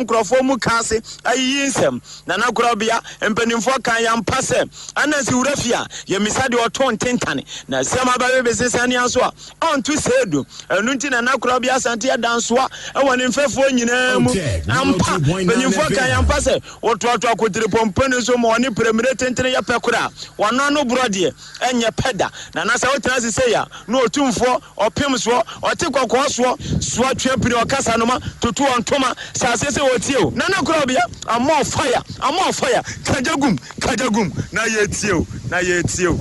nkrofo mu kase ayi nsem na na Krobea empanimfo kan ya mpase anansi wurafia ye misade oton tentane na sema ba besesane anso a onto sedu enu nti na Krobea Asante ya dansoa e woni mfefo nyina mu ampa empanimfo kan ya mpase ototo akotire pompane so mo oni premier tentene ya pekura wono no brode enye peda na na sa wotra se ya no otumfo opemso otikokko so atwe pire okasa no ma tutu ontoma sase otio nana Krobea I'm on fire kajagum na yetio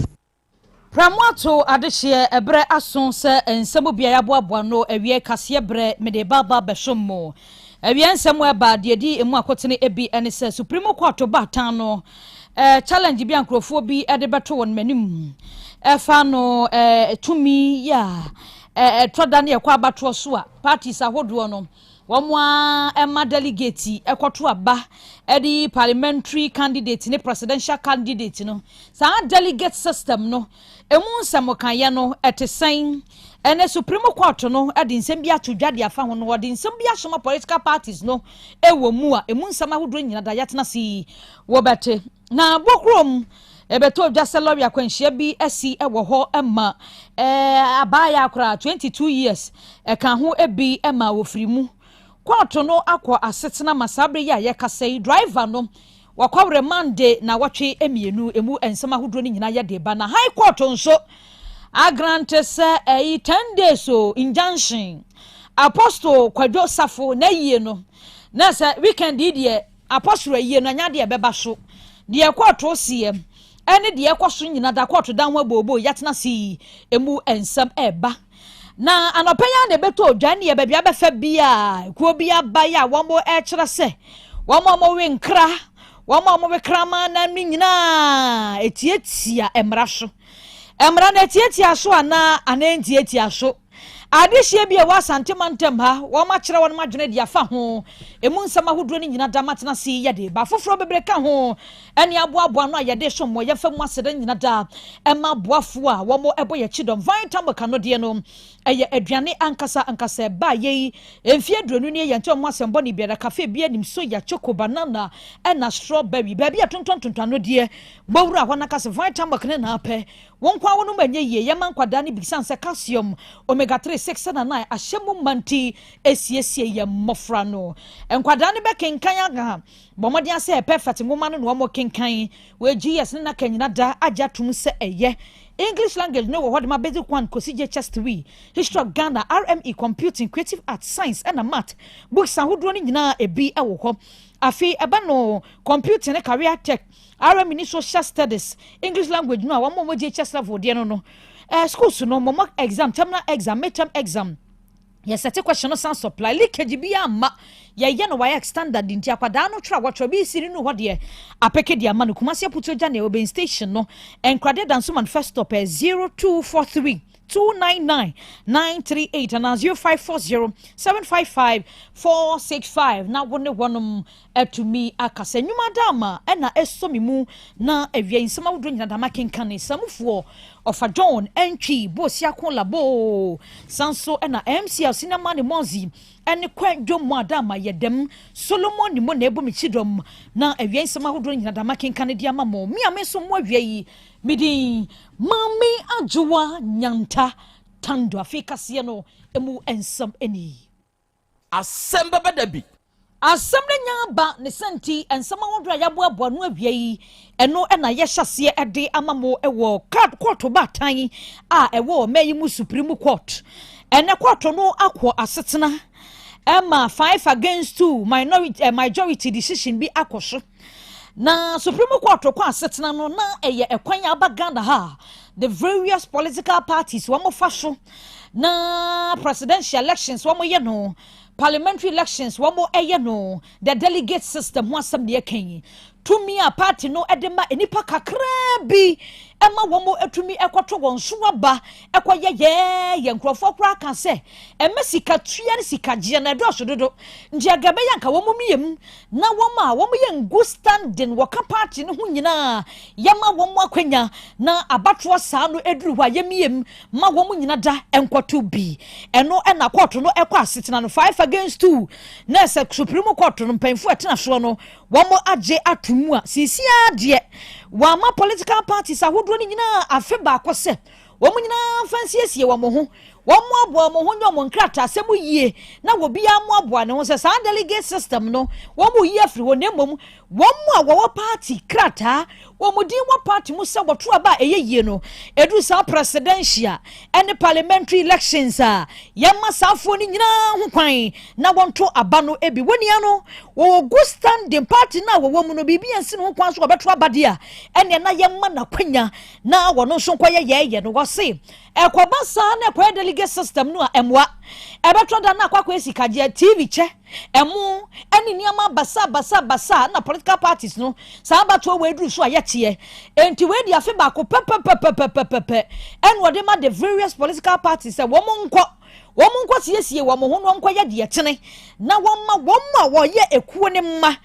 Pramoto adehye ebre ason se ensemu bia ya boaboa no ewie kase bre mede baba behwommo ewie ensemu eba de di emu akotene ebi ene se Supreme Court batan no challenge bi ankrofo bi ede beto won manim fa no tumi ya troda ne ekwa abato so a parties ahodo no wamwa emma delegate ekoto aba edi parliamentary candidate ne presidential candidate no sa delegate system no emu nsemo kan ye no etesen ene Supreme Court no edi nsem bia todwade afa ho no wodi nsem bia shoma political parties no ewo mu a emu nsem ahodo nyina da yatena si wo bete na bokrom ebeto jaselori akwanhia bi asi ewo ho emma abaya akra 22 years kan ho ebi emma wofrimu Court no akwa asetena masabre ya yekasei driver no wakwa Monday na watwe emienu emu ensema hodro ni nyina yede ba na high court nso agrante se 10 days so injunction apostle kwadwo safo na yie no na se weekend die apostle yie no anya de beba so de court osie ene de ekoso nyina da court dan ho bobo yatena si emu ensem eba na anopenya ne beto odwane ye bebia befa bia kuo bia ba ya womo kire se womo we nkra womo we krama na nyina etietia emra so emra na etietia so ana antietia so adehye bia wa Asante mantem ha woma kire won madwene dia fa ho emu nsama hodro ni nyina da matena si yede ba foforo bebreka ho ene aboaboa no yede so mo ye fa mu aseda nyina da ema boafo a womo ebo ye chidom vitamin kano de no eye aduane ankasa ba ye emfie dronu ne ye ntom asembo ni bia da cafe bia nim so ya choco banana ena strawberry ba bia tonton no de gbowura ho na kase vitamin kane na ape won kwa wonu manye ye ye man kwada ne bisanse calcium omega 3 6 and 9 ahyemu manti esiesie ye mofra no enkwada ne be kenkan aga bomodi ase perfect ngoma no wo mo kenkan we GS na kanyina da aja tum se eye English language no what my basic one kosije chest we history of Ghana RME computing creative arts science and math books ahodo ni nyina ebi ewo ho afi eba no computing ne career tech RME ni social studies English language no wo mo GS level de no schools no mo exam terminal exam midterm exam yes set question no sans supply leakage bi ama ye no why standard nti akwada no tra watro bi siri no hode apeke dia ma no kumase puto ja na oben station no enkrade danso manifesto stop 0243 299-938 and 0540-755-465 na wone wonom to me akase nyuma dama ena esomi mu na ewie nsema wodro nyina dama kenkane samufuo ofa John entwi bosia kon labo sanso ena MCL sinema ne monzi ene kwadwo mu adama yedem Solomon ni mo na ebo michidom na ewie nsema wodro nyina dama kenkane dia mamo mi ameso mo awie yi midi mami ajuwa nyanta tando afika sie no emu ensam eni Asem Beba Dabi asem ne nyaba ne senti ensama wodra yaboaboa no awie yi eno na ye hyase ede amamo ewo court batan a ewo mayi mu Supreme Court ene court no akwo asetena ema 5 against 2 majority decision bi akoso na Supreme Court kwa asetena no na eye ekwan abaganda ha the various political parties wamo fasho na presidential elections wamo ye no parliamentary elections wamo eye no the delegate system ho asem de kan to me a party no edema enipa kakra bi ema womo atumi ekoto won so aba ekoye ye nkrofo kra ka se emesika tua ne sika je na do so dodo nje agabe yanka womo miyem na womo ye ngu standing waka party ne ho nyina yema womo akwanya na abatwo saa no eduru hwa yemiem ma womo nyina da enkoto bi eno na court no ekwa asetena no 5 against 2 na se supreme court no mpanfo atena so no womo age atumu a sisia de wama political parties ahodo ni nyina afe ba akose womo nyina fansiesie womo ho womo abo mo ho nyomo nkrata asemu yie na wo bia mo abo ne ho se sa delegate system no womo yie afri wo nemom womo a wo party krata womo din wo party mu se woto aba eyeye no edu sa presidential and parliamentary elections a yema safo ni nyina ho kwan na wonto aba no ebi woni ano wo go standing party na wo womo no bibia nsi no kwan so obeto aba dia ene na yema na kwanya na wono so kwaye yeye no wo se ekobasa na kwa delegate system no emwa ebeto da na kwa esikaje TV che emu eni niama basa na political parties no sa bato we duru so ayete enti we dia fe ba ko pepepepepepepe en wode ma the various political parties say wo monko siesie wo mo ho no nko ye de tene na wo ma wo ye ekuo ne ma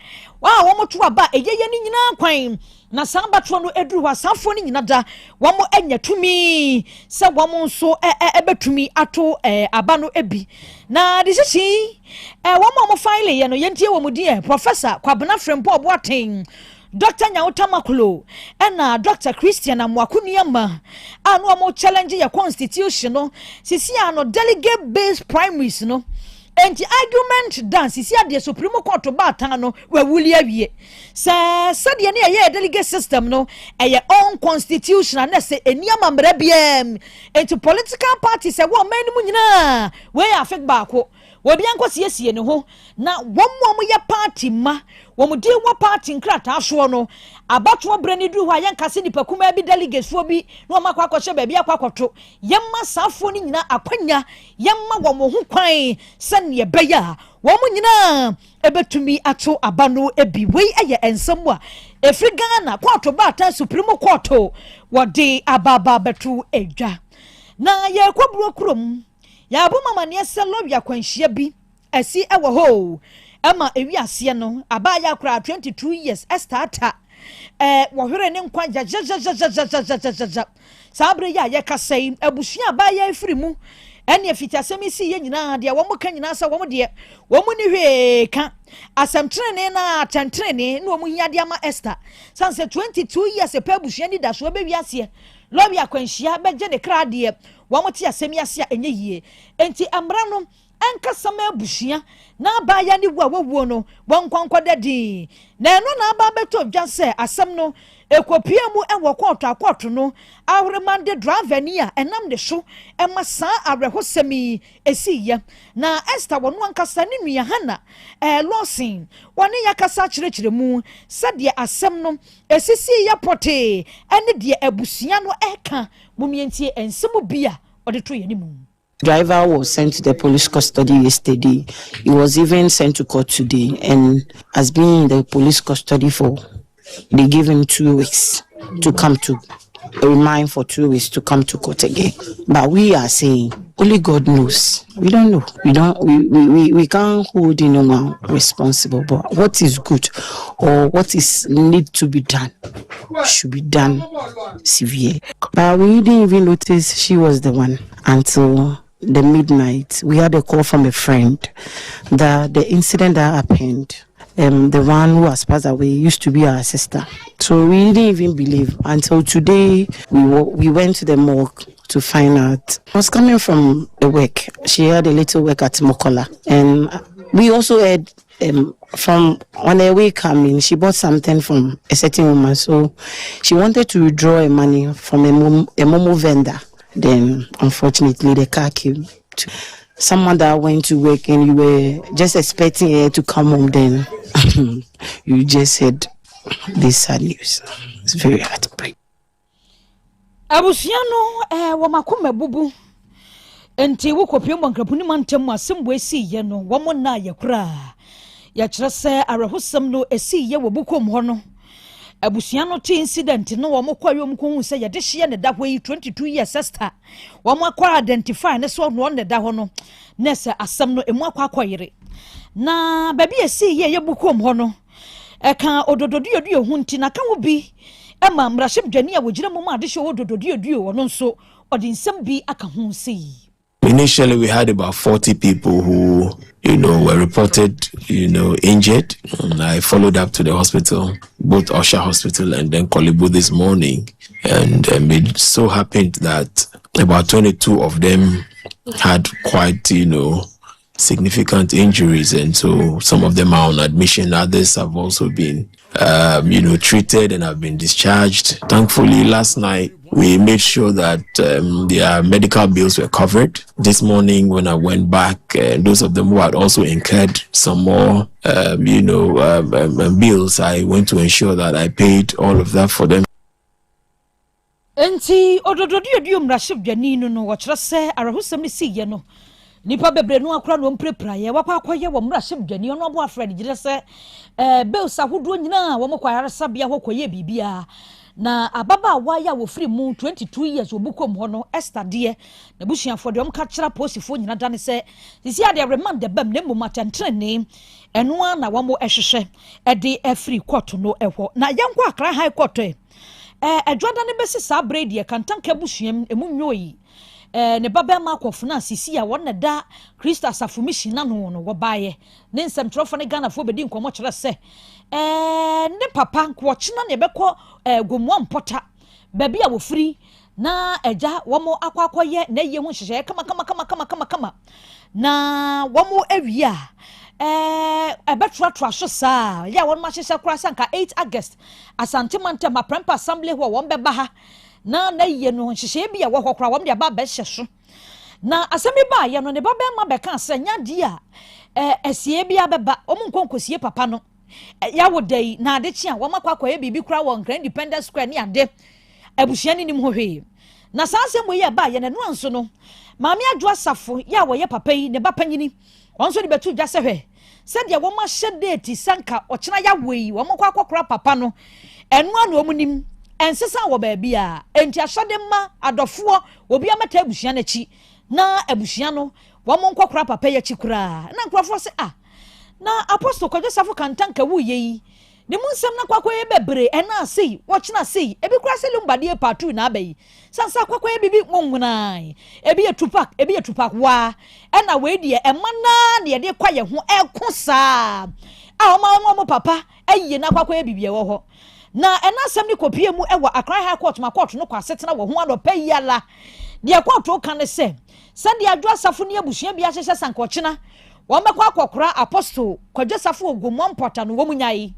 wa wo mo to aba eyeye ni nyina kwan na sambatro no eduru wa samfo ni nyina da wo mo anya tumi se wo mo nso ebetumi ato aba no ebi na disisi wo mo file ye no yentie wo mo di professor Kwabena Frempo Oboaten Dr. Yaw Asante and Dr. Christian Amwakuniyama anu mo challenge your constitution no sisi ano delegate based primaries no enti argument dance sisi ade supreme court ba tan no we wuli awie se de ne ye delegate system no eye own constitution na se eniama mra biem enti political parties se wo man mu nyina we affect ba ko we bia nko siesie ne ho na wo ye party ma wo di wo party nkrata aso no abatwo brani du hwa yen kase ni pakuma bi delegates fo bi no makwa kwahye ba bia kwakwato yemma safo ni nyina akwanya yemma wo mo ho kwan se ne beya wo mo nyina ebetumi ato abano ebi wei eye ensem a efri Ghana court ba ta supreme court wo de ababa betu edwa na ye kwaburo krom ya bu mama ne se lobia kwanhia bi asi ewo ho ama ewi ase no abaya kra 22 years estata wo hwere ne nkwa jajajajajajajajaja sabre ya ye kasai abusua abaya efiri mu ene afitiasemi si ye nyina de wo mo ka nyina sa wo mo de wo mo ni hwe ka asamtrene na tantrene no mo hiade ama Esther sanse 22 years e pa abusua ni da so be wi ase lobia kwanhia beje de kra de wo mo ti asemi ase enye yie enti amra no enka sama abusia na abaya ni wo no wonkwankwa dadi na eno na aba beto dwa se asem no ekopia mu enwo kwọtọ no awremande driver ni a enam de so emasa abrehosemi esiye na Esther wonu ankasa ni nua hana losin woni yakasa kirekire mu sade asem no esisi ya pote ene de abusia no eka mumientie ensemu bia ode to yeni mu. Driver was sent to the police custody yesterday. He was even sent to court today and has been in the police custody for, they give him 2 weeks to come to, remind for 2 weeks to come to court again. But we are saying, only God knows. We don't know. We can't hold anyone responsible. But what is good or what is need to be done should be done severe. But we didn't even notice she was the one until the midnight. We had a call from a friend that the incident that happened, the one who has passed away used to be our sister. So we didn't even believe until today. We went to the morgue to find out. I was coming from the work. She had a little work at Mokola, and we also heard from on her way coming, she bought something from a certain woman. So she wanted to withdraw money from a Momo vendor. Then, unfortunately, the car came to someone that went to work and you were just expecting her to come home. Then you just said this sad news. It's very heartbreaking. Abusiano, wamakuma bubu. Enti wukopio mwankapuni mantemu asimbu esi yeno, wamona ya kura. Ya chirase arahusam no esi ye wabuko mhono. abusia no te incident no wo mokwa yom ko hu se ye de hye ne da hɔ yi 22 years sister wo mokwa identify ne so no ne da hɔ no na se asɛm no emu akwa akoyere na ba bi esi ye bukom hɔ no eka odododuoduo hu nti na ka wo bi ema mraship dwani a wogire mu ade hye odododuoduo wo no nso odi nsɛm bi aka hu sei. Initially, we had about 40 people who, were reported, injured. And I followed up to the hospital, both Osha Hospital and then Kolibu this morning. And it so happened that about 22 of them had quite, significant injuries. And so some of them are on admission. Others have also been, treated and have been discharged. Thankfully, last night, we made sure that their medical bills were covered. This morning, when I went back, those of them who had also incurred some more, bills, I went to ensure that I paid all of that for them. Enti odododuoduo mraship dwani no wo kyerɛ sɛ arahusɛm ne siye no nipa bebre no akora no mprepra ye wakwakoye wo mraship dwani ono abo afred gire sɛ bills ahodo nyina wo mokwayare sabia hɔ koye bibia na ababa waya wo free mu 22 years obukom ho no Esther de na busuafo de omka kyera posifo nyina dane se sisi ade remand de bam na mu matentrene eno na wo mo ehwehwe de free court no ehwo na yankwa akra high court adwada ne besi sa brady kantanka busuam emu nyoyi ne baba ma akofuna sisi a won da Christ asafomisi na no wo baaye ne nsem trofo ne Ghana fo bedi nkomo kyerɛ sɛ ne papa nkwɔkyena ne bɛkɔ gomuam pota baby a wo free na agya wo mo akwakoye na ye ho hyehyɛ kama na wo mo awia ebetratra so saa ya won ma hyehyɛ kora sanka 8 August Asante Manta ma Prempa Assembly ho won bɛba ha na ye no hyehyɛ bi a wo kora won de ba bɛhyɛ so na Asem Beba ye no ne ba ma bɛka sɛ nya di a esie bi abɛba omu nkonkosie papa no ya wo dai na ade chia wo makwakoye bibi kura won Grand Independence Square ni ade abusia ni nim ho hwe na sanse mo ye ba ye ne no anso no maami adwo asafo ya wo ye papa yi ne ba panyini onso de betu dwa se hwe se de wo ma hye date sanka okyena ya wei wo makwakokora papa no eno anu omunim ensesa wo ba bia enti ahyade ma adofo obi amata abusia na chi na abusia no wo makwakora papa ya chi kura na nkrofo se na apostle kwaje safo kantanka wuye yi ne munsem na kwakoye bebre ena sei wochina sei ebi kura selum bade patu na abai sansa kwakoye bibi ngungunai ebi etupak wa ena we die emana ne de kwaye ho ekosa mo papa ayi na kwakoye bibi wo ho na ena asem ni kopie mu ewa Accra High Court ma court no kwasetena wo ho adopa yala de court o kan se sande adwo asafo ne abusua bi ahyehye sankochina wo mekwa akokora apostle kwaje safo ogumon pota no wo munyai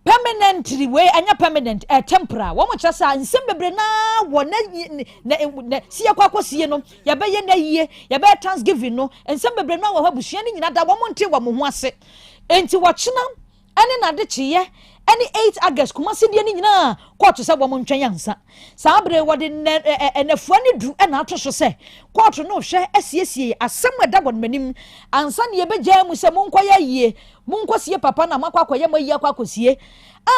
permanently we anya permanent temporary wo mo kyesa nsem bebre na wo na sie kwakosie no ya be ye na yie ya be Thanksgiving no nsem bebre na wo abusua ni nyina da wo mo nte wo mo ho ase enti wo kyena ene na de kyeye any 8 August kuma se die ni nyina court se wo mo ntwen yansa saa bre wo de enafua ni du na atoso se court no hwe asiesie asem da won manim ansa ne ye begya mu se mo nkoya yie mo nkosie papa na makwakoye mo yie akwakosie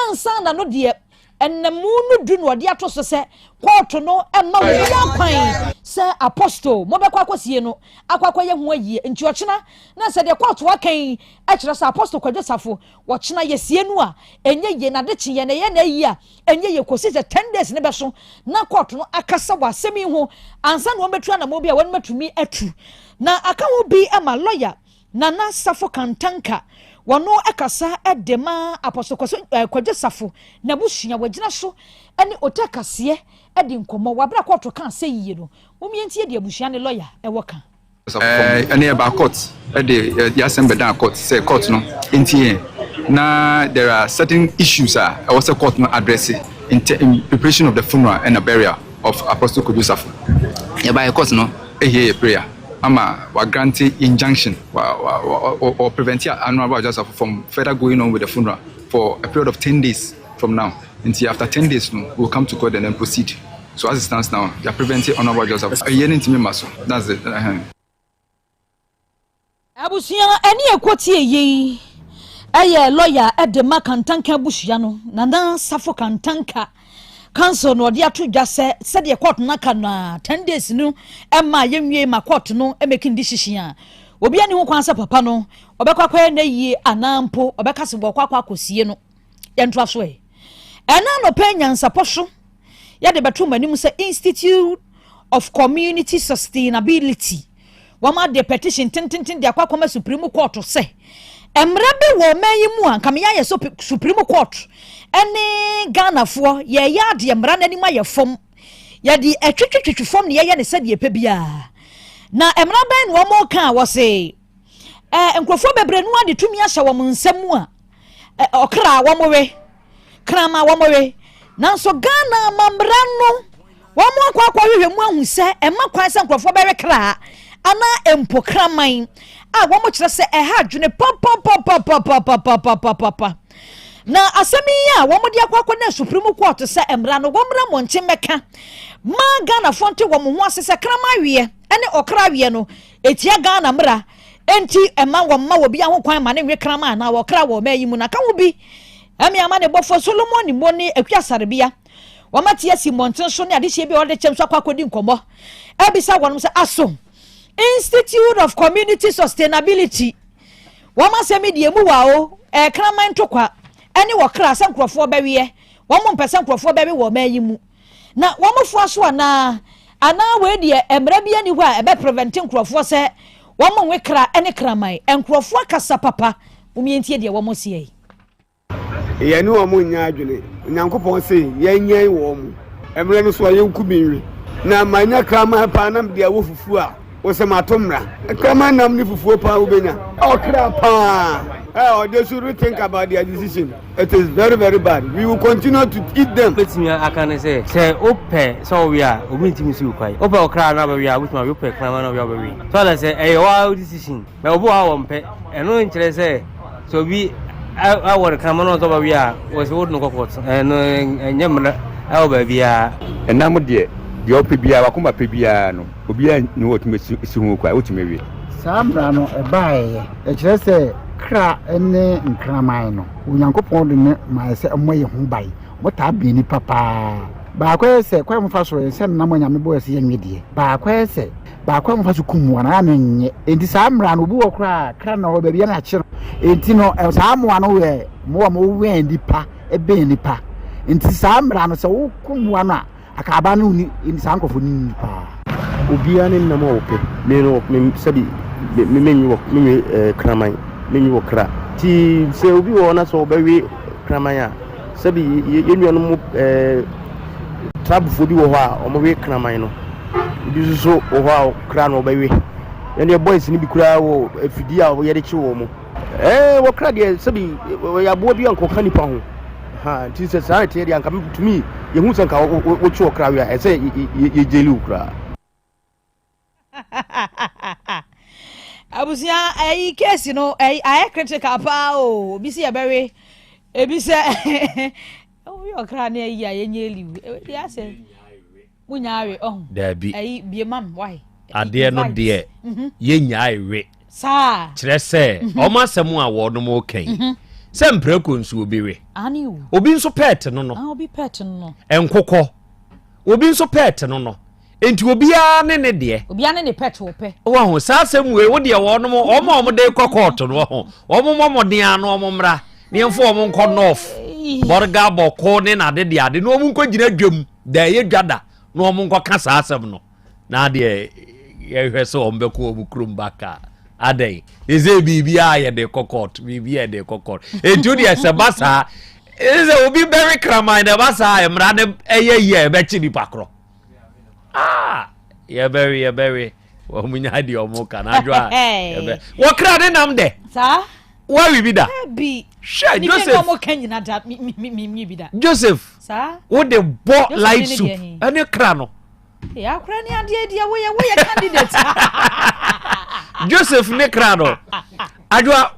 ansa na no de enemu no du no de atoso se court no ma wo yakwan se apostle mo bekwa akosie no akwakoye ho ayie nti ochena na se de court wakan e kire se apostle kwaje safo wo chena yesie nu a enye ye na de kye ye na yi a enye ye kosi se 10 days ne beso na court no akasa wa semi ho ansa na wo betu na mo bia won matumi atu na aka wo bi ama lawyer na safo kantanka wono ekasa edema apostle kwaje safo na busua wagina so ene Otec 1029Fm edi nkomo wabra court kan se yiye no omientie de abusua ne lawyer ewoka ene ba court ede ya Asem Beba court say court no entie na there are certain issues I was a court no address in preparation of the funeral and the burial of Apostle Kudusafo ya ba court no a prayer ama wa granting injunction or prevent annual just from further going on with the funeral for a period of 10 days from now. Until after 10 days, we'll come to court and then proceed. So as it stands now, they are preventing honorable justice. A year into me, that's it. Abusia, any equity ye. Aye lawyer Edema Kantanka Bushiano, Nana Safo Kantanka. Council no dia to just said the court na 10 days no Emma yemwe ma court no e making decision. Obi ani ho kwansa papa no obekwa kwa na yi anampo obeka se bokwa kwa kosie no yentwa so e. Ena no penyansa poso ya de beto manim se Institute of Community Sustainability. Wama de petition tintintin de akwa koma Supreme Court se emrabe wo mayi mu an kam ya so Supreme Court ene Ghana fo ye ya de emra nani ma ye fom ya de etwetwetwe fom ne ye ne se de epe bia na emrabe no mo kan wo se enkrofo bebre no ade tumi ahya wo nsam a okra wo mowe krama wo mowe nanso Ghana mamra no wo mo akwa hwehwe mu ahu se ema kwan se enkrofo bewe kra ana empo kraman a wo mo kire se ha dwene papa na asemi ya wo mo de akwa na Supreme Court se emra no wo mra mo nche meka ma Ghana fonte wo mo ho asese krama wie ene okra wie no etia Ghana mra enti ema wo ma wo bia ho kwan ma ne nwe krama na wo kra wo mayi mu na ka wo bi emi ama ne bofo Solomon mo ni akwa bia wo matia Simonten so ne ade hie bi wo de kyem so akwa kodi nkomo ebisa wonom se aso Institute of Community Sustainability wama semi die mu wa o kraman tokwa ene wo kra se nkrofo bawie wo mo mpese nkrofo bawie wo mayi mu na wo mo fo aso ana we die emra bia ni ho a ebe prevent nkrofo se wo mo we kra ene kraman nkrofo akasa papa umientie die wo mo sie ye ni wo mo nya adwene nyankopon se ye nyen wo mo emra no so ye nkuminwi na manya kraman pa na de wo fufu a Osematomra. Come on, I'm not for Ubena. Oh, crap. Oh, they should think about their decision. It is very, very bad. We will continue to eat them. Let me, I can say, Ope, so we are, we meet him to quite. Ope, crown, we are with my Ope, crown of your baby. So I say, a wild decision. But our pet, and no interest, so we, our common over we are, was old no court, and Yammer, our baby are, and now, dear. The OPBA wakuma PBA no obia ni wo tumi si hu kwa otumi wi sambra no e bae e kire se kra ene nkraman no onyankopon de ne ma se moye hu bae mota bi ni papa ba kwa se kwa mfa so se na mo nyame bo se yenwedie ba kwa se ba kwa mfa so kumu na nye enti sambra no bu wo kra na ho ba bia na kire enti no samwa no we mo we ndipa e be ndipa enti sambra no se wo kumu na akaba no ni insankofo ni pa obia ne nam ope me no me sabi me menwo kraman menwo kra ti se obi wo na so obawe kraman a sabi yenwo no mo trabufo bi wo ho a omowe kraman no bi so wo ho a kra no obawe ene boys ni bi kura wo afidi a wo yede chi wo mo wo kra de sabi ya bo bi anko kanipa ho ha ti se sa ti de anka to me ye hu sanka wo chi wo kra wi a se ye jeli ukra abusia ai case no ai critical pa o bi se ya bewe e bi se o yo kra na yi a ye nyeli ya se munyawe dabi ai bi mam why ade no de ye nyaawe sa kire se o ma semu a wo no mo kan se mpreko nsu obiwe ani o obi nso pet no no obi pet no enkokọ obi nso pet no no enti obia ne de obia ne pet wo pe wo ho sa semwe wo de wo no mo de kokọto no ho wo mo de anu o mo mra ne mfo o mo nkọ north borga boko ne na de ade no mo nkọ gina dwam da ye dwada no mo nkọ ka sa asem no na de ye hwese o mbeko obu krum baka adai eze bibia ye de kokọt bibia de kokọt enti de sebasa eze obi very krama de basa emra ne eye be chi ni pakro ye very wo munya di omo kana adwa wo kra de nam de sa wa wi bida bi sha Joseph mo kan nyina da mi bida Joseph sa wo de bo light soup ene kra no ya kra ni ade dia wo ye candidate Joseph ne kra no adwa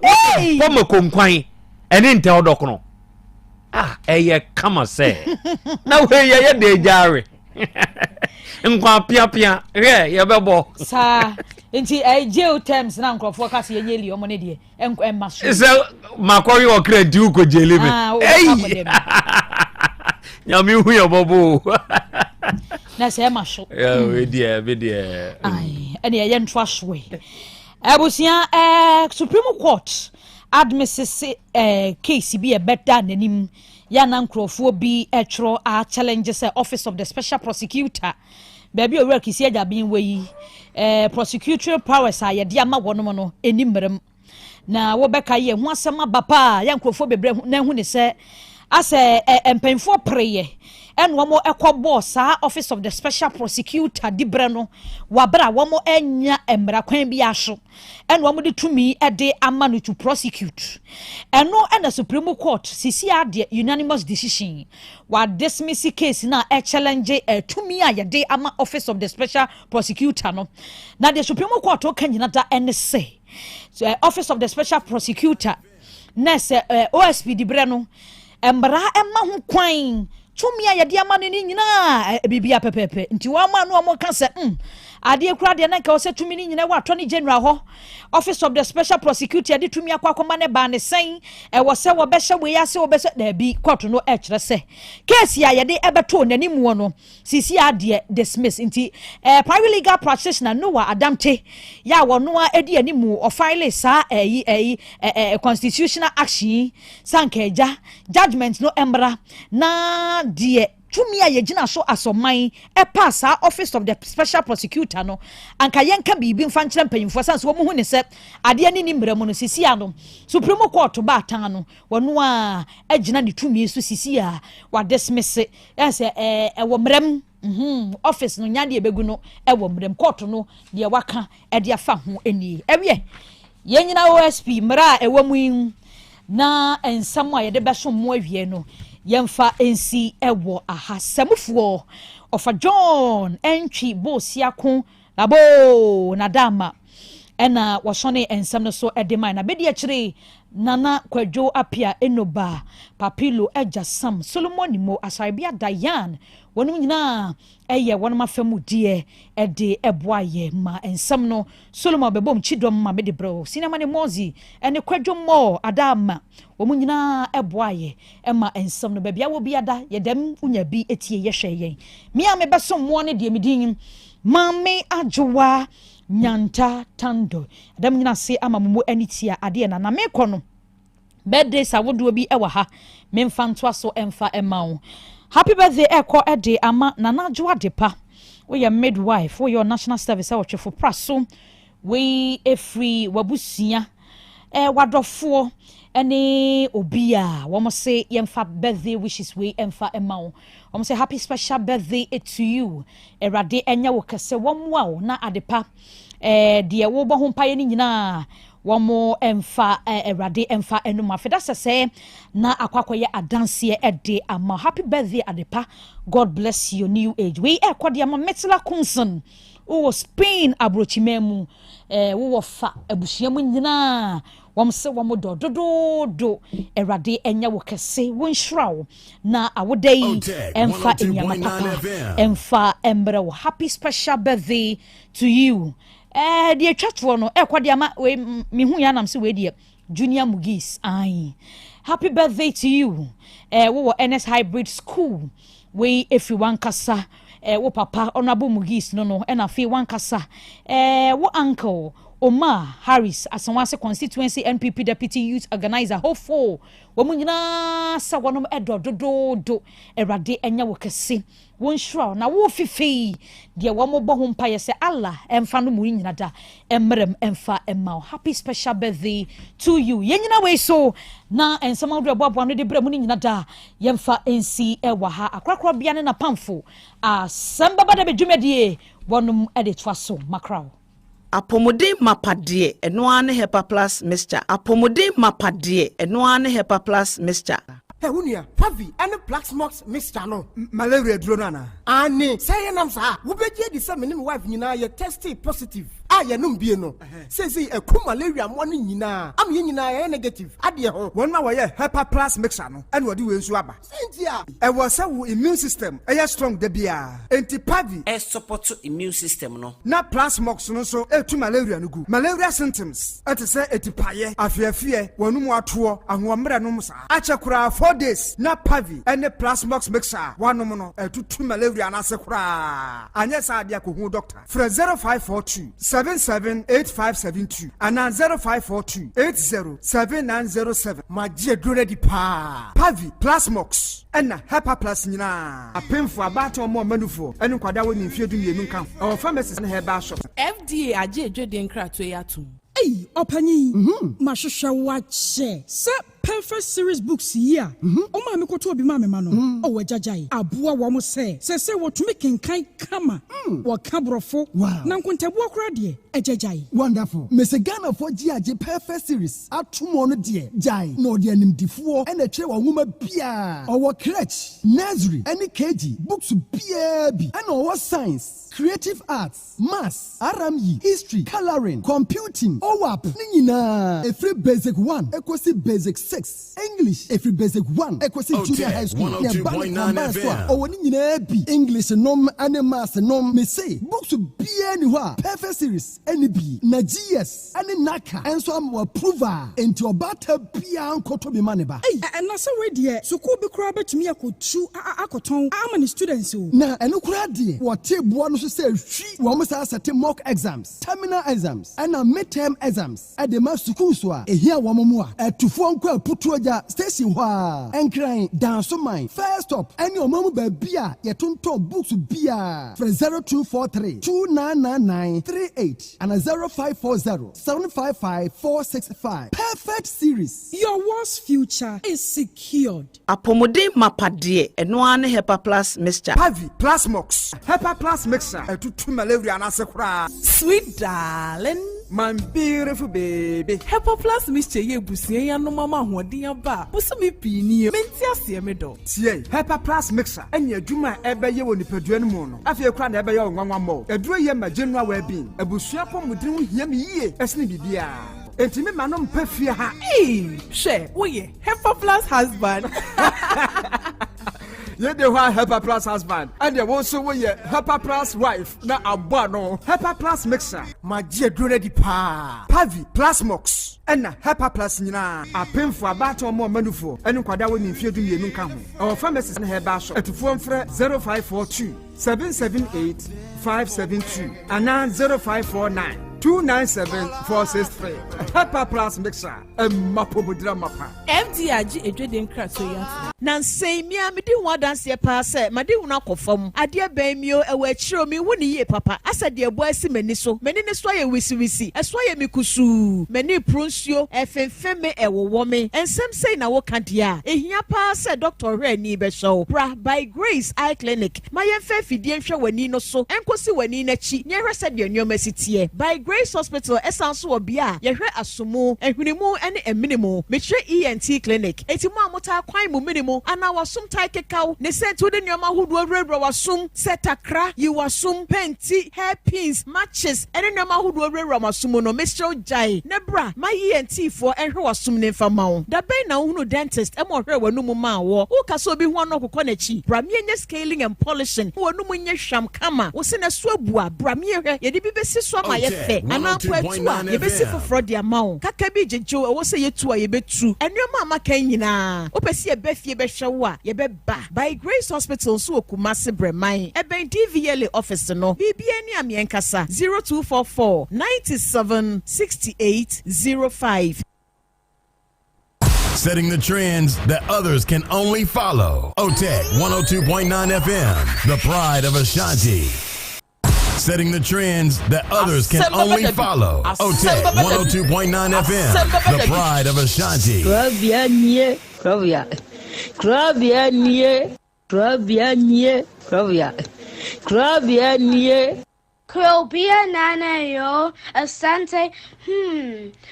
wo mo konkwan ene nte odokono eye kama se na we ye de jare Nkwa pia ye bebo sa nti jail terms na nkrofo ka se yenye li omo ne de emma so se makori o kra di uko jele me nyami hu ye bobo na se emma so we dia ai ene ye ntwa soe abusia Supreme Court admiss case bi e beta nanim ya na nkrofo bi etro a challenges office of the special prosecutor baby owura kisi agabin weyi prosecutorial powers a yede ama wono no enimrem na wo beka ye ho asema bapa ya nkrofo bebre na hu ne se ase empenfo preye enwo mo ekobo sa office of the special prosecutor dibre no wabra wo mo enya emra kwan bi aso enwo mo de tumi ede ama no to prosecute eno na Supreme Court sisi ade unanimous decision wa dismiss case na challenge tumi a yede ama office of the special prosecutor no na the Supreme Court o kanyina da say office of the special prosecutor nese OSP dibre no embra emma ho kwan tumi ayede ama ne nyina bibia pepepe nti wa ma no mo ka se ade kura de na ka o se tumi ne nyina wa attorney general ho office of the special prosecutor de tumi akwa ne ba ne sen wo se wo be hye we ya se wo be se da bi court no kire se case ayede ebeto nanim wo no sisi ade dismiss nti private legal practitioner Noah Adamte ya wo no a edi animu o file sa constitutional action sankeja judgment no embra na die tumi a yegina so asoman pass office of the special prosecutor no anka yenka bibi mfa nkyere mpanyimfo sanso wo mu hu ne se ade ani ni mramu no sisi ano Supreme Court ba atan no wono a agina ne tumi so sisi a wa dismiss say wo mram office no nyade ebegu no wo mram court no de waka de afa ho eni ewie yenyina OSP mra ewo mu na ensam a yede beso mo awie no yemfa ensi ewo aha samufuo ofa John entry bosiako labo nadama ena wasone ensam no so edema na bedi akire nana kwadwo apia enoba papilo ejasam Solomon mo asarbia Dayan wonu nyina eye wonu mafamu die ede eboaye ma ensam no Solomon bebom chidom ma mede bro sinema ne mozi ene kwadwo mo adama womu nyina eboaye ema ensam no bebia wo biada yedem unya bi etie yehwe me a mebeso mo ne de medin mame ajowa nyanta tando adam nyina se ama mumu anitia ade na me kono birthday sawodo bi ewa ha memfa ntoa so emfa emawo happy birthday eko ede ama nana joa depa we your midwife we your national service awotwefo praso we free wabusia wadofo ene obia womo say yemfa birthday wishes we emfa emawo womo say happy special birthday to you erade enya wo kese womo na adepa de wo bo ho paye ni nyina womo emfa erade emfa enum afeda sese na akwakoye adanse ede ama happy birthday adepa God bless your new age we ekode ama metla kunson wo Spain abrochimemu wo fa abusuamu nyina wamse wamodo do erade enya wo kese wonhrawo na awodai emfa enyamata emfa embre happy special birthday to you die twatwo no ekode ama me hu ya nam se we die Junior Mugis ai happy birthday to you wo NS Hybrid School we everyone kasa wo papa honorable Mugis no na fe wan kasa wo uncle Omar Harris Asawase constituency NPP deputy youth organizer hopeful womunyina sa wonom edododo erade enya wokese wonhura na wo fifi de womobo ho mpa ye se Allah emfa no mu nyina da emrem emfa emma happy special birthday to you yenyina we so na ensama do abo no de bra mu nyina da yemfa ensi ewa ha akrakra bia ne na pamfo Asem Beba Dabi dwumadie wonom edetwa so makraw Apomodin mapade eno ane hepa plus mixture apomodin mapade eno ane hepa plus mixture Unia, Favi, and the Black Smokes Mr. No, Malaria Dronana. Annie, say an answer. Who bet ye the same wife, you know, you're tested positive. yenum bie no say eku malaria mo no nyina am ye nyina negative ade ho won ma woye Hepa Plus mixer no ene wode we nsu aba sentia e wo say wo immune system strong da bia enti pavi support immune system no na plasmox no so etu malaria no gu malaria symptoms say etipaye afiafie wonum ato ahomre no msa achekura 4 days na pavi ene plasmox mixer wanom no etutu malaria na se kura anya sa dia ko hu doctor fra 0542 778572 ana 0542 807907 magie dure di pa pavi plasmox ena Hepa Plus nyina apemfo abato mo manufo ene kwada woni mfie du mienu kan o pharmacies na herbal shop FDA aje edwede nkrato yatum Hey, Opanyi, Mashusha wache. Se perfect series books here. Oma mi koto obi mame mano. Owe jajai. Abua wamo se watumi kenkai kama. Wa kabrofo. Wow. Na nkontabu akura die. Jajai. Wonderful. Mese Ghana for GAJ perfect series. Atumo no die. Jai. No die nimdifuo. Ene che wa nguma bia. Owo crèche, nursery, any KG. Books bia bi. Ene owo science, creative arts, maths, RME, history, coloring, computing. OWAP. Nina. Every basic 1. Equasi basic 6. English. Every basic 1. Equasi junior high school. Otec 1029Fm. Owo ni nyina bi. English nom ane maths nom. Me say. Books bia ni wa. Perfect series. NB, na GS, ane naka, enso am approval, enti obata bia nkoto bi maneba. Hey, na se we de, suku bi kura betumi akotu akoton ama ni students o. Na eno kura de, wote boa no so say hwi, wo mo sa sete mock exams, terminal exams, and midterm exams. At the mass school so a ehia wo mo a, etufo nko aputu aja station ho a. Enkran danso man. First up, any omamu ba bia, ye tonton books bia. From 0243 2999 38. And a 0540-755-465. Perfect series. Your worst future is secured. Apomode mapade enoane Hepa Plus mixture. Pavi Plasmox. Hepa Plus mixture. Etutu malaria na se kura. Sweet darling. My beautiful baby. Hepa Plus mixture ye busie ya no mama hoden aba. Busumi pini menti ase me do. Tie Hepa Plus mixture. Enya adwuma ebe ye woni padua no mu no. Afie kura na ebe ye nwanwa mo. Eduro ye ma general well-being. Abusua pomudin hia me yie. Esne bibia. Enti me manom pafia ha. She, oye, Hepa Plus husband. Ye de wa Hepa Plus husband. And ye also we Hepa Plus wife na abba no. Hepa Plus mixer. Magie dure di pa. Pavi Plasmox. Ena Hepa Plus nyina. Apemfo abato mo manufo. Enu kwada woni mfie du mienu nka ho. Our pharmacies na herbal shop. Etufo mfre 0542 778 572 and 0549 297-463. Hepa Plus mixer. Mapo budra mapa. MD aji edwede nkrato ya. Na nsei mi amedi ho dance ye pa se made hu na kofam. Ade ban mi o ewa chiro mi woni ye papa. Asa de ebo asi mani so. Mani ne so ye wisi. Eso ye mikusu. Mani pronsio efemfeme ewowo me. Ensem sei na wo kandia. Ehia pa se Dr. Reni be show. Bra by Grace Eye Clinic. Ma yemfa fidie nhwe wani no so. Enkosi wani na chi. Nyehwe se de nyoma sitie. By Grace Hospital esanso obia. Yehwe asomo, ehwinimu ene eminimu. Metre ENT Clinic. Eti mu amota kwan mu minimu. Ana wasum tai kekau. Ne sentu de nyoma hudu awura wasum. Setakra, yi wasum, penti, hairpins, matches. Ene nyoma hudu awura wasum no. Mr. Jai. Nebra, ma ENT for ehwe wasum ne mfa mawo. Da ben na hunu dentist emo hwe wanu mu ma wo. Wo kaso obi hu no kokọ na chi. Bra me nye scaling and polishing. Wanu mu nye hwam kama. Wo se na so abua. Bra me hwe. Ye de bi besi so ma ye fe. Ana kwa etua. Ye besi foforo de amawo. Kaka bi jejo e wo se ye tua ye betu. Enwema amaka nyina. Opesi e befie be hwe a ye be ba. By Grace Hospital so Kumasi Breman. Eben DVLA office no. Bibia ni amienkasa 0244 97 68 05. Setting the trends that others can only follow. Otec 1029 FM, the pride of Ashanti. Setting the trends that others can only follow. Otec 102.9 FM, the pride of Ashanti. Krobea nie, Krobea. Krobea nie, Krobea nie, Krobea. Krobea nie. Krobea nana yo, Asante,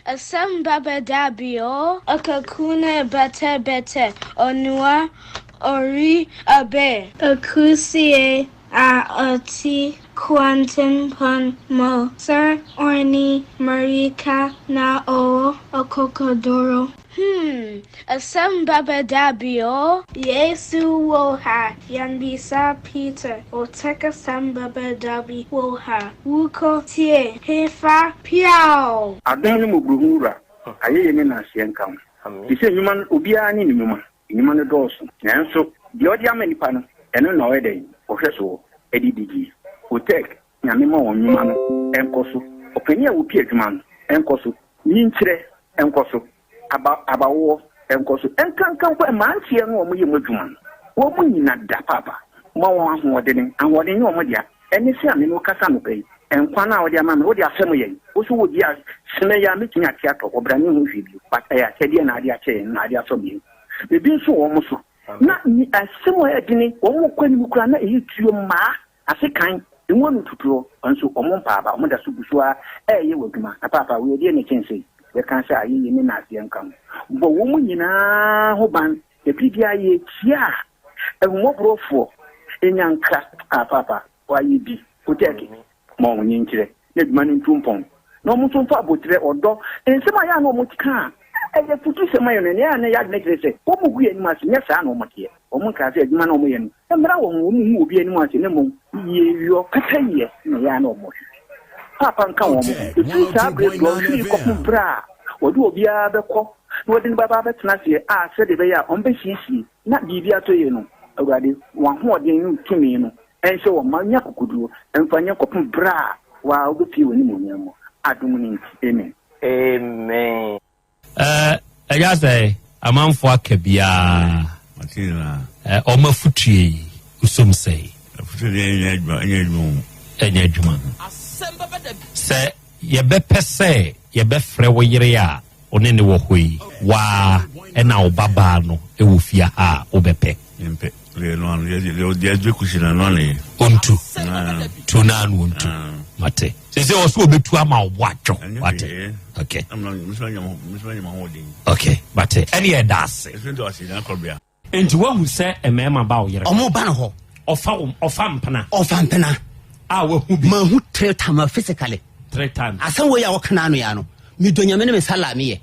Asem Beba Dabi yo, Akakune bete, Onua, Ori, Abe, Akusie, A Oti, Quantum pun mo. Sir Orni Marika na o Okokadoro. Asem Beba Dabi Yesu woha. Yanbisa Peter. Otec 1029Fm woha. Wuko tie. Hefa piao. Adon mu buhura. Aye ne na asienka. Ise nyuma obiara ni nyuma. Nyuma no dɔɔso. Nanso de ɔde ama nipa no ɛno na ɔyɛ dɛn. Ɔhwɛ so ɛdidigi. Otec nyame ma wɔn nyuma no ɛnkɔ so. Ɔpanyin a wopi adwuma no ɛnkɔ so. Nyinkyerɛ ɛnkɔ so. Abawo ɛnkɔ so. Ɛnkankan kɔ ɛmanteɛ no wɔn yɛ mu adwuma no. Wɔn nyina da papa. Ma wɔn ahoɔden nyɛ wɔn dia. Ɛne sɛ ame no kasa no pɛyi. Ɛnkwa na ɔde ama me wode asɛm yɛ. Wo so wo di a sene ya metumi ate atɔ ɔbrane ho hwɛ bi. But ɛyɛ akyɛdeɛ na ade akyɛ na ade asɔ bi. Bebi nso wɔn so. Na asɛm a ɛdene wɔn kɔ anim kura na ɛyɛ tuo mmaa ase kan enwa no tuturo nso wɔn mpaaba wɔn da so buso a ɛyɛ wɔ dwuma na papa wo yɛ ne kyɛnse yɛka sɛ ayɛ yɛ ne na aseɛ nka mo bɔ wɔn nyinaa ho ban ebi bi ayɛ tia ehumɔborɔfoɔ enyanka a papa wayɛ bi Otec ma wɔn nyɛ nkyerɛ na dwuma no ntumpɔn na wɔn nso mfa abotire ɔdɔ nsɛm a yɛ na wɔn tika ɛyɛ futu sɛm ayɛ no ne yɛ na yɛ adene kyerɛ sɛ wɔn gu anim ase nyɛ saa na wɔn teɛ wɔn nka sɛ adwuma na wɔn yɛ no mmara wɔn mu obi anim ase ne mu yɛ kata yɛ na yɛ na wɔn papa nka wɔn efi saa abiri do ɔhwɛ kɔpem bra wɔde obiara bɛkɔ na wɔde ne baba bɛtena ase a sɛde bɛyɛ a wɔn bɛsiesie na biribi atɔ yɛ no awurade wɔn ahoɔden no tumi no ɛnhyɛ wɔn ma nya kokoduro ɛmfa nya kɔpem bra wa wɔbɛpie wɔn anim wɔn mu adum ne nti amen. Ɛyɛ sɛ amanfo aka biara ɔma futue usom sɛ ɛnyɛ adwuma sɛ yɛbɛpɛ sɛ yɛbɛfrɛ wo yere a ɔne ne wɔ hɔ yi waa ɛna wo babaa no ɛwɔ fie ha a wobɛpɛ ontu tu na no ontu mate sɛ ɔso obetu ama wo atwo wate okay mate ɛne yɛ daase enti wahu sɛ ɛmɛɛma ba wo yere ɔmo ba no hɔ ɔfa mpena a wahu bi mahu 3 times physically 3 times asɛm wɔ yɛ a wɔkana no yɛ no medonyame ne me salame yɛ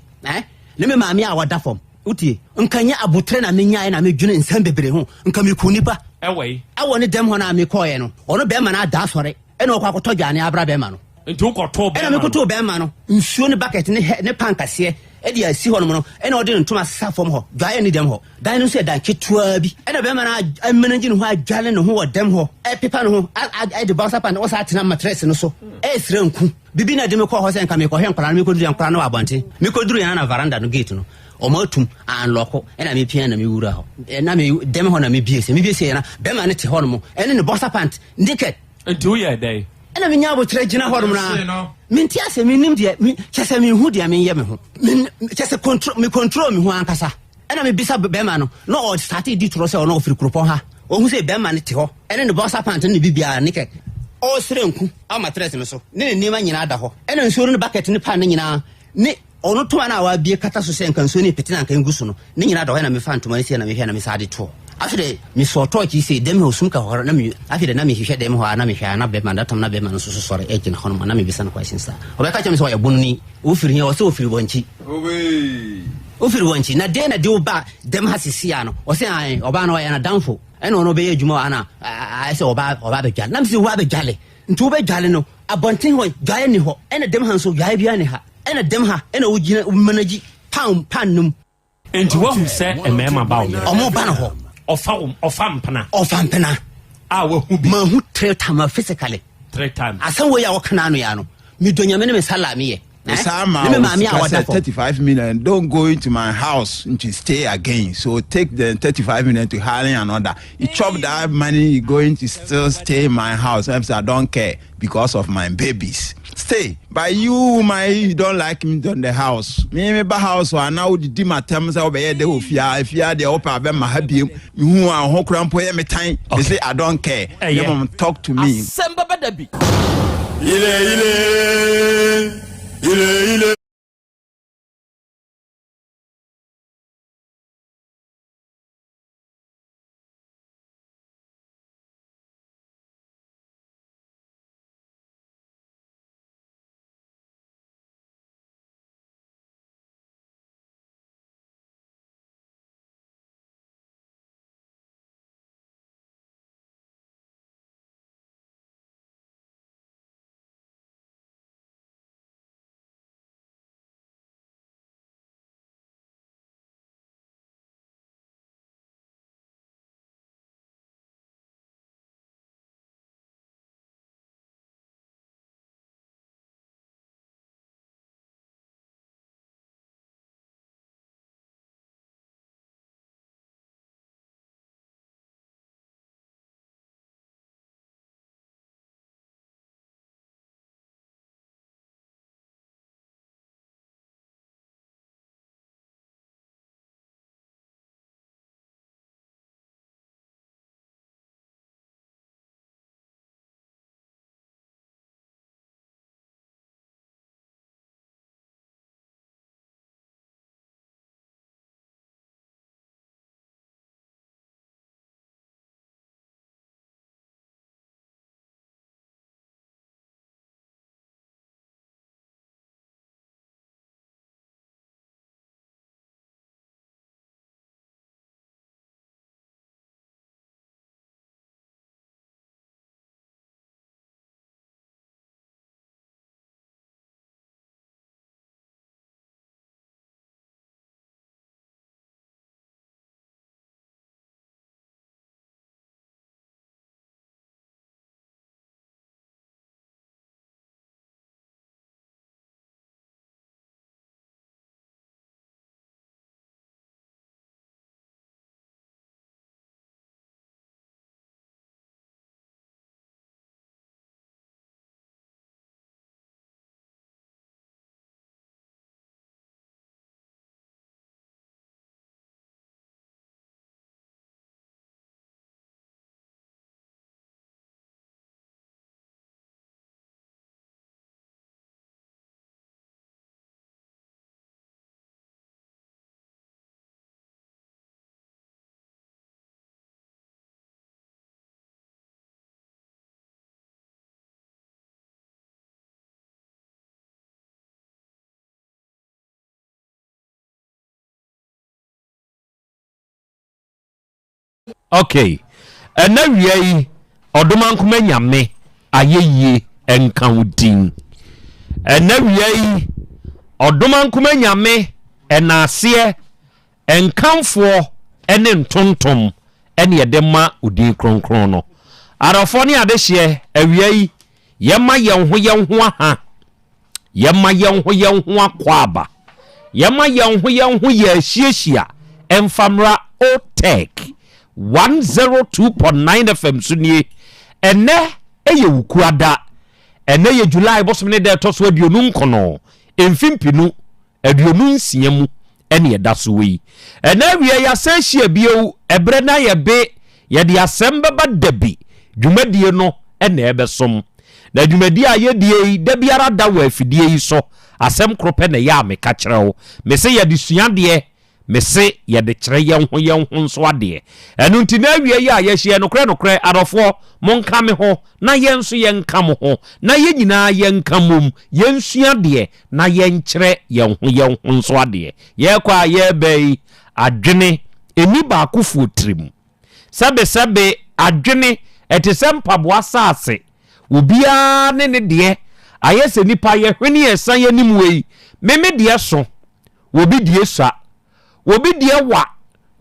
ne me maame a wɔda fam utie nkanya abotre na menyae na medwene nsɛm bebre ho nka meku nipa ɛwɔ ne dɛm hɔ na mekɔɛ no ɔno bɛrima no ada asɔre ɛna ɔkɔ akɔtɔ dwane abra bɛrima no nti wokɔtɔ ɛna mekɔtɔ bɛrima no nsuo ne bucket ne pan kaseɛ ɛde asi hɔ nom no ɛna ɔde ne ntoma sesa fam hɔ dwaeɛ ne dɛm hɔ dan no nso yɛ dan ketewaa bi ɛna bɛrima no amanagye ne ho adwale ne ho wɔ dɛm hɔ ɛpepa ne ho ɛde bawsa pan ɔsa atena matress no so ɛsrɛ nku bibi na de mekɔ hɔ sɛ nka mekɔhwɛ nkɔla no mekɔduru nkɔla no wɔ abɔnten mekɔduru yɛn na veranda no gate no ɔma atum anlɔko ɛna mepia na mewura hɔ na dɛm hɔ na mebie sɛ na bɛrima no te hɔ no mu ɛne ne bɔsa pant naked nti woyɛ dɛn ɛna menya abotrɛ gyina hɔ nom na menti asɛ menim deɛ kyɛ sɛ menhu deɛ menyɛ me ho kyɛ sɛ me control me ho ankasa ɛna mebisa bɛrima no na ɔstate di torɔ sɛ ɔna ɔfiri kuropɔn ha ɔhu sɛ bɛrima no te hɔ ɛne ne bɔsa pant no ne bibiara naked ɔsrɛ nku ama trɛs no so ne ne nneɛma nyinaa da hɔ ɛna nsuo no bucket ne pan no nyinaa ne ɔno toma no a wabie kata so sɛ nka nsuo ne pete na nka ngu so no ne nyinaa da hɔ na mefa ntoma no sie na mehwɛ na mesade toɔ afei mesɔɔ tɔɔkye sɛ dɛm hɛ osum ka hɔ na afei na mehwehwɛ dɛm hɔ a na mehwɛ a na bɛma datam na bɛma no nso so sɔre agyina hɔ noma na mebisa no question saa ɔbɛka kyɛ me sɛ ɔyɛ bononi wofiri hɛ ɔsɛ wofiri wɔnkyi wofiri wɔnkyi na dɛn na de wo ba dɛm ha sesia no ɔsɛ ɔbaa no ɔyɛ na damfo ɛna ɔno ɔbɛyɛ adwuma wɔ ana ayɛ sɛ ɔbaa bɛdwale na mesɛ wo abɛdwale nti wobɛdwale no abɔnten hɔ dwaeɛ ni hɔ ɛna dɛm ha nso dwaeɛ bia ne ha ɛna dɛm ha ɛna wogyina managyi pan nom enti wahu sɛ ɛmɛɛma ba wo yere ɔmo ba no hɔ ɔfa mpena a wahu bi mahu 3 times physically 3 times asɛm wɔ yɛ a wɔkana no yɛ no medonyame ne me salame yɛ 35 million. Don't go into my house to stay again. So take the 35 million to hire another. You chop that money, you're going to still stay in my house. I don't care because of my babies. Stay. But you don't like me in the house. Me house or now the my terms over here. They will fear if you are the upper of my happy who are whole cramp every time. They say I don't care. Talk to me. Asem Beba Dabi. Ile Okay. And now we odomankuma nyame ayeye enkaudin. And now we odomankuma nyame enase enkamfo ene ntontom ene yedema udin kronkron no. Arafo ne adehye awiai yema yenho aha. Yema yenho akwaba. Yema yenho ye hiehyia emfamra Otec 1029 FM sunie ene eye wukuada ene ye July bosomne de toso aduonu nkono emfimpinu aduonu nsiamu ene yedaso wi ene wiye ya sanhia bieu ebre na ye be ye de Asem Beba Dabi dwumadie no ene ebesom na dwumadie ayedie da biara da wa afidie yi so asem krope na ya me ka kyerɛw me se ye de suade me se ye de kyerɛ ye ho nso ade enu nti na awie ya ye hye no kre adofo monka me ho na ye nso ye nka mo ho na ye nyina ye nka mom ye nsuade na ye nkyerɛ ye ho nso ade ye kwa ye bai adwene eni ba akofo trim sabe adwene etesem pabo asase obia ne de ayese nipa ye hwene ye san ye nimwei meme de so obi die sa obi die wa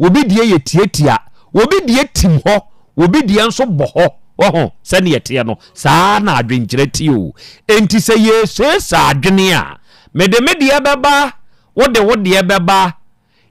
obi die ye tietia obi die tim ho obi die nso bo ho oho se ne yete no saa na adwenkyere ti o enti se ye sa adwene a mede beba wode beba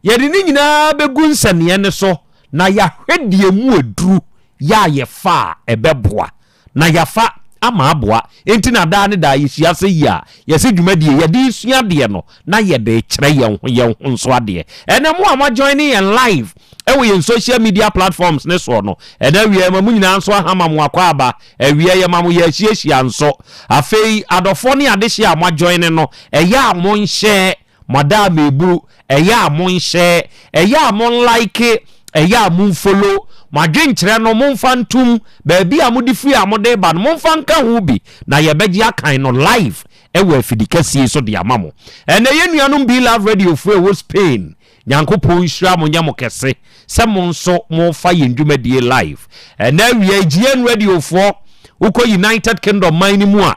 ye de ni nyina begu nsane ne so na ya hwedie mu aduru ya ye fa ebeboa na ya fa ama aboa enti na da ne da yehia se ya yesi dwumadie ye di suade no na ye de kyerɛ ye ho nso ade ene mo ama joining en live ewe ye social media platforms ne so no ene wie ma mu nyina nso ahama mo akwa aba ewie ye ma mo ye hia nso afei adofo ne adehye a mo join no eya mo nhye madam eburu eya mo nhye eya mo like eya mo follow madwenkyere no momfa ntum baabi a modi free a mode ba no momfa nka ho bi na ye beji akan no live ewe afidikasi so de amamo ene ye nuanom Be Love Radio for wo Spain nyankopon hira mo nyamo kese se mo nso mo fa ye ndwumadie live ene wie GN Radio for uko United Kingdom mine mu a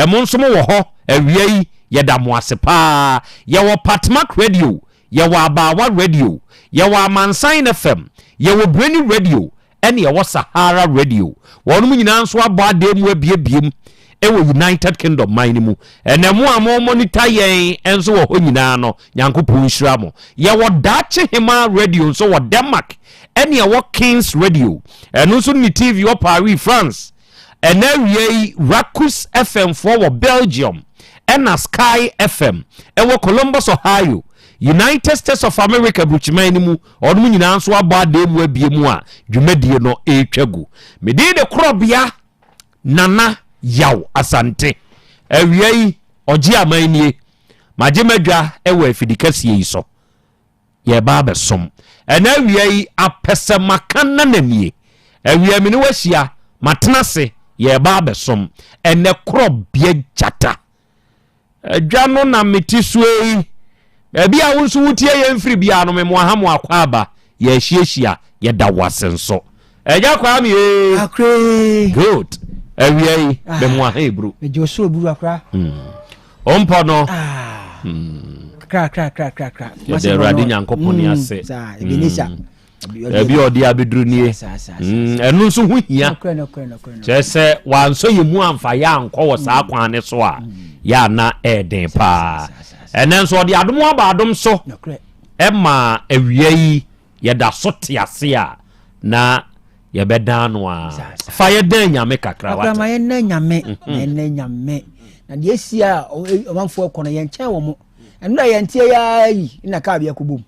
mo nso mo wo ho awie ye da mo asepa ye wo Patmark Radio ye wo Abawa Radio ye wo Amansan FM ye wo Breni Radio ene ye wo Sahara Radio wonum nyina nso abo ademu abiebiem ewo United Kingdom mine mu ene mo amo monitor yen enso wo ho nyina no nyankopon hira mo ye wo Dache Hima Radio nso wo Denmark ene ye wo Kings Radio eno nso ni TV wo Paris France ene wie Racus FM for wo Belgium ena Sky FM ewo Columbus Ohio United States of America buchimani mu onu nyina nso aba ademu abiemu a dwumadie no etwagu mede de Krobea nana Yaw Asante awiei oji amanie majemadwa ewo afidikasi yi so ye ba besom ena awiei apese makana namie awie me ne wahia matenase ye ba besom ene Krobea jata adwa no na metisue ebi a wonso wutie ye mfiri bia no memo aha mo akwa aba ye hiehyia ye da wasenso eja kwa mi akre good awiei be mo aha ebru me joso ebru akra ompo no kra ye de radi nyankopon ni ase sa ebenisa ebi odi abedru nie enu nso hu hia chese wanso ye mu amfa ya anko wo sa kwan ne so a ya na eden pa enen so de adom aba adom so ema awiei ye da so tiase a na ye bedan no a fa ye dan nyame kakra wata ma ye na nyame na de esia omanfo ekono ye nche wo mo enu ye ntie ya yi na ka bia kobom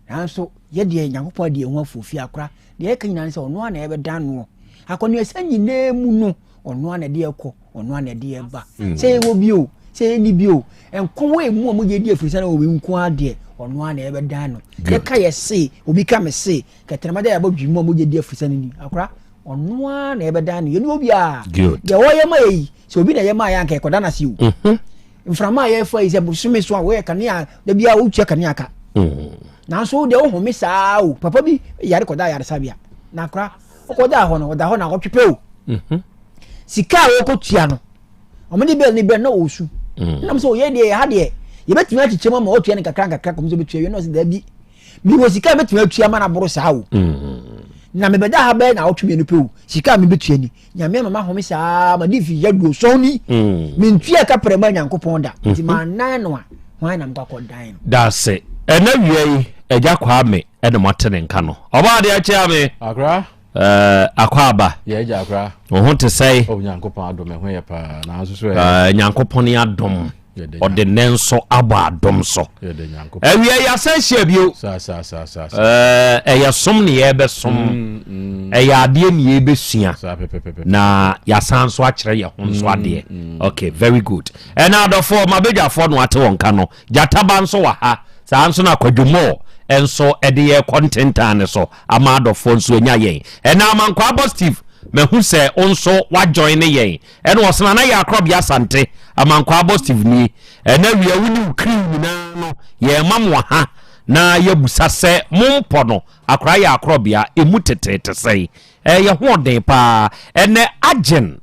nanso ye de nyankopon de ho afofi akra de ye kan nyane se ono na ye bedan no akonu esanyi na mu no ono na de ekọ ono na de eba se wo bio se ni bio enko emu o mo je di afirisa na obi nko ade ono na ebe dan no ye ka ye se obi ka me se ketrema da ya bodwim o mo je di afirisa ni akora ono na ebe dan no ye ni obi a de wo ye ma yi se obi na ye ma ya nka ekoda na si o mframa ye fa ise busume so a wo ye kanea da bia wo twa kanea ka na so de wo home saa o papa bi yare koda yare sabia na kra okoda ho no oda ho na otwepe o sika okotua no omni bel ni bel na osu na mso ye de ha de ye betumi achiche ma otua ne kakra komzo betua ye no se da bi mi wo sika betumi atua ma na boro saa o na me beda ha be na otwe me pe sika me betua ni nyame mama ho me saa ma difi yadu so ni me ntua ka prema nyankopon da ti ma nan no a hwan na mkwa dan that's it ena wiei eja kwa me ena matene nka no oba de achi ame akra akwa aba ye eja akra ho te sei nyankopon adom ho ye pa na so so nyankopon ya adom ode nenso aba adom so wiei asanhia bio ya som ne ye be som ya ade ne ye be sua na ya sanso a kire ye ho nso ade okay very good ena adofo mabedwafo no ate wonka no jataba nso wa ha sanso na kwadwomo enso ede ye content ane so ama adofo nso nya yen ena amankwa positive mehu se onso wa join yen ena osana na ya Krobea Asante amankwa positive ni ena wi awuni ukrim na no ye mamwa ha na ye busa se mompo no akra ya Krobea emu tetete sei ye ho den pa ene agen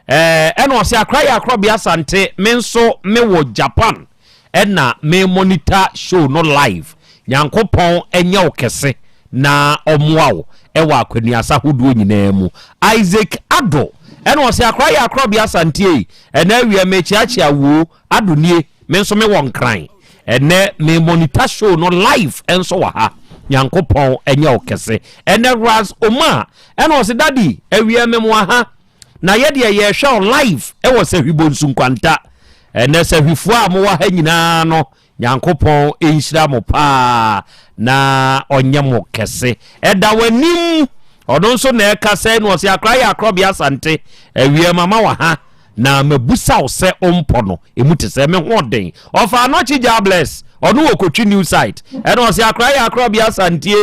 ena osi akra ya Krobea Asante menso me wo Japan ena me monitor show no live nyankopon enya okese na omuawo ewa akwanuasa hodo nyina mu Isaac Ado ena osi akra ya Krobea Asante ena wi mechiachia wo adonie menso me won kran ene me monitor show no live enso wa ha nyankopon enya okese ene ras oma ena osi daddy ewi memo ha na ye de ye show live ewo se hwibonsu nkwanta ene se hwifu amu wa ha nyina no nyankopon enhyira mo pa na onyemo kese eda wanim odon so na ekase no osi akra ya Krobea Asante ewi mama wa ha na mabusa ose ompo no emutese me hoden ofa anochi jobless onu okotwi new site eno ose akra ya Krobea Asante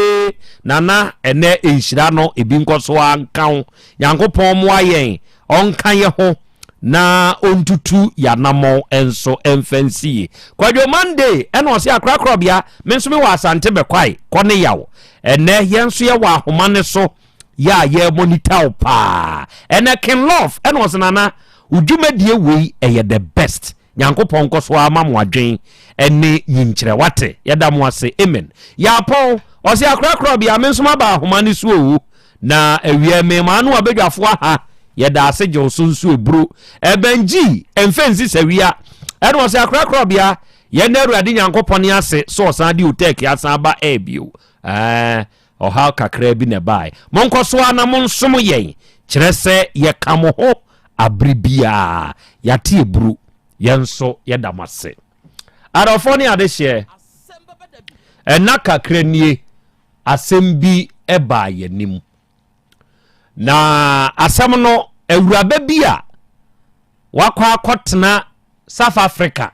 nana ene enhyira no ebi nkoso ankan yankopon mo ayen onkan ye ho na ontutu ya namo enso emfancy kwadwo Monday eno ose akra Krobea menso me wa Asante bekwai kone yaw ene yenso ye wa ahoma ne so ya ye monitor pa ene kin love eno ose nana udwumadie wei eye the best nyankopon koso amamo adwen ene yinkyere wate yeda mo ase amen ya pon ose akra Krobea menso ba ahoma ne so owu na awie me manu abedwafo ha yeda ase je osonsu ebru ebenji emfensi sawia ene ose akra Krobea ye na Awurade nyankopon ase so osan di Otec asan ba ebio oha kakra bi ne bai monkoso ana monsom yen kire se ye kamo ho abribia yati ebru yenso yedamase arofo ni adehye enaka kranie asembi eba yenim na asem no Awuraba bia wakwa akotena South Africa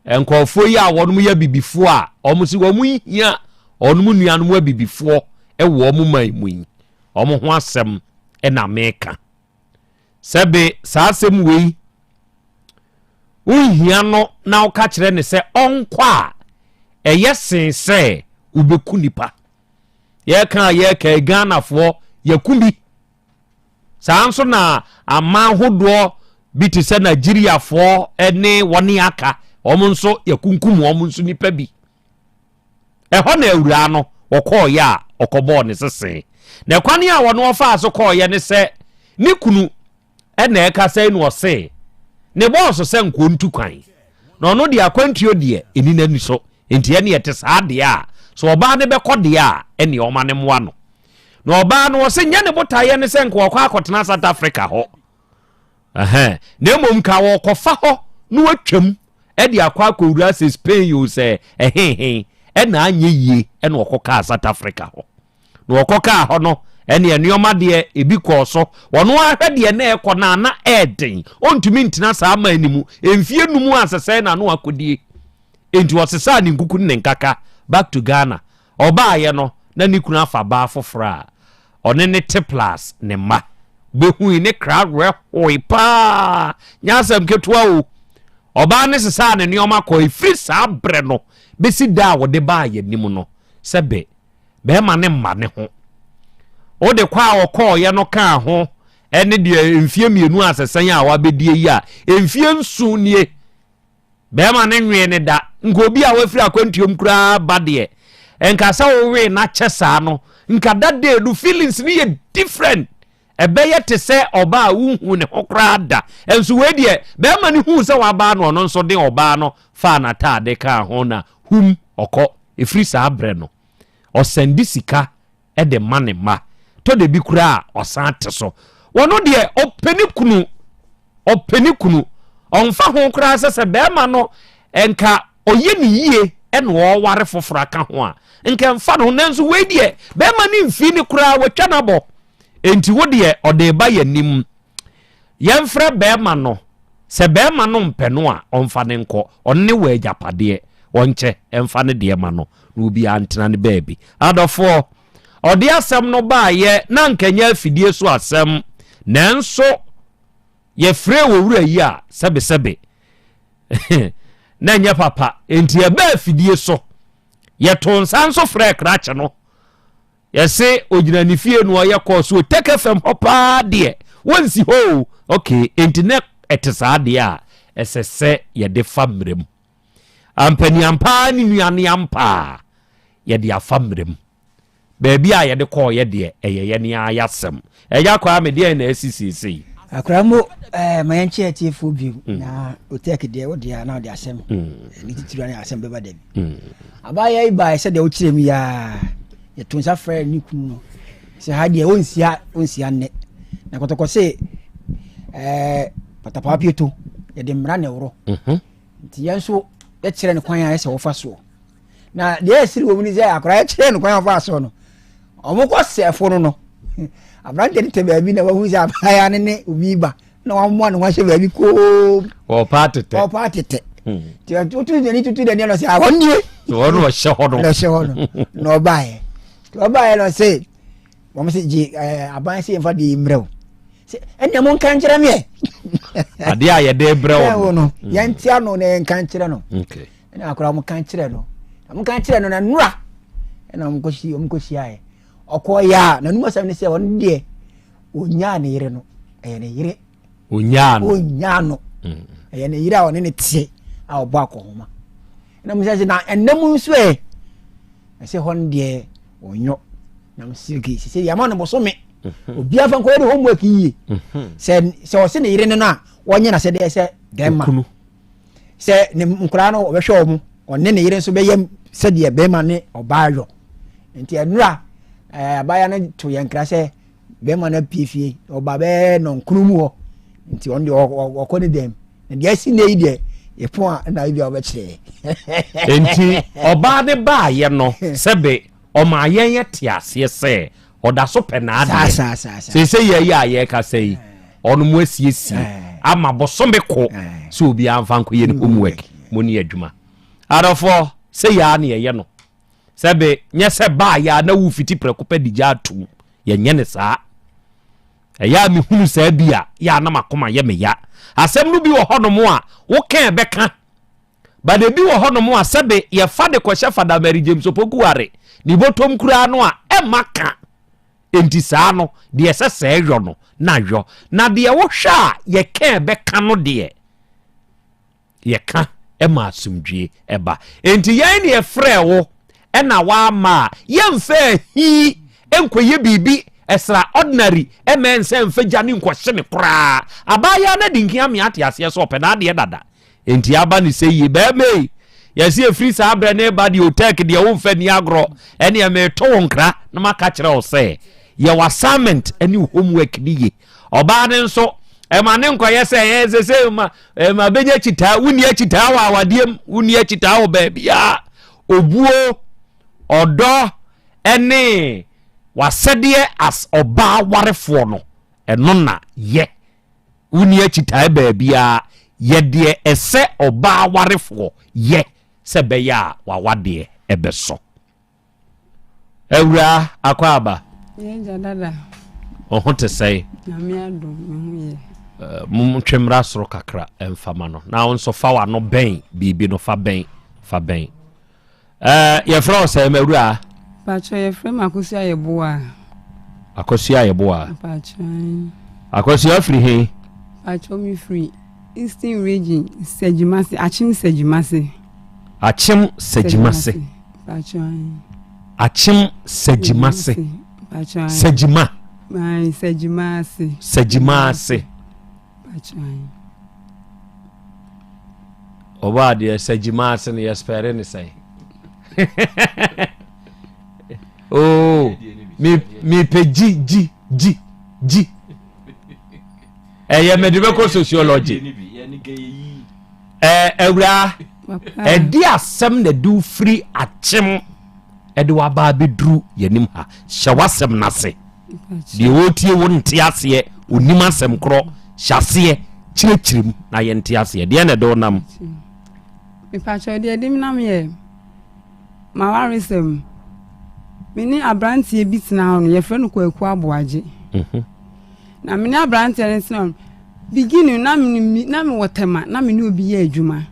enkofo yi a wonum ya bibifo a omusi womu hia onum nuanum abibifo ewo omu maimu omu ho asem na meka sebe sa asem wei unhia no na oka kire ne se onkwa eyesen se ubeku nipa ye ka Ghana fo yakumi sa anso na ama hodo biti se Nigeria fo ene woni aka omunso yakunkum omunso nipa bi eho na awura no okoye a okobo ne sese na kwani a wono ofa aso koye ne se ne kunu ena eka sai no ose ne boss se nkontu kwan na ono de akwantuo de eni nani so enti ene yete saade a so oba ne bekode a ene oma ne moa no na oba no ose nya ne botaye ne se nko akwa akotena South Africa ho na mom ka wo kofa ho no atwam e de akwa akowura se Spain yo se ena anye yie ena okoka South Africa ho na okoka ho no ene enuoma de ebi koso wono ahwede na ekona na eden ontumi ntina sa ama animu emfie numu asese na no akodie enti osesa ni nkuku ne nkaka back to Ghana oba ye no na nikunu afa ba fofora one ne teplas ne ma behu ne crowd we hoipa nyasam ketua o oba ne sesa ne nuoma ko efri sa bre no besi da wo de ba ye nimu no sebe be ma ne mma ne ho o de kwa okọ ye no ka ho ene de mfie mienu asesan a wabedie yi a mfie nsu nie be ma ne nwe ne da nko bi a wafiri akwantuom kura ba de enka sa wo we na kyesa no nka da de do feelings ni ye different ebeye te se oba a wuhu ne hokra da enso we de be ma ne hu se wa ba no no nso de oba no fa na ta de ka ho na hum okọ efiri sa abre no o sendi sika e de mane ma to de bi kura osan te so wono de openi kunu onfa ho kura se be ma no enka oye ni yie e no ware fofora ka ho a enka mfa no nanso we de be ma ni mfi ni kura wotwa na bo enti wo de ode ba yanim yemfra be ma no se be ma no mpeno a onfa ne nko onne we ajapade onche emfa ne de ma no rubi antena ne baby adofo ode asem no ba ye na nkanya afidie so asem nanso ye frɛ wo wura yi a sebe na nya papa enti e ba afidie so ye ton sanso frɛ krache no ye se ogina ni fie no ye kɔ so Otec FM papa de wonsi ho okay enti ne etesa de a esese ye de famrem ampani ampa ni nuane ampa ye de afamrem baby a ye de kɔ ye de eye ne ayasem eya kwa me de na asisi akramo mayanchi atiefo bi na Otec de wo de na de asem ni titira na Asem Beba Dabi abaya iba se de wo kirem ya ye tonsa frɛ ni kunu no se ha de onsia ne na kotoko se patapa pieto ye de mra ne woro nti yenso e kire ne kwan ya se wo fa so na de esiri wo ni se akora e kire ne kwan ya fa so no omukọ sefo no abrante te baabi na wahu se abaya ne obiba na wammo ne wahye baabi ko o patete ti tutu de ni no se awonnie no hye hono no bae no se mo se ji aban se mfa de mrew se enne mo kan kire me ade a ye de brew no yantia no ne kan kire no okay na akora mo kan kire no na nura na mo koshi aye okoya na numa sam ne se won de onya ne yire no ne yire onya no ne yire a won ne tie a obo akohoma na mo se na enam nso se hon de onyo na mo se ya ma no boso me obi afa ko de homework yi se o se ne yire no na wonye na se de se dema se ne nkura no obehwe omo onne ne yire nso be yem se de be ma ne obayo nti enura abaya na to yankra se be ma na pifie oba be no nkrumu ho nti on de okoni dem na de asi ne ide e pon na ibi oba kire enti oba de ba ye no sebe o ma yen ye tiase se oda so penade se ye ya ye ka sei onu mu asiesi ama bosombe ko so obi anfa nko ye ni homework mo ni adwuma adofo se ya na ye no sebe nye se ba ya na wu fiti preko pe digya atum ye nye ne saa eya mi hunu saa bia ya na makoma ye me ya asem no bi wo hono mo a wo kan beka ba de bi wo hono mo a sebe ye fa de ko shefa da Mary James opokuare ni botom kura no a e maka enti saa no de se se hwo no na hwo na de wo hwa ye kan beka no de ye ka e ma asumdwie e ba enti ye ne e frɛ wo ena wa ma yemfe hi enkoye bibi extraordinary emense mfeja ni nkwhye ne kra abaya na dinkia me atiase so opena de dada enti aba ni seyi be me yesi efri sa abre ne ba di Otec de wo mfa ni agro ene me to nkra na maka kire wo se ye assignment ene homework niye oba ne nso ema ne nkoye se ye ma benya chita wuni chita wa wadiem wuni chita wo ba bia obuo odo ene wasede as oba warefo no eno na ye wuni achita ba bia ye de ese oba warefo ye se be ya wawade ebeso ewura akwaba ye dada ohun say na me ado me ye mum twemra soro kakra emfama no na won fa wa no ben bibi no fa ben ye fra o say mewura Pacho ye frame akusi ayeboa. Akosua yeboa. Akosua free he. Pachomi free. Eastern region Sejimase, Achim Sejimase. Achim Sejimase. Achim Sejimase. Sejima. My Sejimase. Sejimase. Oba de Sejimase ne yespere ne sai. Oh, me pe ji. Eye me de ko sociology. Ewra di asem na du free achim de wa ba bedru yanim ha hyawasem nase de wotie wonte ase onim asem kro hyase chirechirim na yente ase de na do nam me pacho de dim nam ye ma warisem mini abrantie bitina ho ye frɛ no kwaku aboaje na mini abrantie nsin beginning na me wotema na me ni obi ye adwuma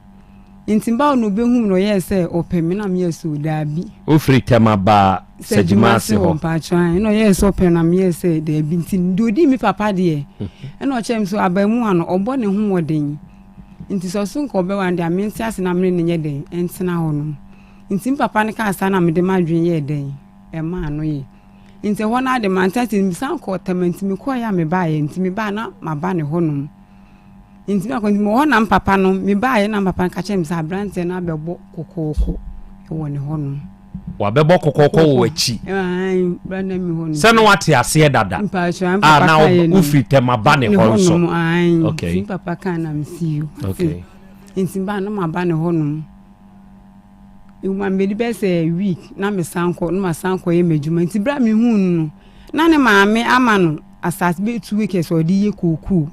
ntimba no behum no ye se opem na me yeso dabi o free tema ba Sejimase ho pacho no ye so opem na me ye se da bi ntin dodi mi papa de e no chem so abamu ano obo ne ho woden nti so so nko be wan de amenti ase na me ne nye den entina ho no ntim papa ne ka asa na me de madwen ye den e ma no ye nti ho na de mantati mi san ko temanti mi ko ya me ba ye nti mi ba na ma ba ne ho no nti ma ko nti mo ho na papa no mi ba ye na papa ka chem sa brante na bebo kokoko e wo ne ho no wa bebo kokoko wo achi branda mi ho no se no wate ase dada na u free tema ba ne ho so okay papa ka na mi see you okay nti ba na ma ba ne ho no you man be the say week na me sanko no ma sanko ye medjuma nti bra me hu no na ne maame ama no asas be 2 weeks odi ye koku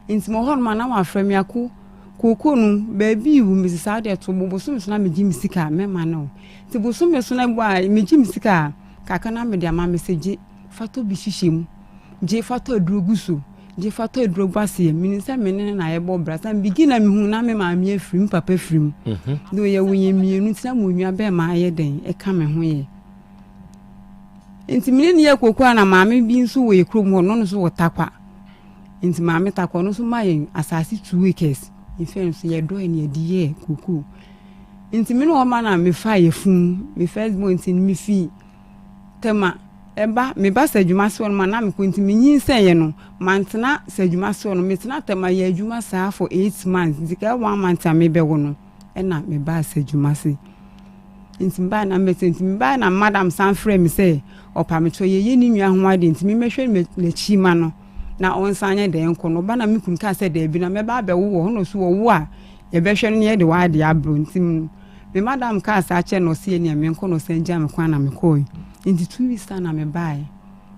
nti mo hon ma na wa frame yako koku no ba bi wu me sa de to boboso so na me jimi sika me ma no nti boso me so na gba me jimi sika kaka na me de ama message fato bi hihiem je fato adroguso je fato adrogbasie minisa menene na ye bo brasa bigina me hu na me maame afrim papa afrim do ye wonye mienu tina mo nwa be ma ye den e ka me ho ye nti menene ye kokwa na maame bi nso wo ye krom ho no so wotakwa nti maame takwa no so ma ye asasi 2 weeks infense ye do ene di ye koku nti menene o ma na me fa ye fun me first month ni me fi tema eba me ba Sejimase won ma na me kwenti me nyinsen ye no mantena Sejimase won me tena tema ye adwuma saa for 8 months dika 1 month me be wo no e na me ba Sejimase nti ba na me senti me ba na madam san frɛ me say opa me to ye ni nwa ho ade nti me mehwɛ me na chi ma no na on sanye de enko no ba na me kun ka say da bi na me ba be wo ho no so wo a ye be hwɛ no ye de wa ade abro nti me madam ka sa che no se ni me enko no sanja me kwa na me koi nti 2 weeks na me bai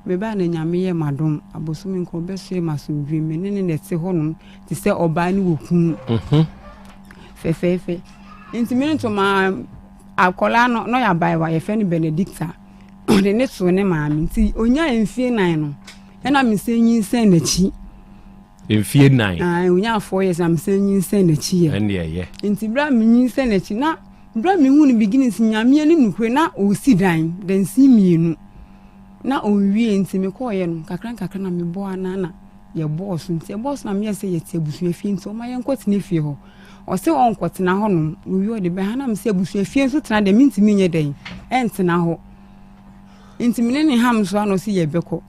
na nyame ye madom aboso me nko be so e masomdwe me ne ne te ho no ti se oba ni wokun fefefe nti me nto ma akola no ya bai wa ye fe ni Benedicta de ne so ne maami nti onya emfie 9 no e na me se nyinsen na chi emfie 9 onya 4 years am se nyinsen na chi ye ene ye nti bra me nyinsen na chi na bra me hu ni beginnings nyame ni nukwe na o si dan den si mienu na o wie nti me ko ye no kakran na me bo ana ye boss nti boss na me se ye ti abusu afie nti o ma ye nkotena fie ho o se on nkotena ho no o wi o de be ha na me se abusu afie nso tena de minti mi nye den entena ho nti me ne ham so ano si ye beko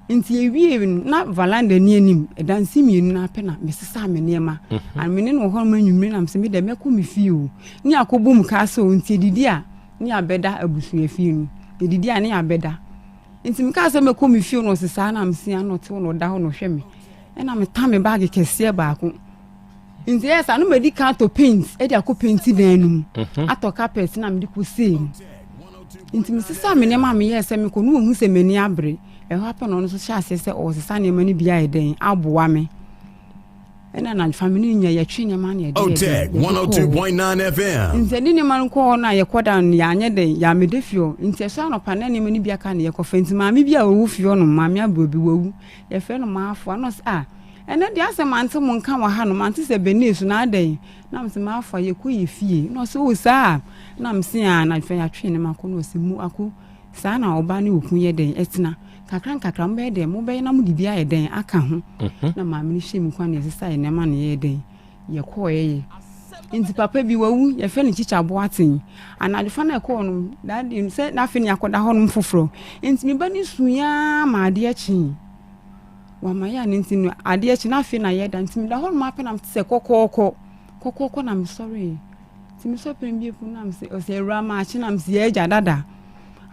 nti ye wie na valanda ni anim edansi mienu na pena me sesa me nema an me ne no ho ma nwumre na me se me de me ko me fie o ni akobum ka so nti didi a ni abeda abusu afie no didi a ni abeda nti me ka so me ko me fie no sesa na me se ano te no da ho no hwe me e na me ta me bag kese ba ko nti esa no me di ka to paint e di akopenti dan num ato carpet na me di ko see nti me sesa me nema me ye se me ko no hu se me ni abre e happen on so sha se o se sa ne mani bia e den aboa me ena na family nya ye twe nya ma na ye Otec 1029 FM nti ni man ko na ye koda ya anye den ya me defio nti so anopa na ne mani bia ka na ye ko fenti ma me bia owu fio no ma me abobi wowu ye fe no ma afo no ene dia se mante mo nka wa ha no mante se benesu na adan na mse ma afo ye ko ye fie no so wo sa na mse a na fe ya twe ne ma ko no se mu ako saa na oba ne okun ye den etena kakra mbe den mo be na mo dibia ye den aka ho na maame ni hye mi kwa na esesa ye nema ne ye den ye ko ye nti papa bi wawu ye fe ne chicha boatin anadefa na ko no daddy se na fe ne akoda ho no foforo nti mi ba ni suya ma ade achi wa ma ya ne nti ade achi na fe na ye da nti mi da ho ma pe na se kokoko na mi sorry nti mi so pe mi efu na mi se o se ra ma achi na mi se ye ja dada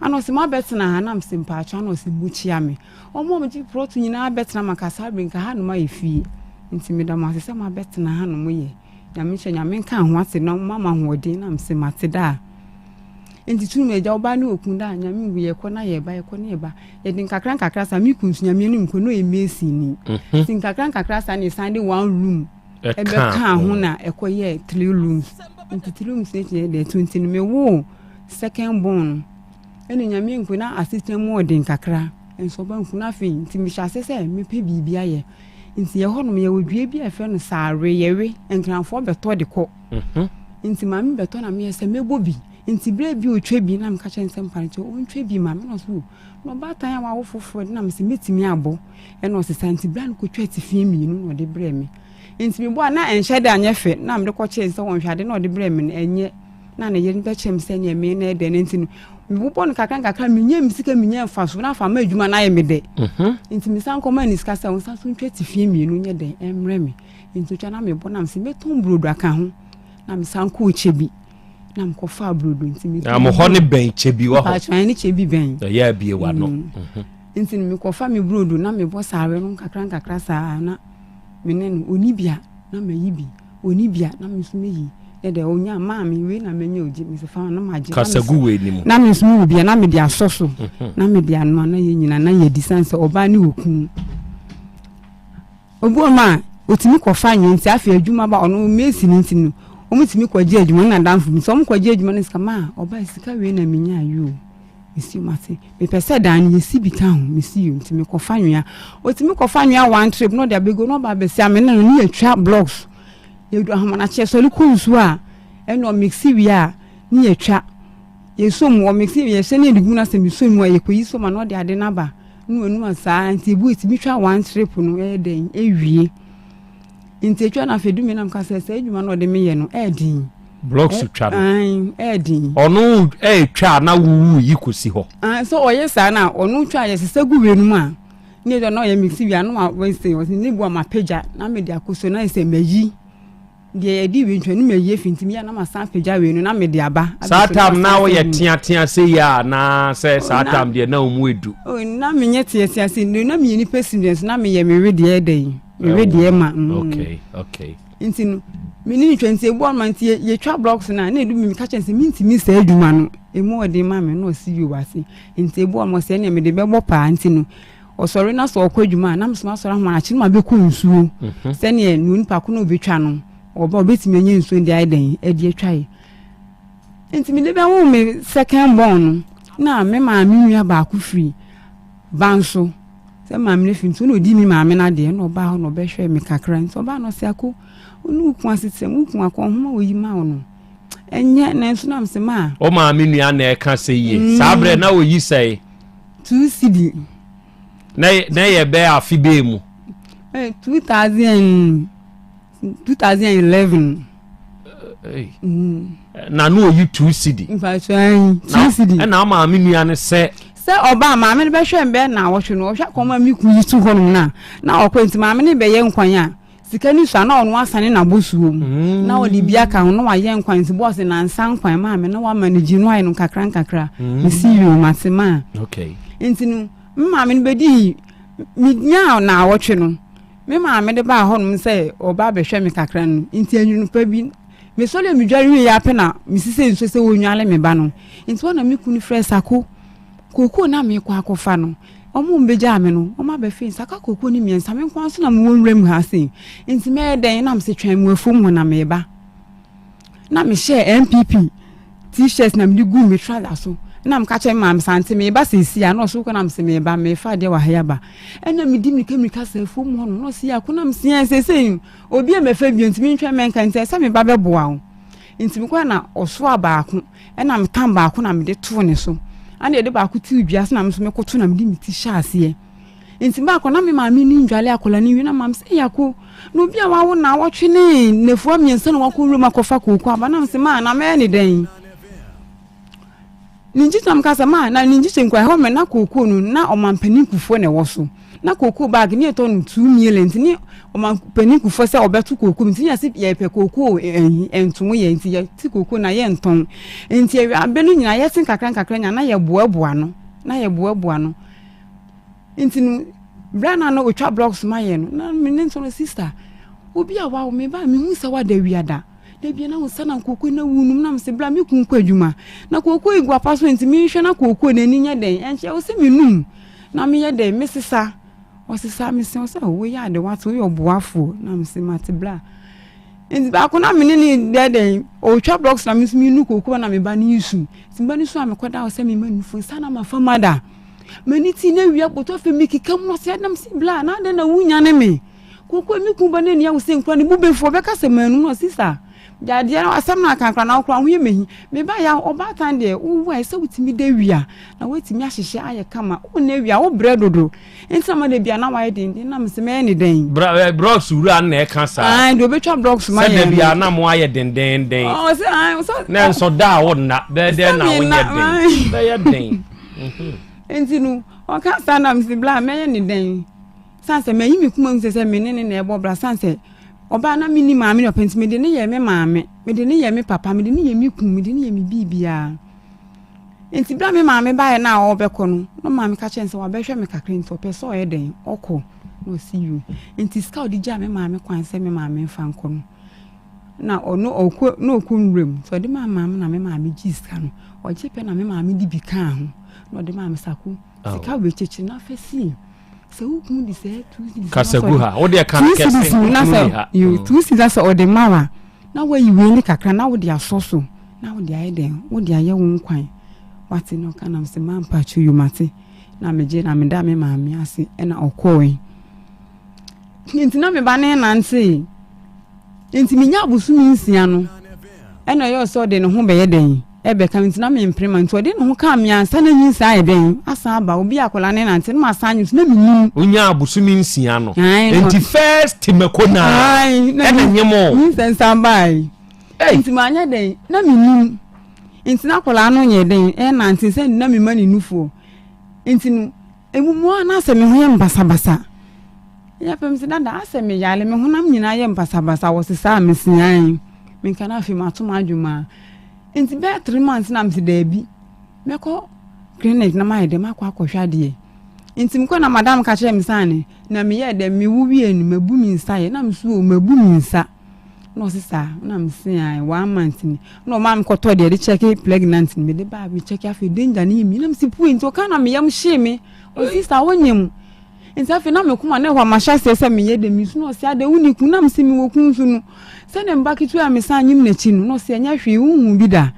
ano se ma betena ha na mi se mpa achi ano se buchia me omo mi ji proto nyina betena makasa brinka ha no ma efie nti mi da ma se ma betena ha no mo ye na mi hye nyame nka ho ase na mama hoodin na mse mate da enti tunu meja oba ne okun da nyame wu ye ko na ye ba ye ko ne ba ye din kakra sa mi kunsu nyame ni mko no e mesi ni tin kakra sa ni sande one room e be ka ho na e ko ye 3 rooms enti 3 rooms ne ye de 20 me wo second born eni nyame nko na assistant mo odin kakra enso ba nko na fe enti mi hya se me pe bibia ye nti ye hono me wodue bi afa no saare yewe enkranfo beto de ko nti mami beto na me se mebo bi nti bre bi otwa bi na mka chen sem panche o ntwa bi mami no so no batan wa wo foforo na me se metimi abo e no se santi bra no ko twa ti fi mi no no de bre me nti me bo na enhye de anyefe na me de ko chen se won hwade na o de bre me enye na na ye nta chem se nye me na e de nti no mbubo no kakra minye misika minye faso na fa ma adwuma na ye me de nti misan koma ni skasa won sa so ntwa ti fie mienu nye de emre me nti twa na me bo na mse meton brodo aka ho na misan ko chebi na mkofa brodo nti mi na mo ho ne ben chebi wo ho pa twa ni chebi ben ya bie wa no nti mi kofa mi brodo na me bo saare no kakra sa na menen onibia na mayibi onibia na mesumeyi de onya maami we na menye oji mi se fa na maji kasagu we ni mu na me sumu bia na me dia soso na me dia no na ye nyina na ye distance oba ni okun obuoma otimi kofa nti afi adwuma ba ono mesi ni ntinu omutimi kwaje adwuma na danfo mi so omkwaje adwuma ne sika ma oba sika we na menya ayo mesi mate me pese dan ye si bika ho mesi yo ntimi kofa nwia otimi kofa nwia one trip no dia bego no ba besi amena no ni atwa blocks yedu ahomana che so likunsu a eno mixi wi a ni atwa yesom wo mixi wi se ne digu na se misom wa yekoyi so ma no de ade na ba nu anu asa nti ebu itimi twa one trip no e den ewie nti atwa na fedu me na mka se adwuma no de me ye no e din blocks twa no e din ono e twa na wuwu yikosi ho so oye sa na ono twa ye se gu we nu a ni do no ye mixi wi anu a we se o ni bu ma pagya na me de akoso na se mayi de edi wi ntwanu me ye fintimi ya na ma san pagya we nu na me de aba satam na wo ye tia se ya na se satam de na omu edu o na me nye tia se na me ni president na me ye me we de eden me we de ma okay intinu me ni 20 ebu man tie ye twa blocks na edu mi ka chense mi ntimi sa adwuma no emu ode ma me no si yo wase nti ebu mo se ne me de bebo pa ntinu osori na so okwadwuma na msoma sori ho na chi ma be ko nsuo se ne nu nipa ko no betwa no oba obetimi anye nsuo ndi aiden edi atwae enti me lebe wo me second born na me ma me nua ba ku free banso se ma me fi nsuo no di mi ma me na de no ba ho no be hwe me kakra nti oba no se ako onu ku asitsem ukun akon ho ma oyi ma ono enye na nsu na mse ma o ma me nua na e ka se ye sabre na oyi sei 2 cd na ye be afibe mu 2011 na no you 2 cd mfachwan 2 cd na ma me nua ne se oba ma me be hwe mbe na wo hwe no wo hwa koma mi ku yi tu ho no na okwenti ma me ne be ye nkwan a sika ni swa na ono asane na bosuo na wo libia ka ho no wa ye nkwan si boss na nsan nkwan ma me na wa manage no ayi no kakra mi si yu matema okay intinu mma me be di mi nya na wo hwe no me ma me de ba ho no se oba be hwe me kakra no inti anyu pa bi me so le mi dware ya pe na mi sise nso se wo nywale me ba no inti wona mi kunu fresh ako koko na me kwa akofa no omo mbeja me no omo ba fe saka koko ni miensa me kwa so na me wonwrem ha se inti me den na me se twan mu afum ho na me ba na me share MPP t-shirts na me di gu me trouser so na me ka che mam sante me ba se sia na so ko na me se me ba me fa de wa ha ba ena me di me ka se afum ho no sia ko na me sia se obi e me fa bi ntimi ntwa me nka nti se me ba be boa ho ntimi kwa na oso abaako ena me tam baako na me de to ne so ane de ba ko ti dua se na me so me koto na me di mi ti sha ase enti ba ko na me ma me ni ndwale akola ni wi na mam se yako no bia wa wo na wotwe ne nefuo miensa na wako ruma kofa koku aba na se ma na me ni den ninji tam kasa ma na ninji chenkwa ho me na koku no na o mampani kufo ne wo so na koku bag ni eto no 2 million ni o mampani kufo se obeto koku nti ya se ye pe koku entumu ye nti ye ti koku na ye nton nti e abenu nyina ye sin kakra nya na ye boaboa no nti no brana no otwa blocks ma ye no na me nto no sister obi a wa me ba me hu se wa da wiada da bia na wo sana koku na wunum na me se bla me kun kwadwuma na koku igwa paso nti me hwe na koku na ni nya den enche wo se me num na me ye den me sisa o sisa me se o se wo ya de wat wo yo boafo na me se mate bla nti ba ko na me ni den o twa blocks na me se me nu koku na me ba ni isu simba ni so a me koda o se me manufu sana ma famada maniti na wi akpoto fe mi kikam no se adam si bla na de na wunya ne me koku mi ku ba ne ni ya wo se nkwa ni bubefo be ka se manu no sister ya de na asam na kankra na okra ho ye mehi me ba ya oba tan de wo wa se wutimi de wia na wetimi ahihye aye kama wo na wia wo bredodo ensama de bia na wa ye din na me se me ni den blocks ura na e kan sa do betwa blocks ma ye se de bia na mo aye den oh se so na so da wo na be de na wo nye den be ye den entinu o ka sa na me se bla me ye ni den sanse me yimi kuma se me ne na e bo bra sanse oba na mini maame no penti me de ne ye me maame me de ne ye me papa me de ne ye me kun me de ne ye me bibia enti bra me maame ba ye na o beko no no maame ka chense wa behwe me kakra nti opeso o ye den oko no see you enti ska odi ja me maame kwan se me maame fa nko no na ono okwo no okwo nrem so de maame na me maame ji ska no o chepe na me maame di bi kan ho no de maame saku sika we chechi na fesi se ukun di se kasaguha wo de kan kese na se you two seasons o de mawa na wa yiwe ni kakra na wo de asoso na wo de ayeden wo de aye wo nkwan wati no kana se mampa chu yumate na meje na me da me maame ase na okoi nti na me ba ne na nti minya abusu mi nsia no na yo so de no ho be ye den ebe ka nti na me imprema nti ode no ho ka me ansa na nyinsa aye den asa aba obi akola ne na nti na asa nyu na minnu unya abusu mi nsia no nti first mekona na nyemo nsensa bai nti manya den na minnu nti na akola no nye den na nti se na me mani nufuo nti no emumu na se me ho ye mbasabasa ya pem se dada ase me yale me honam nyina ye mbasabasa wo se sa me sian me kana afi matoma adwuma nti be 3 months na mse da bi meko clinic na mai de makwa akohwade nti mko na madam ka kire me sane na me ye de me wuwie nu mabu mi nsa ye na mso mabu mi nsa no sisa na mse ai 1 month ni no mam ko to de check pregnant me de ba bi check afi danger ni mi na mse pu nti o kana me yam hye me o sisa wonyem nti afi na me kuma na hwa masha se me ye de mi su no se ade wuni ku na mse mi wokun su no se ne mba kitu a me sa anyim na chi no se anya hwe hu bi da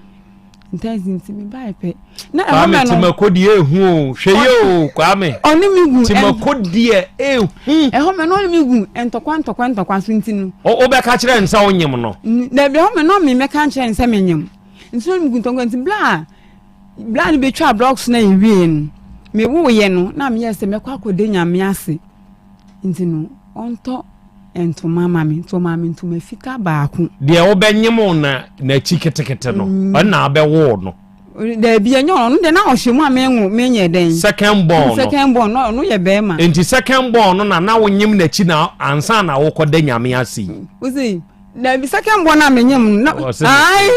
nti me ba epe na e me ti makodi ehu hwe ye o kwa me oni mi gu ti makodi ehu e ho me no mi gu entokwa so nti no o be ka kire nsa onyem no na be ho me no me ka kire nsa me nyem nti no mi gu ntokwa nti bla ni be twa blocks na ewie no me wo ye no na me yese me kwa akode nyame ase nti no onto ento mama mi to mama nto mafika baako de wo benyem na chi ketekete no na be wo no de bia nyo no de na ohwemu amenwo menye den second born no ye be ma enti second born no na wo nyem na chi na ansa na wo koda nyame ase uzi de bi second born na menyem na ai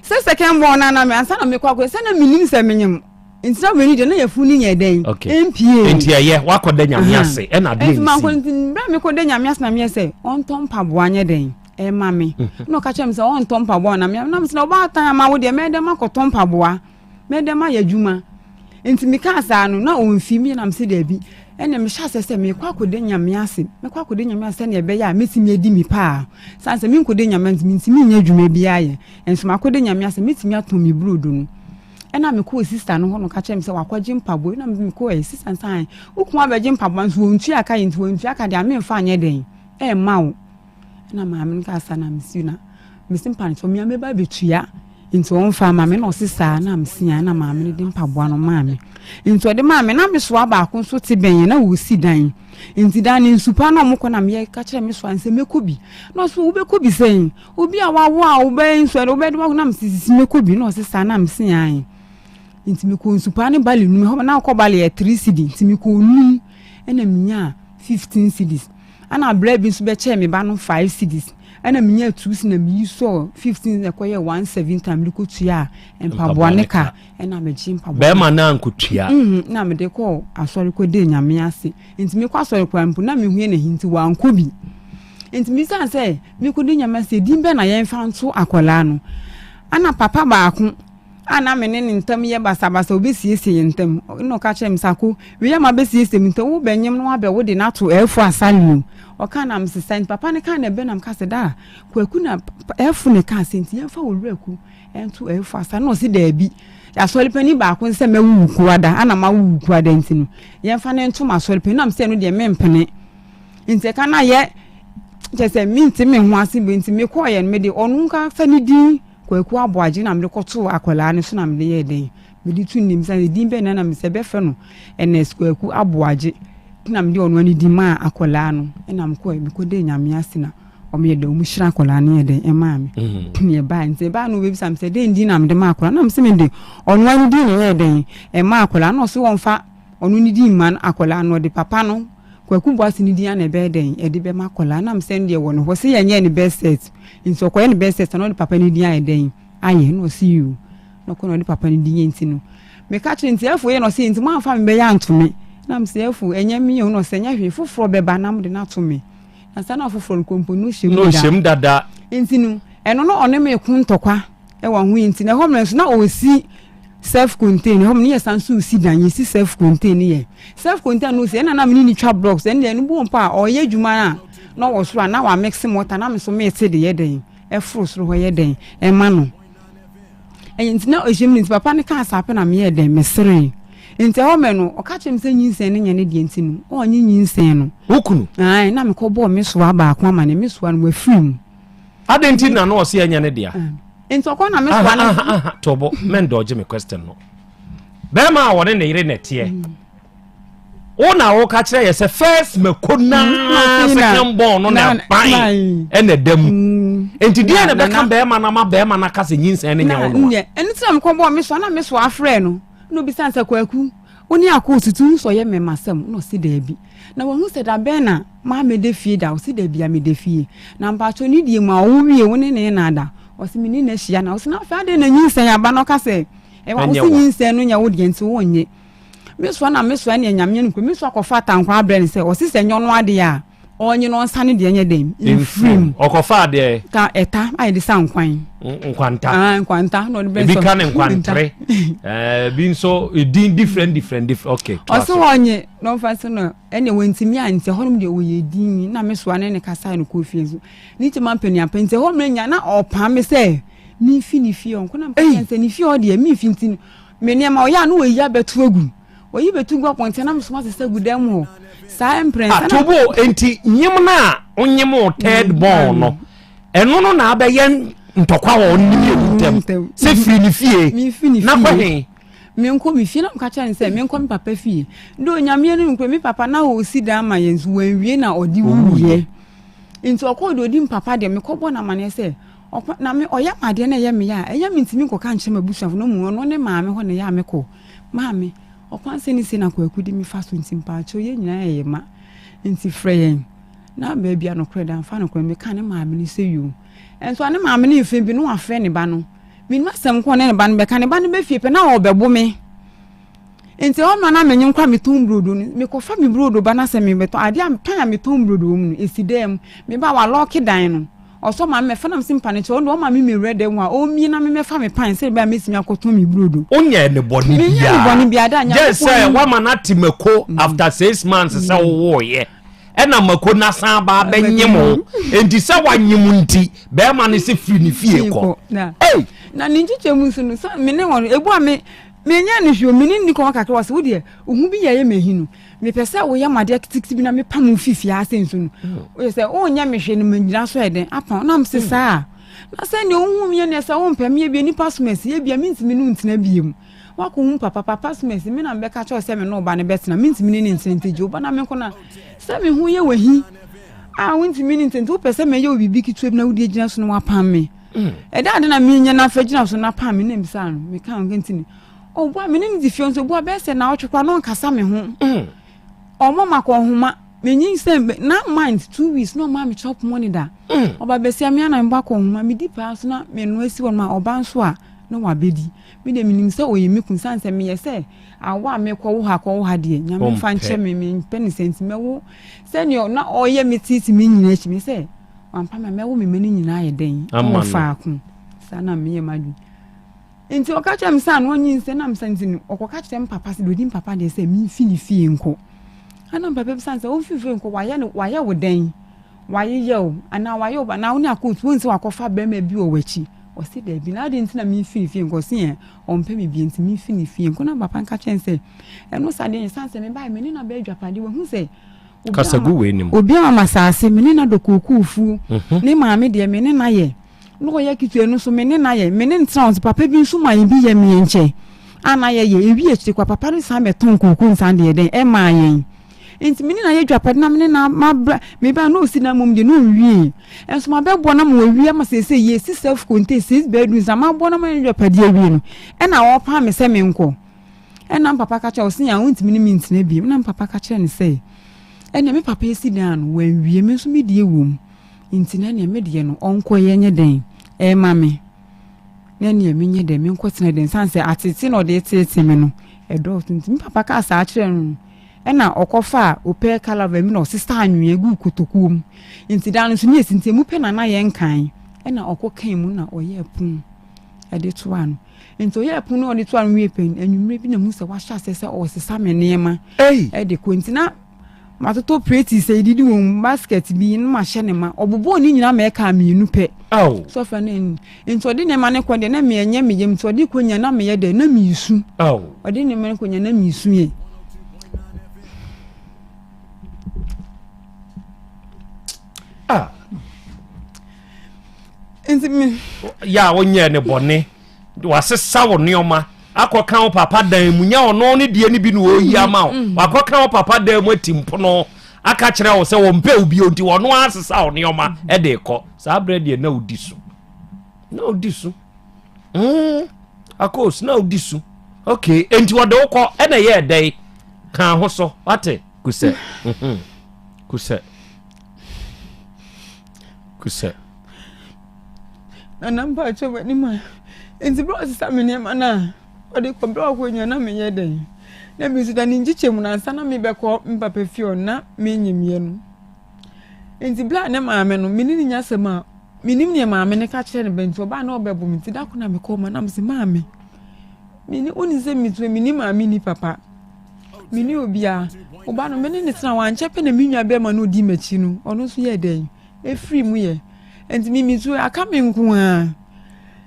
se second born na me ansa na me kwa se na minim se menyem nti we ni de na yafuni nye den MPA enti ye wakoda nyame ase e na de nti man ko nti bra me koda nyame ase na me se on tompa bo anye den e ma me no ka chem se on tompa bo na me na me se no ba tan ma wo de me de ma ko tompa bo a me de ma yadwuma nti me ka asa no na on fi mi na me se de bi ene me sha se me kwa koda nyame ase me kwa koda nyame ase na e be ya metimi edi mi pa sanse me koda nyame ntimi nya adwuma bi aye enso ma koda nyame ase metimi ato mi brodo no ena me ko sister no ho no ka chem se wakwaje mpabo na me ko sister nsan ukun abaje mpabo nso wontu aka yintu wontu aka de amemfa anye den ma wo na ma me ka sana me si na me simpan so me ba betua into on fa maame no sisa na msia na maame de mpaboa no maame into de maame na me so aba ko so te ben na wo si dan inti dan nsupa na mo ko na me ka kire me so anse mekobi no so wo bekobi sen obi a wawo a wo ben so wo be de na msisi mekobi no sisa na msia an inti me ko nsupa ne bali nu me na ko bali 3 cedi inti me ko nu ena minya 15 cedis ana bread so be che me ba no 5 cedis ana minya 2 cedis na mi so 15 na ko ye 17 time liko tua empaboa ne ka ena me ji empaboa be ma na nkotua na me de ko asori ko de nyame ase enti me ko asori ko ampu na me hue na hinti wa nkobi enti mi san say me ko de nyame ase din be na ye mfa nto akola no ana papa ba ako ana me ne ntam ye basabasa obesiesie ntam no ka chem sako we ya ma besiesie ntam wo benyem no abe wo de na to efu asalimu o ka na msisa papa ne ka na be na mka se da kwaku na efu ne ka senti ya fa wo raku entu efu asa no si da bi ya sori pani ba ko nse mawu kuada ana mawu kuada ntinu ye fa ne ntu ma sori pani na mse no de mempene nte ka na ye jese minti me ho ase bi nti me ko ye me de onu nka fa ni din kwaku aboaje na mde koto akola ne so na mde ye den mede tu nim san din be na me se be fe no ns kwaku aboaje na mde onu ani di ma akola no na mko e ko de nyame asina o me de o mu shira akola ne ye den e ma me ne ba nte ba no be sam se de ndi na mde ma akola na mse me de onu ani di ne ye den e ma akola no so wonfa onu ni di man akola no de papa no kwaku boasi ni di na be den e de be ma akola na mse de wo no ho se ye nye ne best set inso ko ye ne best set no de papa ni di an den aye no see you no ko no de papa ni di enti no me ka che enti afu ye no se enti mo anfa me be ya ntome na mse afu enya mi ye no se nya hwe foforo be ba na mo de na to me na sa na foforo kompo no hwem dada enti no eno no one me kun tokwa e wa hu enti na ho me so na o si self contained hom ne sansu si dan yi si self contained ye self contained no se na me ni twa blocks en de no bu mpa o ye djuma na no wo so na wa mix water na me so me se de ye den e fro so ho ye den e ma no enti na o jemi nti papa ne ka asape na me ye den me sere enti ho me no o ka chem se nyinsen ne nyane de enti no o nyi nyinsen no okunu ai na me ko bo me so aba akwa ma ne me so an wa film adenti na no o se nyane de a enti o ko na me so an tobo men dodge me question no be ma wo ne yire netie ona wo ka kire yese first mekona second born no na ban ene dam enti dia ne be ka be ma na ma be ma na ka se nyinsen ne nya wo no eni tram ko bo me so na me so afre no bi sanse kwaku oni akotutu so ye me masem no si da bi na wo hu se da be na ma me de fie da o si da bia me de fie na mpa cho ni die ma wo wie wo ne na da o si mini na hia na o si na fa de na nyinsen aba no ka se e wa o si nyinsen no nya wo de nti wo nye me so na nyame nko me so akofa tankwa abrɛ se o si se nyo no ade a onye no nsane de nya dem infrim okofa de ka eta ai de sankwan nkwanta no de bi kan nkwantre bi nso din different okay oso onye no fa se no ene wantimi ante honom de oye din na me so ane ne kasa no kofi so ni ti man pani apente ho me nya na opa me se mi fi ni fi on kuna mpa se ni fi o de mi fi ntin me ne ma o ya no we ya betu agu oyi betu gwa ponte na me so ma se gudam ho sa empress atobo enti nyim na onyim third born no eno no na abeyen ntokwa wo ni entem se firi ni fie na kwahe me nko mi fie na mka cha nse me nko mi papa fie ndo nyame no nko mi papa na o si da ma yensu wanwie na odi wuye enti okọ do di papa de me kobo na mane se na me oya made na ye me ya eya me ntimi nko ka nche mabusuafo no mu no ne maame ho ne ya me ko maame okwanse ni se na kwaku di mi faso ntimpa cho ye nyina ye ma enti freyen na ba bia no kreda fa no kwa me ka ne maame ni se yu enso ane maame ni fe bi no afre ne ba no mi ma sam ko ne ba no be ka ne ba no be fie pe na obebo me enti o ma na menyin kwa mi tom brodo ni me ko fa mi brodo ba na se mi beto ade am pan mi tom brodo mu esidem me ba wa lock dan no oso ma me fa na simpa ne cho no ma mi rede nwa o mi na me fa me pan se ba me simi akoto mi brodo onye ne boni bia me ne boni bia da nya yes say wa ma na timeko after 6 months say wo ye ena mako na san ba benyemo enti se wanyem nti be ma ne se firi ni fie ko eh na ninjiche musu no so me ne won ebu a me nya ne hwo me ni ko kakra wase wo de ohu bi ye mehinu me pese wo ya made kitikiti bi na me pam fifi asensu no o se o nya me hwe no manyira so eden apa na mse saa na sɛ ne ohun me ne sɛ wo mpam ye bi nipa sumesi ye bia mintimi no ntina biem wako hu papa sumesi me na mbeka cho sɛ me no ba ne betena mintimi ne ntinte jo ba na me ko na sɛ me hu ye wahi wintimi ne ntinte wo pɛ me ye obibi kitwe na wudi gyina so no wapam me ɛda de na me nya na fa gyina so na pam me na mbisa no me kan nkentini o bo me ne di fio so bo be sɛ na wotwekwa no nkasa me ho omo makɔ homa menyin sɛ na mind 2 weeks no ma me chop money da oba besia me na mba kɔ homa me di pa so na me no asi won ma oba nso a no wa bedi me de minim sɛ oyemi kun san sɛ me yɛ sɛ awa me kɔ wo ha de nyame fa nkyɛ me penny cent me wo sɛ ne na oyɛ me titi me nyina chi me sɛ wampa me wo me mani nyina yɛ den o fa ko sa na me yɛ madu nti o ka kyɛ me san no nyin sɛ na me san tin o ka kyɛ me papa sɛ dodi papa de sɛ me fini fie nko ana papa san sɛ o fie nko wayɛ wo den wayɛ yɛ ana wayɛ o ba na wo ne akotu won sɛ wakɔfa ba ma bi o wachi o se de bi na de ntina me fini fie nko se ɛ o mpa me bi nti me fini fie nko na papa nka kyɛn sɛ ɛno sa de san sɛ me ba me ne na ba adwapade wo hu sɛ kasagu we nim obi ama masase me ne na dokukufu ne maame de me ne na yɛ no yɛ kitu enu so me ne na yɛ me ne ntra on papa bi nso man bi yɛ me nkyɛ ana yɛ ewi ekyire kwa papa no sa meton kuku nsan de den e ma yɛn enti me ne na yɛ dwapade na me ne na mabra me ba no si na mom de no wie enso ma bɛbɔ na mo wie ma sese yɛ si self contain 6 bedrooms ama bɔ na ma dwapade awie no e na wo pa me sɛ me nkɔ e na papa ka kyɛ o si ya wontimi ne mintina bi na papa ka kyɛ ne sɛ ene me papa esi dan wan wie me so me die wom enti na ne me die no onko ye nye den e ma me na ne me nye den me nko tena den sanse atete no de tete me no e do enti me papa ka sa akire no e na okofa ope kalava me no sister anwe gu kotokuom enti dan no so ne esi ntemu pe na na ye nkan e na okokan mu na oye pun e de to an enti oye pun no de to an wie pen anwumre bi na mu se wa hya sese o sesa me neema e de ko enti na matoto pretty say didi won basket bi no ma hye ne ma obobo ni nyina ma ka mienu pe so fa na nto de ne ma ne ko de na me enye me yem to de konya na me ye de na mi su ode ne ma ne konya na mi su ye enti me ya wonye ne bone wasesa wo neoma akɔka wo papa dan mu nya ɔno ne die ne bi no oyi ama wo akɔka wo papa dan mu atimpo no aka kyerɛ wo sɛ wo mpɛ obi onti ɔno asesa wo neoma e de kɔ saa bread ye na odi so akos na odi so okay enti wo de wo kɔ e na ye dai kan ho so wate kusɛ na namba chwe ni ma enti bro sisa me ne ma na ode ko bro ko nya na me ye den na bi su da ni ngiche mu na nsa na me be ko mpapa fio na me nyimie no enti bla ne maame no me ni nya sema me nim ne maame ne ka kire ne bento ba na obebo mi ti da ko na me ko ma na me se maame me ni oni se mi tu me ni maame ni papa me ni obia oba no me ni tena wan chepe na me nwa be ma no di machi no ono so ye den e free mu ye enti mi tu aka me nko a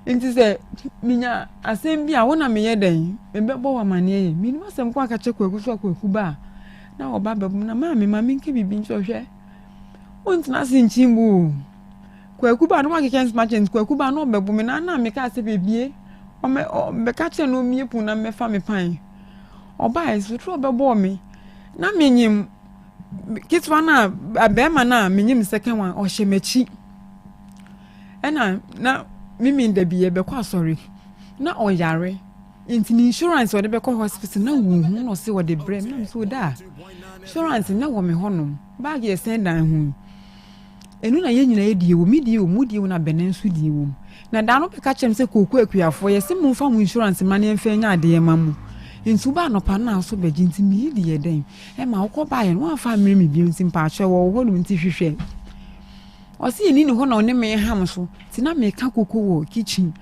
enti se minya asem bi a wona me ye den me bebo wa mane ye mi ni asem ko aka che kwaku so kwaku ba na oba bebo na maame nke bibi ncho hwe wonti na se nchimbu kwaku ba no ma keken smachent kwaku ba no bebo me na me ka se bebie o me ka che no mie pu na me fa me pan oba esu tro bebo me na menyim kitwa na abema na menyim second one o hye machi ena na mimi ndabie be kwa sorry na oyare enti insurance o de be kwa hospital na wu hu no se wo de brem na so da insurance na wo me honom bag ye send dan hu enu na ye nyina ye die wo mi die wo mu die wo na benen so die wo na da no be ka chem se koku akuafo ye se mu fa mu insurance ma ne mfa nya ade ye ma mu ntu ba no pa na so be jinti mi die den e ma wo ko ba ye no afa mmiri mi bi nti mpa ahwe wo ho no nti hwehwe osi ni ho na one me ham so ti na me ka koko wo kitchen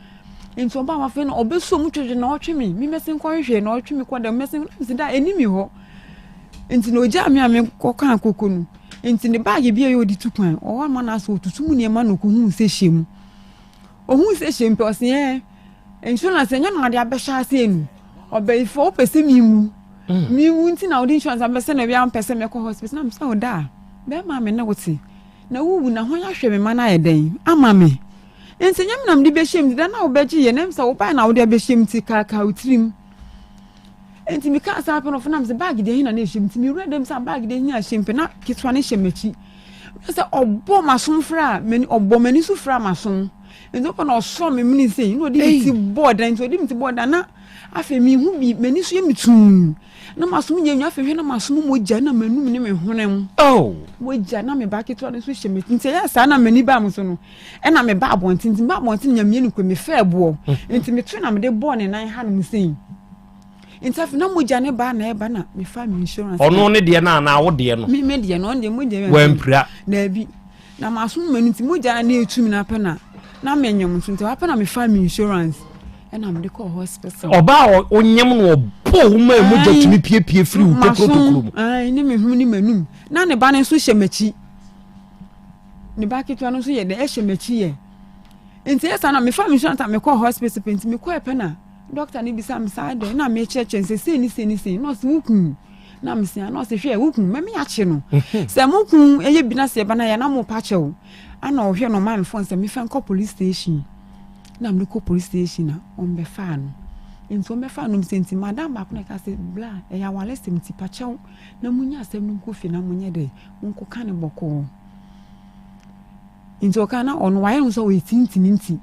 nti oba ma fe na obeso mu twedwe na otwe mi mesin ko hwehwe na otwe mi ko da mesin da enimi ho nti no ja mi ame ko kan koko no nti ne bag bi ayo di tukwan o wa ma na so tutumu ne ma no ko hu se hyem o hu se hyem pe osi insurance enya no ade abehya ase enu obe fo pese mi mu nti na odi insurance abese na bia pese me ko hospital na me sa oda be ma me na wote na wuwu na ho ya hwe me ma na ye den ama me Ensenyam nam de be hyem da na wo be gye ye nem sa wo ba na wo de be hyem ti ka utrim. Enti mi ka sa peno fo nam se bag de hin na hyem ti mi wura dem sa bag de hin a hyem pe na kitwa ne hyemachi. Se obo masom fra mani obo mani su fra masom. Enti opo na so me mini sei no de ti board enti odi mi ti board na afa mi hu bi mani su ye mitum. Na masom nya nya afehwe na masom mogya na manum ne me honem. Oh, Mogya na me ba kitwa ne su hyemachi. Enti ya sa na mani ba mo so no. E na me ba abontin ba abontin nya me nko me fa ebo. Enti me tu na me de board ne nan ha no sei. Intafi na mogya ne ba na eba na me family insurance. Ono ne de na wo de no. Me de no de mogya. Wampira. Na bi. Na masom manu ti mogya na etumi na pena. Na me nyam nti wa pena me family insurance. E na me de call hospital. Oba onyam no obo ma mogya tumi pie free wo kokoro. Ai ni me hum ni manum. Na ne ba ne so hyemachi. Ne ba kitwa no so ye de hyemachi ye. Nti esa na me family insurance me call hospital penti me call pena. Doctor ni bisa me sa de na me cheche se ni no se wukun na me se no se hwe wukun me ache no se mukun eye bi na se ba na ya na mo pa che wo ana o hwe no man phone se me fan ko police station na me ko police station na on be fa no nso me fa no msenti madam ba kuna ka se bla e ya wale se mti pa che wo na munya asem no ko fi na munye de nko ka ne boko nso kana on wa ye so we tinti.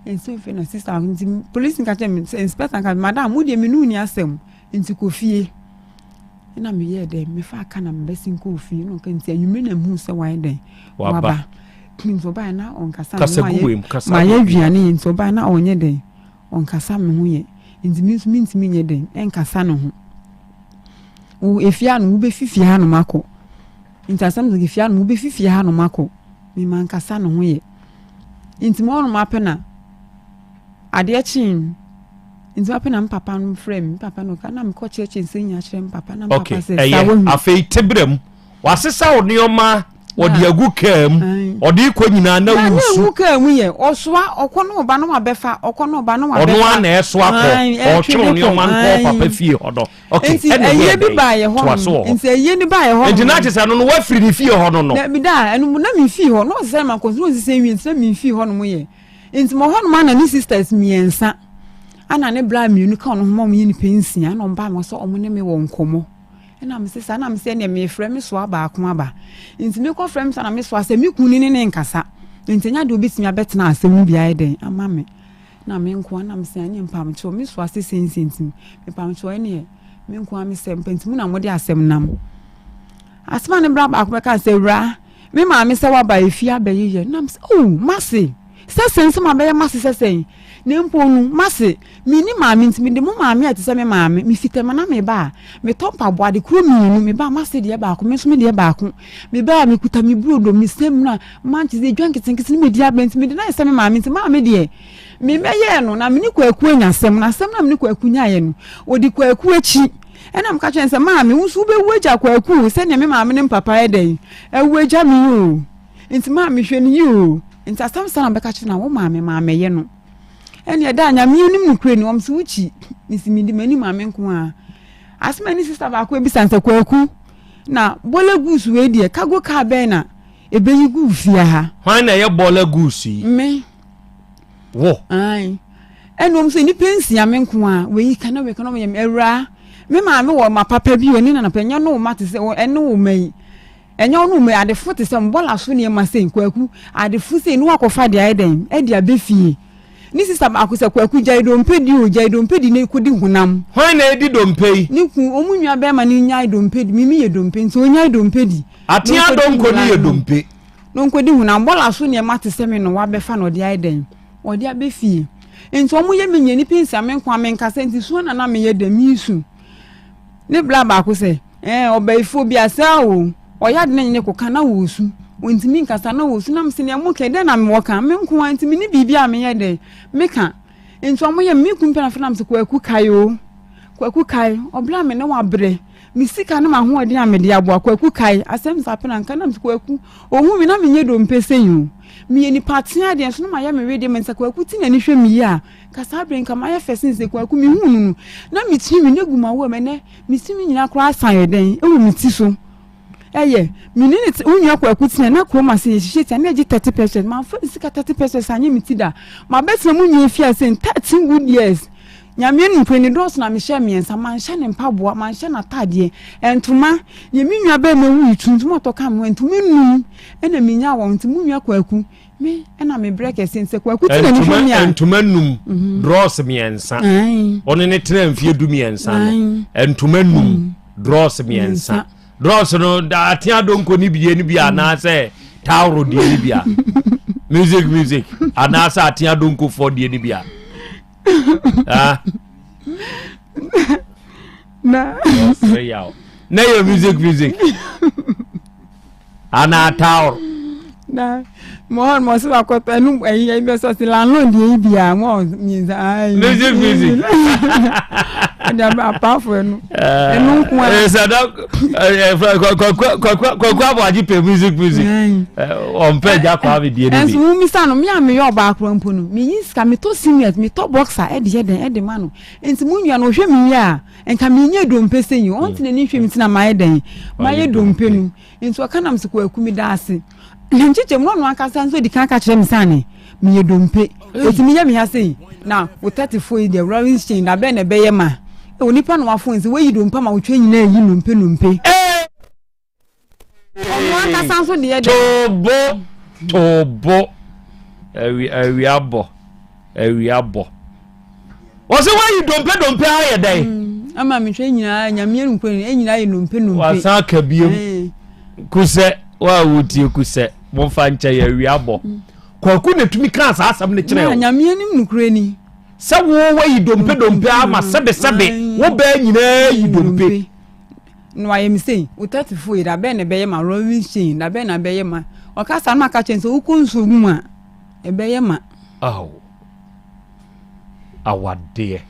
And so if na sister police catch me inspector can madam wo de me nu ni asem nti kofie na me ye de me fa aka na me besin kofie no kan ti anwume na hu se wan de waba nso ba na on kasa ma ye duane nso ba na onye de on kasa me hu ye nti mi nye de en kasa no hu wo efia no wo be fifia ha no mako nti asem zo efia no wo be fifia ha no mako mi man kasa no hu ye nti mo no mapena ade chin nti apena papa no frame papa no kana me ko cheche nsenya kire papa na papa se sawo afei tebram wasesa wo neoma odi agu kam odi ko nyina na wusu agu kam ye osoa okono ba no mabefa okono ba no mabefa ono ana eso akọ o chiro neoma nko papa fie hodo okay eye bi ba ye ho nti eye ni ba ye ho nti na chese no no wa firi ni fie hono no na bi da enu na mi fie ho no se ma ko so se wi nti na mi fie ho no mo ye nti mo ho no ma na ni sisters miensa ana ne bla mi unu ka no mo yi ni pensia na mba mo so omo ne me wo nkomo na me sisa na me se ne me frɛ me so aba akoma aba nti me ko frɛ me sa na me so ase me kunu ne nkasa nti nya de obetimi abetena asem bia eden ama me na me nko na me se anya mpam cho me so ase sensentim me pam cho ene me nko me se mpantimu na mo de asem nam asema ne bra ba akoma ka se wura me ma me se wa ba efi abaye na me se oh mase sesen ma be mase sesen ne mponu mase mi ni maami ntimi de mo maami atise me maami mi fitema na me ba me tompa bo ade kuro mi me ba mase de ba ko me so me de ba ko me ba me kuta mi brodo mi sem na manchi de dwan kitinkiti me de abent me de na ise me maami ntimi maami de me meye no na me ni kwaku anya sem na sem na me ni kwaku nya ye no odi kwaku achi ena mka chen se maami wusu be weja kwaku se ne me maami ne papa eden eweja mi o ntimi maami hwe ni o nti asam sana be ka chen na wo maami ye no eni eda nya mi nim nukure ni omse wuchi nisimi di mani maame nko a asma ni sister ba ko ebisanse kwaku na bola gusu we die kago ka be na ebeyi gu fia ha hwan na ye bola gusu yi me wo ai eni omse ni pensia me nko a we yi kana we kana me ewra me maame wo ma papa bi oni na panya no mate se ene wo mai enyo no me ade fote se mbola so ne ma se kwaku ade fu se ni wakofa de aiden e dia be fie ni sister akuse kwaku jai dompedi ne kudi hunam hwan na edi dompei ni ku omunwa be ma ni nyai dompedi mimi ye dompe nso nyai dompedi atia donko ni ye dompe no nkodi hunam bola so ne mate se me no wa be fa no de aiden o de abefie nso omu ye menye ni pensia me nko amenkasa nti so na me ye da misu ne bla ba akuse obaifo bi asa o oya de ne ko kana wusu ontimi nkasa na wosu na mse ne mo kede na me woka me nko antimi ni bibia me ye de meka nso mo ye me kumpe na fena mse kwaku kai obla me ne wa bre mi sika na ma ho ode amede abo kwaku kai asem sa pena nka na mse kwaku ohu mi na me nye do mpese yu mi ye ni patia de nso na ma ye me wede me nsa kwaku ti na ni hwe mi ya kasa bre nka ma ye fesin se kwaku mi hu nunu na mi ti mi ne guma wo me ne mi ti mi nyina kra asan ye den e wo mi ti so minute unyo kwa kutina na ko ma se shit na ji 30%. Ma fa sika 30% anye mitida. Ma betre munyo fia sen 13 good years. Nyame ni mpeni dos na me hye miensa man hye ne mpaboa man hye na tade entuma ye minwa ba me wu tuntum otoka mo entuma num ena minya wo ntumu nwa kwaku me ena me break sense kwaku tina ni hwe mia entuma num dross miensa one ne tena mfie du miensa entuma num dross miensa dross no da atia donko ni bia na se tawro die ni bia music ana sa atia donko for die ni bia na your music ana tower na mo so akota enu eyi be so ti landlord dey bia mo means ai music and apart from enu ku kwa abaji pe music on pe ja kwa be die ni enso mi sanu mi am yo ba akro mpo no mi yiska mi to senior mi to boxer e de ma no enso mu nwa no hwe mi ya enka mi nye dompe senyi on tine ni hwe mi tina ma eden ma ye dompe nu enso aka nam siko akumi da ase nchiche mo no akasa nso di kan ka kire mi sane mi ye dompe otimi ye mi ha sei na wo 34 the rolling chain na be na be ye ma onipa no wafo nsi we yi dompe ma wo twa nyina yi nompe ọmọ akasa nso de tobo ewi abo wọ́n sẹ́ wọ́n yí dompe ayẹ dẹ́ ama mi hwẹ́ nyina nyamie nkwen nyina yẹ nompe wọ́n san kabiem kusẹ wọ́n awutie kusẹ wọ́n fa nkyẹ yẹ ewi abo kwaku na tumi kan sa asam ne kyerɛ nyamie nim nkure ni sɛ wo yi dompe ama sɛbe wo bɛ nyina yi dompe no I am saying we 34 da be na be ye ma rolling chain da be na be ye ma o ka sa na ka chen so ukun so mu a e be ye ma awade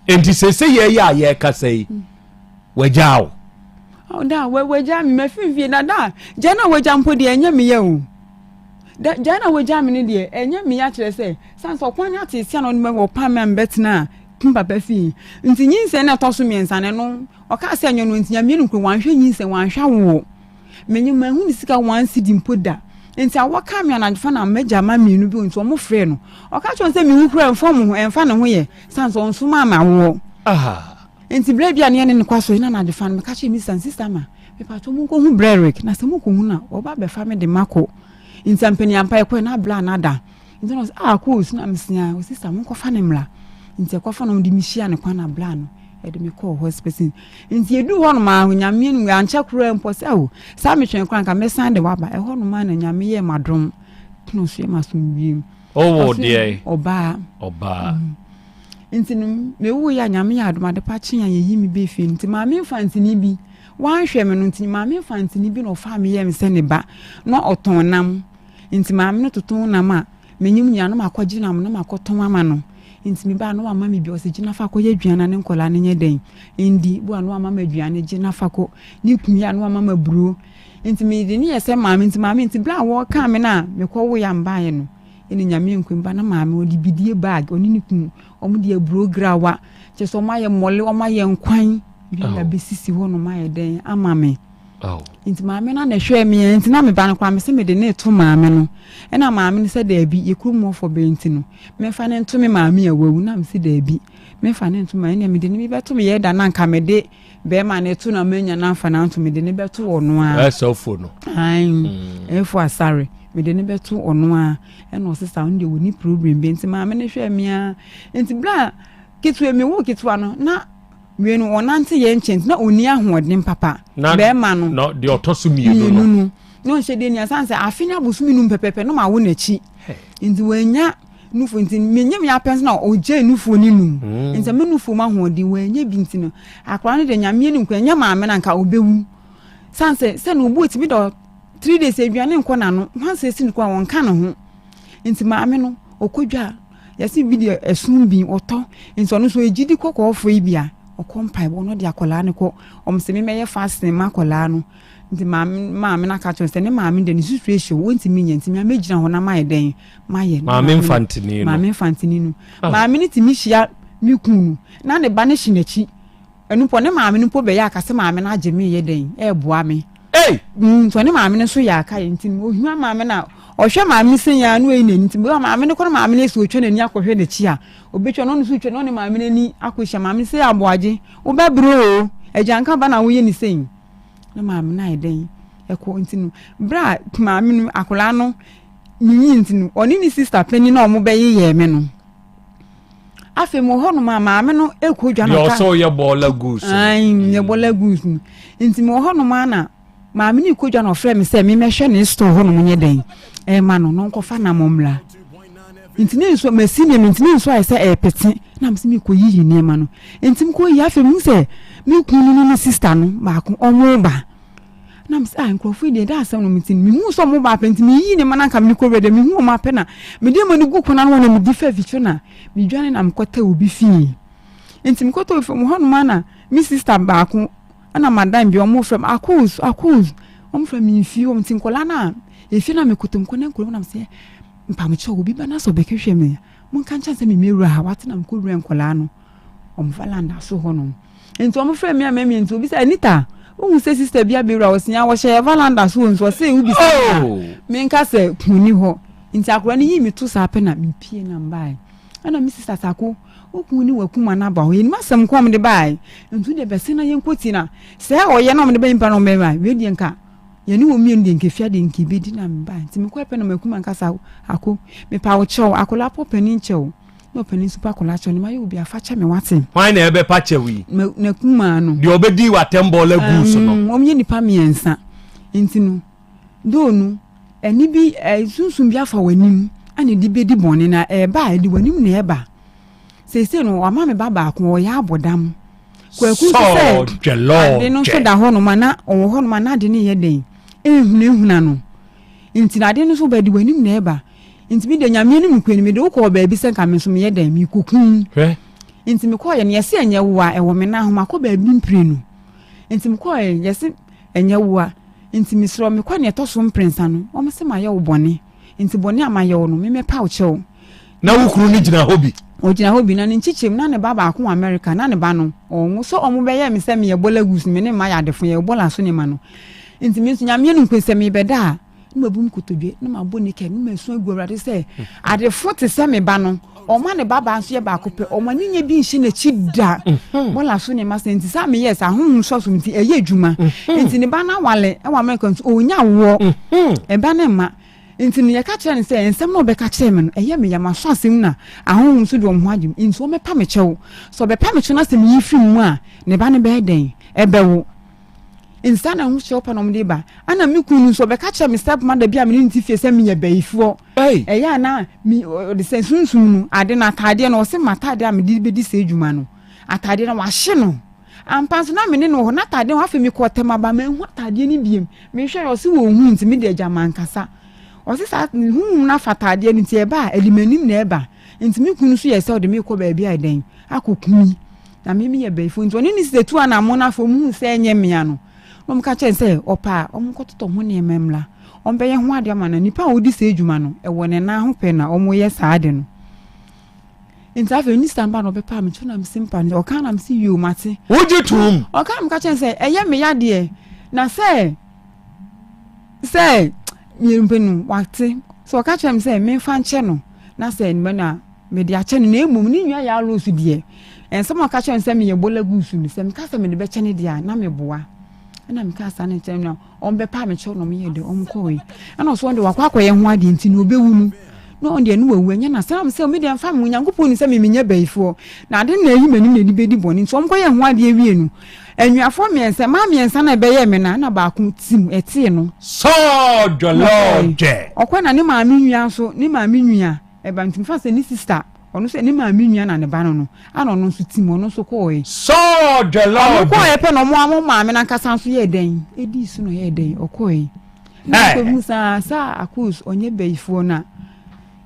enti sese ye ya ye ka sei wajao da waja mi mafifie na da jana waja mpo de enya me ye o da jana waja mi ne de enya me ya kire se sanso kwanya te sia no me wo pa me mbetna papa fi nti nyinse na to so miensa ne no o ka se anyo no nti nya mienu kru wanhwe nyinse wanhwa wo menyi mahu ni sika wan sidi mpoda nti awoka me na fa na maja ma mienu bi nti o mo frɛ no o ka chon se mi hu kru enfo mo emfa ne ho ye sanso onso ma ma wo nti bre bia ne ne kwaso ina na de fa me ka che mi san sister ma me pa to mo ko hu breric na se mo ko hu na o ba be fa me de mako nti ampani ampa e ko na bla na da nti no ko na msia o sister mo ko fa ne mla nti kwa fa no di mihia ne kwa na bla no e de me call hospital nti edu ho no ma nyame nu ancha kura mpo se o sa me twen kwa nka me san de waba e ho no ma na nyame ye madrom no so ye masum bi oh dear oba nti no me wu ya nyame ya adoma de pa chen ya yi mi be fi nti ma me fantini bi wan hwe me no nti ma me fantini bi no fa me ye me se ne ba no oton nam nti ma me no toton nam a menyim nya no makwaji nam no makoton ama no nti mi ba no ama mi bi osegina fa ko ye duana ne nkola ne nye den ndi bu anu ama ma duane gina fa ko ni kumi anu ama ma buru nti mi de ni yese maami nti bla wo ka me na me ko wo ya mba ye no eni nyame nkwimba na maami odi bidie bag oni ni kun omu de buru grawa che so ma ye mole o ma ye nkwan bi na besisi ho no ma ye den ama me nti maami na hwe me nti na me ba no kwa me se me de ne to maami no ena maami ni se da bi ye krumo for benti no me fa ne to me maami awu na me se da bi me fa ne to ma ene me de ni be to me ye da na nka me de be ma ne to na manya na fa na to me de ni be to ono a sofo no efo asare me de ni be to ono a ena o sister on de woni problem be nti maami ne hwe me a nti bla kitu me wo kitu ano na wenu onante ye nchent na oni ahoden papa be ma no de otoso mienu no hye de ni asanse afini abusumi num pepepe no ma wo na chi nti wanya nufu nti menyem ya pens na oje nufu ni num nti me nufu ma hoden wanya bi nti no akwa ne de nyame ni nkwanya ma me na nka obewu sanse se no obu oti bi do 3 days aduane nko na no hanse si nko won ka no ho nti ma me no okodwa yasi video esun bi oto nti ono so ejidi kokko ofo ibia okompa bo no de akola ne ko omse me meye fasting makola no nti maami na ka chose ne maami de ni situation wonti mi nyanti mi amegina ho na mai den maye maami infantini no maami ni ti mi hia mi kunu na ne ba ne hinachi enu po ne maame no po be ya akase maame na agye me ye den e boa me so ne maame no so ya aka ntim ohua maame na ohwe maame senya no e ntim bo maame no kono maame no so otwe nani akohwe ne chi a obetwa no so otwe no ne maame nani akohwe maame se aboaje wo be bro ejanka ba na wo ye ni sen ne maame na eden e ko ntinu bra maame no akola no nyi ntinu oni ni sister penny na omo be ye me no afi mo hono maame no ekodwa no ka yo so ye bola goose ye bola goose nti mo hono na maame ni kodwa no frɛ me sɛ me mehwɛ ne store hono mo nye den ma no nkofa na momla nti ne so masini me nti ne so ai sɛ pete na mse me koyiyi ne ma no nti m koyi afi mu sɛ me kunu ni sister no ba ko omo ba na mse nkrofo de da asɛm no mti me hu so mo ba penti me yi ne ma na nka me ko de me hu mo apɛ na me de mani gu kona no na me di fa fitwe na me dwane na mkota obi fi nti mkota obi mo hono ma na me sister ba ko ana madam bi omo from akuz omo from infi omo tinkola na efi na me kotom kona nkolo na mse mpa me cho obi ba na so be kehwe me mo kan chance me meru ha wat na mko ru nkola no omo valanda so hono nti omo from me amemi nti obi say Anita o se sister bia be ra osia wo she valanda so nso say ubi say me nka say kuni ho nti akora ni yi me to sa pe na me pie na mbai ana me sister sako okuni wakuma na ba ho yin masam kwam de bai ntu de bese na yenkoti na se o ye na me de ba impa no me ba we de nka ye ni wo mi de nke fia de nke bi di na mbai nti me kwa pe na makuma nka sa ako me pa wo chew akola po pani chew no pani super akola chew ni ma yo bi afacha me wate why na ebe pa chewi na kuma no de obedi wa tembo la gusu no om ye nipa miensa nti no do no eni bi sunsun bi afa wanim ani di bedi boni na ba di wanim na eba se no ama me baba ko ya abodam kwaku se de no so da hono mana o hono mana de ne ye den ehuna no nti na de no so ba di wanim na eba nti mi de nyame ni mkwani mi de wo ba bi se nka me so me ye den mi kokun nti mi ko ye ne yese enye wo a ewo me na ho makọ ba bi mpire no nti mi ko ye yese enye wo a nti mi sro mi ko ne to so mprensa no o me se ma ye wo bone nti bone ama ye wo no me pa wo chew na wukuru ni jina hobi o jina hobi na nchichem na ne baba akon America na ne ba no o so o mo be ye me se me ye bola goose me ne ma ya defo ye bola so ne ma no nti mi so nyame no kwese me be da na mabum kotodwe na maboni ke na masu agurade se adefo te se me ba no o ma ne baba so ye ba ko pe o ma nyenye bi nshi na chida bola so ne ma se nti sa me yes ahun so so nti eye adwuma nti ne ba na wale e wa America nti o nya wo e ba ne ma nti ne ka kire ne se ensem no be ka kire me no eye me ya maso asem na ahun so do ho agim nti o me pa me chew so be pa me chew na se me yifi mu a ne ba ne be den e be wo insana hu show pa no me ba ana me kunu so be ka kire me step mother bia me nti fie se me ye bayifo ya na mi de se sunsun nu ade na atade na o se matade a me di be di se adwuma no atade na wa hye no ampanso na me ne no ho na atade ho afi me ko tema ba me hu atade ni biem me hwe o se wo hu nti me de agama nkasa o se sa hu na fatade ni ti e ba elimanim na e ba nti me kunu so ye se o de me ko ba bia den akokumi na me ye bayifo nti oni ni se tu ana mo na fo mu se enye me ano no ka chen se opa omkototo ho ne memla ombe ye ho ade ama na nipa odi se adwuma no e wone na ho pe na omo ye saade no intafe ni stamba no be pa me tuna me simpa o ka na me si yu mate wojitum o ka me ka chen se eye me ya de na se mi mpenu wate so o ka chen me se me fa nche no na se me na me de ache no na emum ni nwa ya lo su de ensem o ka chen se me ye bola gusu ni se me ka se me de be che ne de na me boa na me ka sa ne chen na on be pa me che no me ye de on ko we na so on de wakwa ye ho ade nti no obewunu no on de no wawu anya na sam se o me de mfa me nyankopon ni se me nya bayifo na ade na eyi mani na di bedi boni so on ko ye ho ade awie nu enwafo miensa ma miensa na be ye me na ba ko tim etie no so joloje okwa na ne ma me nwia so ne ma me nwia e ba ntim fa se ni sister onu se ni ma me nwia na ne ba no ana no so tim ono so ko e so joloje ko e pe no mo ma me na kasa so ye den edi su no ye den okọ e na ko musa sa akus onye bayifo na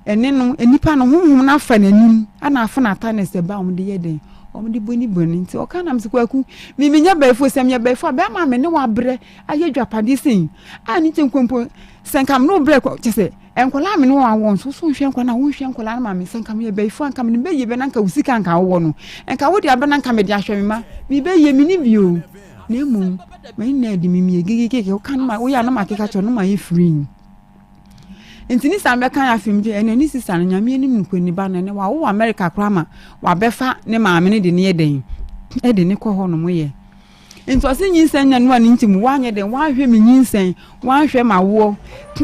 ene no enipa no honhom na fa nanim ana afa na ta na se ba om de ye den om de boni nti o kana msikwaku miminya bayifo sem ya bayifo ba ma me ne wa bre aye dwapade sin ani tenkompo senkam no break chese enkola me no awon so hwe enkola na wo hwe enkola na ma me senkam ye be fo ankam ne be ye be na nka usika nka wo no enka wo dia be na nka me dia hwe me ma me be ye me ni bio na emu me na di me gigigege o kan ma wo ya na ma keka cho no ma ye free ntini sambe kan afim je enani sisa na nyame ni nkoni ba na ne wa wo America krama wa befa ne ma me ne de ne yeden e de ne ko ho no mo ye nti osi nyinsen nya no ani ntimu wa anye den wa hwe me nyinsen wa hwe ma wo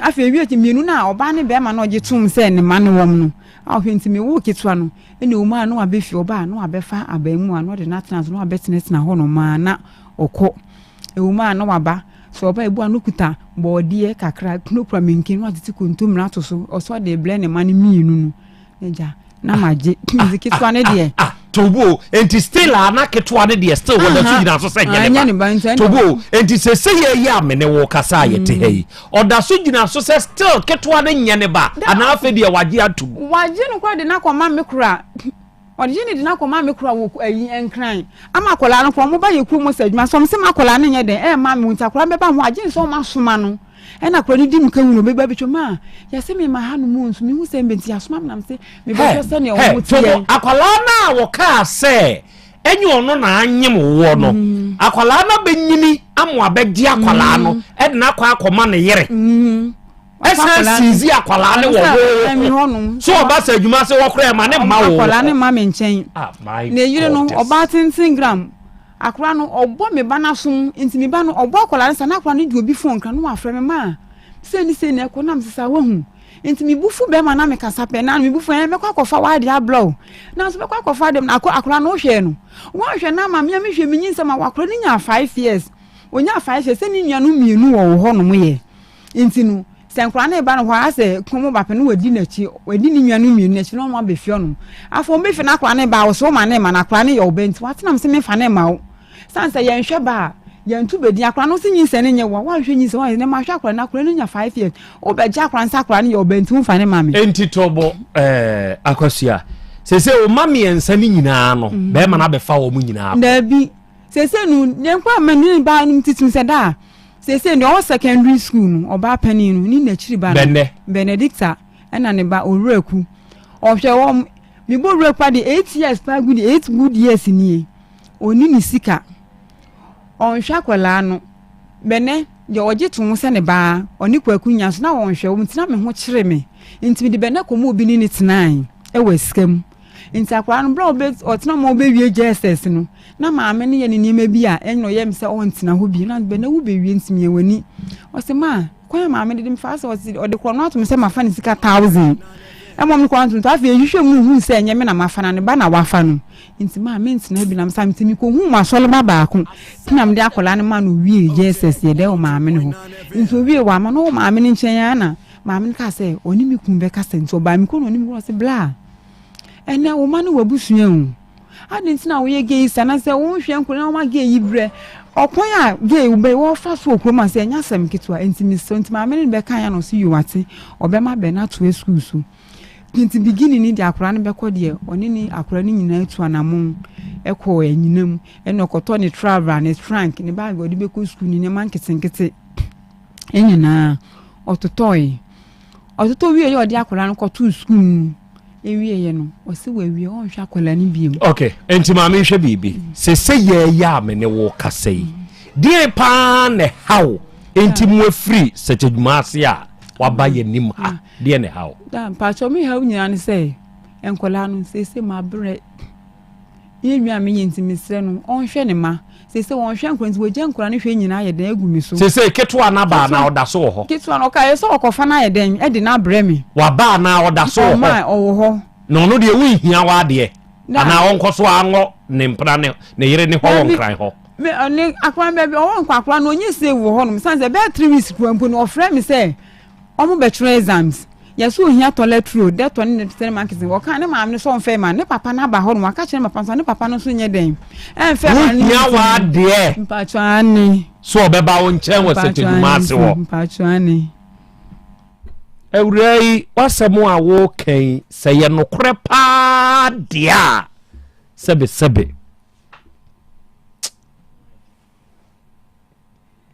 afi wi ati mienu na oba ne be ma na oje tum se ne ma ne wom no a hwe ntimi wo ketwa no ene o ma no wa be fi oba no wa befa abamu a no de na trans no wa betines na ho no ma na okọ e o ma no wa ba so oba ebu anu kuta body kakra no pra menkin wa titi kontum na to so oso de ble ne ma ne mienu no neja na maje muziki twa ne de tobo enti still ana ketwa ne de still wona so gina so se nyane tobo enti se ye ya me ne wo kasa ye te hei oda so gina so se still ketwa ne nyane ba ana afa de waje atum waje no kwa de na koma me kura odije ni na koma me kura wo enkran ama akola no kwa mo ba ye kru mo sadwuma so se makola ne nye den ma me ntakora be ba ho agye so ma soma no ena kura ni di mu kan wo be ba bi choma ya se me ma hanu mu nso me hu se mbenti asoma na se me be so ne o mo tie akola na wo ka se enye ono na anyem wo no akola na benyini amo abegye akola no e de na kwa akoma ne yere esa sizi akola ne wo so oba sa adwuma se wo kura ma ne ma wo akola ne ma me nchen ne yire no oba 10 gram akora no obo me ba na sum ntimi ba no obo akola ne sa na akora ne di obi fon kan no afre me ma se ni ko nam sisa wo hu ntimi bufu be ma na me kasa pe na me bufu me kwa kofa wa dia blow na so be kwa kofa dem na akora no hwe no wo hwe na ma me hwe me nyinsa ma akora ni nya 5 years onya 5 years se ni nua no mienu wo ho no mo ye ntinu senkura na ba no ho ase komo ba pe no wadi na chi wadi ni nua no mienu na chi no mo be fio no afo me fe na akora na ba wo so ma na ma na akora na ye obenti watenam se me fa na ma wo sansa ye nhwe ba ye ntu bedi akora no se nyinse ne nye wo wa hwe nyinse wa ne ma hwe akora na akora no nya 5 years obeja akora nsa akora na ye obenti mfa ne ma me enti tobo akwasua sese o mami ensa ni nyina no be ma na be fa wo mu nyina da bi sese nu ne kwa ma ni ba nu titim se da sese no o secondary school no oba pani no ni na chiri ba no Benedicta ena ne ba owuraku o hwe wo mi bo owuraku de 8 years pa good 8 good years ni oni ni sika on hwa kwala no bene je oje tum se ne ba oni kwaku nya so na won hwe wo mtina me ho kire me ntimi de bene komo obi ni tenan e waskam nti akwa no bra obe otina mo be wie Jesus no na maame ne ye ne niam bi a enyo ye mse o ntina ho bi na bene wo be wie ntimi wani o se ma kwa maame de mfa so o de kro no atum se mafa ne sika 1000 emom ko antum ta fe hwehwe mu hu se enye me na mafa na ne ba na wafa no nti maame ntina bi na msa ntimi ko hu ma solo ba baako tinam de akola ne ma no wie Jesus ye de o maame ne ho nti wie wa ma no maame ne nchen ya na maame ka se oni mi kun be ka se nti o ba mi ko no oni mi ko se bla ene wo ma no wabusua hu ade ntina wo ye gay sana se wo hwe nkuna wo ma gay yibre okwan a gay wo be wo fa so okwo ma se nya sam kitwa ntimi so ntima me ne be kan ya no so yiwate obema be na to school so nti beginning ni de akora ne be ko de oni ni akora ni nyina tu anamon ekọ anyinam ene okoto ni travel ni frank ni ba go de be ko school ni ne man kitenkete enyina ototoy wi ye odi akora no ko to school ewie ye no o se we wie o hwa akola ni biem okay enti ma me hwe bibi se ye ya me ne wo kasei die pa ne hawo enti mu afri seteduma ase a waba ye nim ha die ne hawo da pa cho mi hawo nyina ne se enkola no se ma bre ye nwa me yenti misre no on hwe ne ma se won hwe nkranti we je nkora ne hwe nyina ye den agumi so se keto na ba na oda so ho keto na ka ye so okofa na ye den e de na bre me wa ba na oda so ho ma owo ho no no de wi hia wa de ana onko so anwo ne mpra ne yire ne ho won kran ho me ani akwa be o won akwa no onye se wo ho no sanse be 3 weeks kwampo no ofre me se omo be try exams yeso ohia toilet road de to ne tell market wo kan ne maam ne so on fe man ne papa na ba ho no aka kire papa so ne papa no so nye den en fe man ni wa de mpacho ani so obeba won chen wo seteduma ase wo mpacho ani ewrei wasemu a wo kan se ye no kore pa dia sebe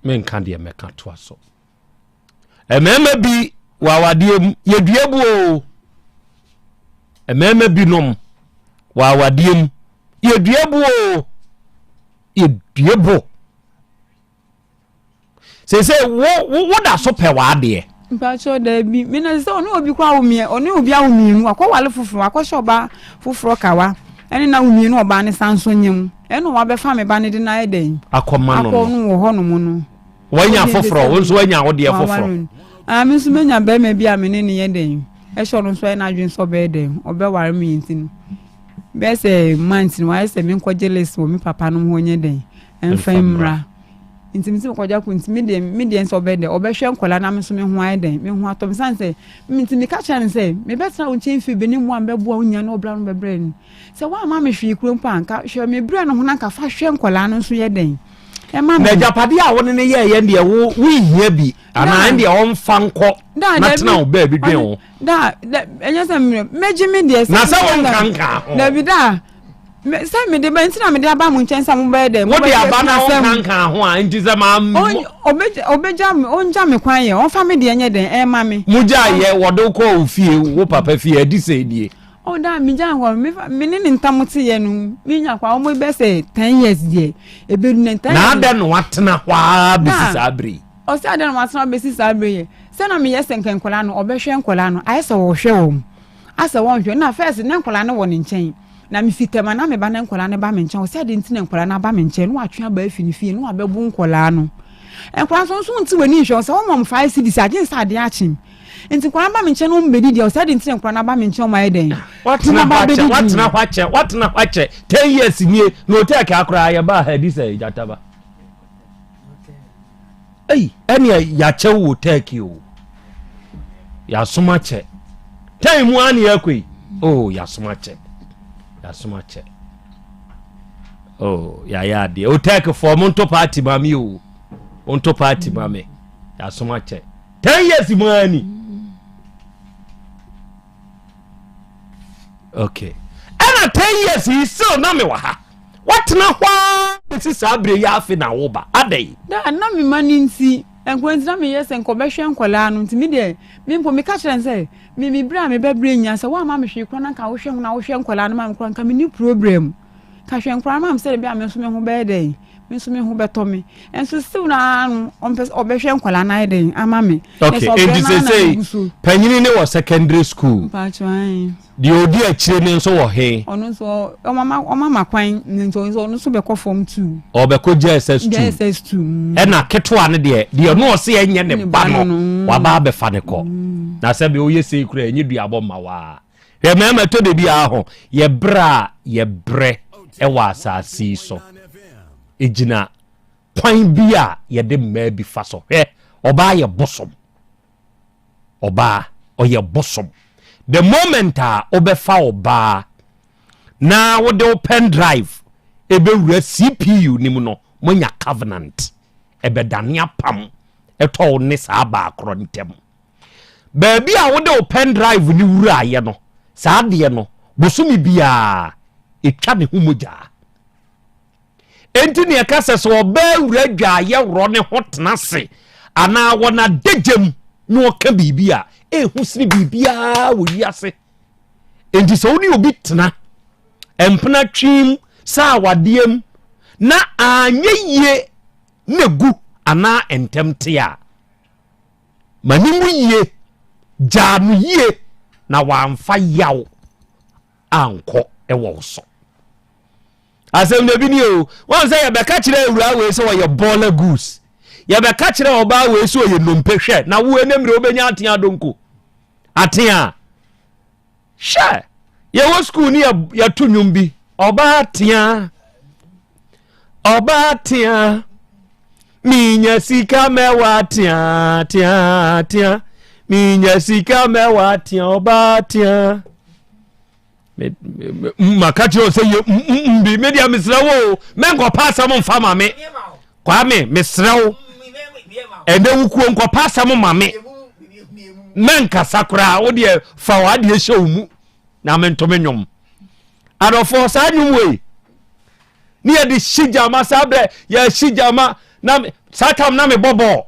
men kan dia meka to aso Emema bi wawadiem yeduebu o. Emema bi nom wawadiem yeduebu o. Yeduebu. Say wo da so pe wade. Mpacho da bi me na say onu obi kwa umie onu obi awumienu akwawale fufuru akwoshoba fufuru kawa ene na umienu oba ne sanso nyem ene wa be fa me ba ne de na eden akoma no akonu wo ho no mu no wanya fufuru wonso wanya wo de fufuru me so menya be me bia me ne ne yeden e sho no so na adwen so be eden obe ware me yintin be say months wa say me nkojeles wo me papa no ho nyeden enfamra intimisi kwaja ku intimi de nso obede obehwe nkola na meso me ho aiden me ho atom sanse intimi ka cha nse me betra unchen fi beni mu ambeboa unya na obra no bebre ni se wa ma me hwi kuro mpa anka hwe me bre no ho na ka fa hwe nkola no nso ye den e ma me japade a woni ne ye de wo hia bi ana de on fa nko na tena wo ba bi dwen wo da enya se meji me de na se won kanka da bi da se me de ba ntina me de aba mu nchen sa mu ba de wo de aba na won kanka ho a nti se ma obeja me onja me kwan ye on fa me de enye den e ma me muja ye wodo ko ofie wo papa fie adi se die o da mi jan go me ni ntamuti ye nu mi nya kwa o mo be se 10 years die e be nu 10 na da no watena kwa besi sabri o se ada no watena besi sabri ye se na me ye se nkenkola no obehwe nkola no aye se wo hwe wo asa wo hwe na first ne nkola no wo ne nchen na mi fitema na me ba na nkola ne ba me nchen o se de ntina nkola na ba me nchen no atwe ba afi ni fie no abebu nkola no nkola so nti wani hwe o se wo mom 5 cedis agin sa de achim nti nkola ba me nchen no mbedi de o se de ntina nkola na ba me nchen ma eden watna kwache 10 years nie no Otec akura ya ba ha di se jataba eni ya che wo Otec o ya soma che time ani yakwe ya soma che ya de Otec for monto party mami o onto party mami ya soma che 10 years money okay and 10 years he still na me wa ha what na hwa this abre ya afi na wo ba adai da na me mani nti enkwanti na me yesen ko behwe nkola no nti me de me mpo me ka kire nse me bra me bebre nya se wa ma me hwe kwana ka wo hwe na wo hwe nkola no ma me kwan ka me ni problem ka hwe nkola ma me se bia me so me ho be dey me so me ho beto me enso still na no obehwe nkola na eden ama me okay and say panyini ne was secondary school patwan di odi akire ne nso wo he ono so o mama kwan nso ono so be ko form 2 o be ko JSS2 e na ketwa ne de no se enye ne ba no wa ba be fa ne ko na se be o yesi kura enye duabo ma wa he mama to de bi a ho ye bra ye bre e wa asasi so ejina kwan bi a ye de ma bi fa so he oba ye bosom oba o ye bosom the moment obefa oba na wo de pen drive ebe wura CPU nimu no monya covenant ebe dania pam eto ne sa ba akro ntem baabi a wo de pen drive ni wura ye no sa de no bosumi bia etwa ne humoja enti ne kase so oba wura dwa ye woro ne hotena se ana wona degem no ka bibia husni bibia wo yiase enti so ni obi tena empna twim sa wadiem na anyeye negu ana entemte a manimu ye janu ye na wamfa yaw anko ewo so Asem Beba ni o won say ya be ka kire ewura we so ye bola goose ya be ka kire oba we so ye nompehwe na wo enemre obenya atia adonko atia sha ye wo school ni ya tunwum bi oba atia minya sika mewa atia minya sika mewa atia oba atia makati o say mbi media misrawo mengo pasa mo mfama me kwa me misrawo ende wukuo nko pasa mo mame menka sakura wo de fa wa de show mu na mentome nyom adofo sa nyum we ni e de shijama sabre ya shijama na satam na me bobo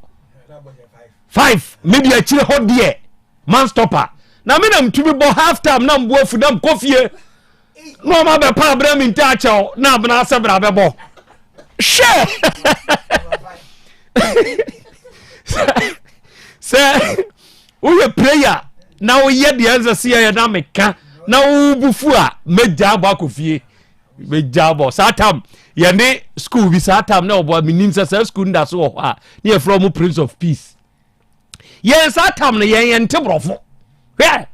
5 media chire ho de man stopper na me nam tumi bo half time na mbo afudam kofie no ma be pa bra mi nta achew na abna asebra be bo she say we prayer na we ye de answer see ya na meka na wo bufu a meja ba kofie meja bo satam ye ne school bi satam na obo minim say school nda so ho a ne from Prince of Peace yen satam ne yen ntebrofo yeah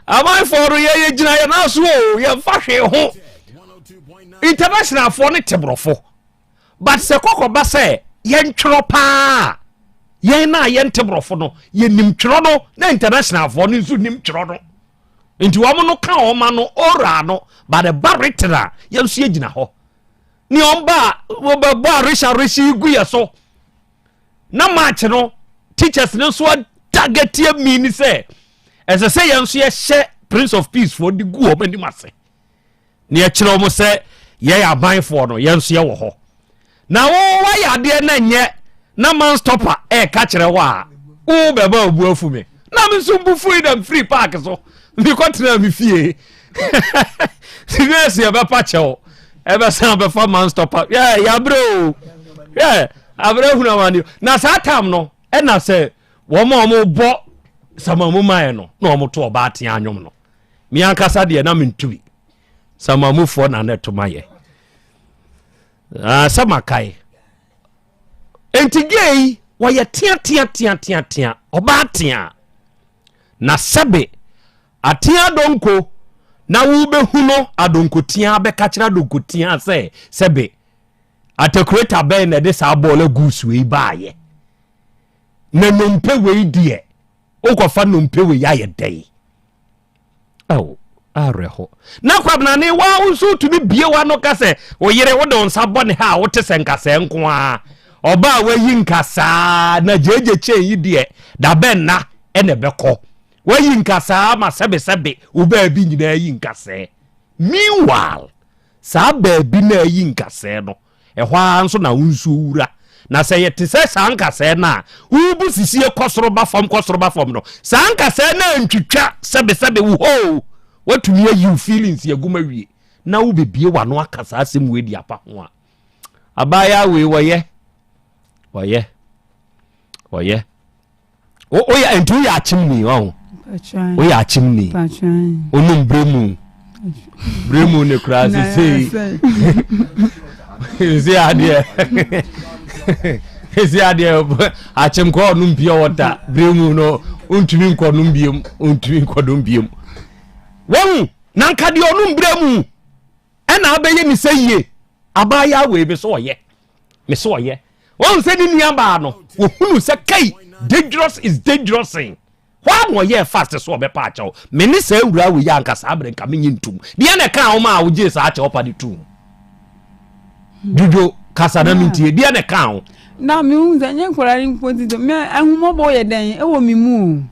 amai for ye gina ye na so ye fa hwe ho international for ne tebrofo but se kokoba say yen twro pa yen na yen tebrofo no ye nim twro no na international for ne nso nim twro no enti wo no ka o ma no ora no but the barrier yen so ye gina ho ni omba wo ba rishi gu ye so na match no teachers no so target ye mean say as I say yen so ye hye Prince of Peace for the gu o mani mase ni e kire mo say ye aban for no yen so ye wo ho na wo wa ya de na nye na man stopper ka kire wa o be ba obu afu me na me so bu freedom free park so mi kontra mi fie seriously be pa chewo e be san be for man stopper ya bro abra hu na mani na sa tam no e na say wo mo bo samamu man no na mo to oba ate anyom no mi ankasa de na mentui samamu fo na na to maye samakai entigei wa ye tia oba tia na sebe atia donko na wo behu no adonko tia be ka kira donko tia sebe atakureta be na de sa ball goose we baaye na nompe we die okofa nompe we ya ye dai areho na kwabna ne wa unso tumi bie wa no ka se o yere wo don sabone ha wo te senka se nko a oba wa yinka saa na jeje che yi die da ben na ene beko wa yinka saa ma sebe u ba bi nyina yinka se meanwhile saa ba bi na yinka se no e hwa nso na unso wura na se yete se sanka se na u bu sisie kosoro ba fam no sanka se na ntwitwa sebe wo ho what to hear you feelings ye guma wie na wo bebie wa no akasa asem we di apa ho a abaya we woye o ya entu ya chimni o ya chimni onum bremu ne krasi sei ade ezi ade achim ko onum bia wota bremu no ontumi nko num biem won nanka de onum bremu ena abeye mi seye abaya we be so ye won se ni niaba no wo hunu se kai dangerous is dangerous thing why no ye fast so be pa acho me ni se wura we ya nka sa bre nka me nyintum de na ka o ma wo je sa acho pa de tu dudo kasa na mintie de na ka o na me hu ze nyen kwara ni ponti do me ahumobo ye den e wo mi mu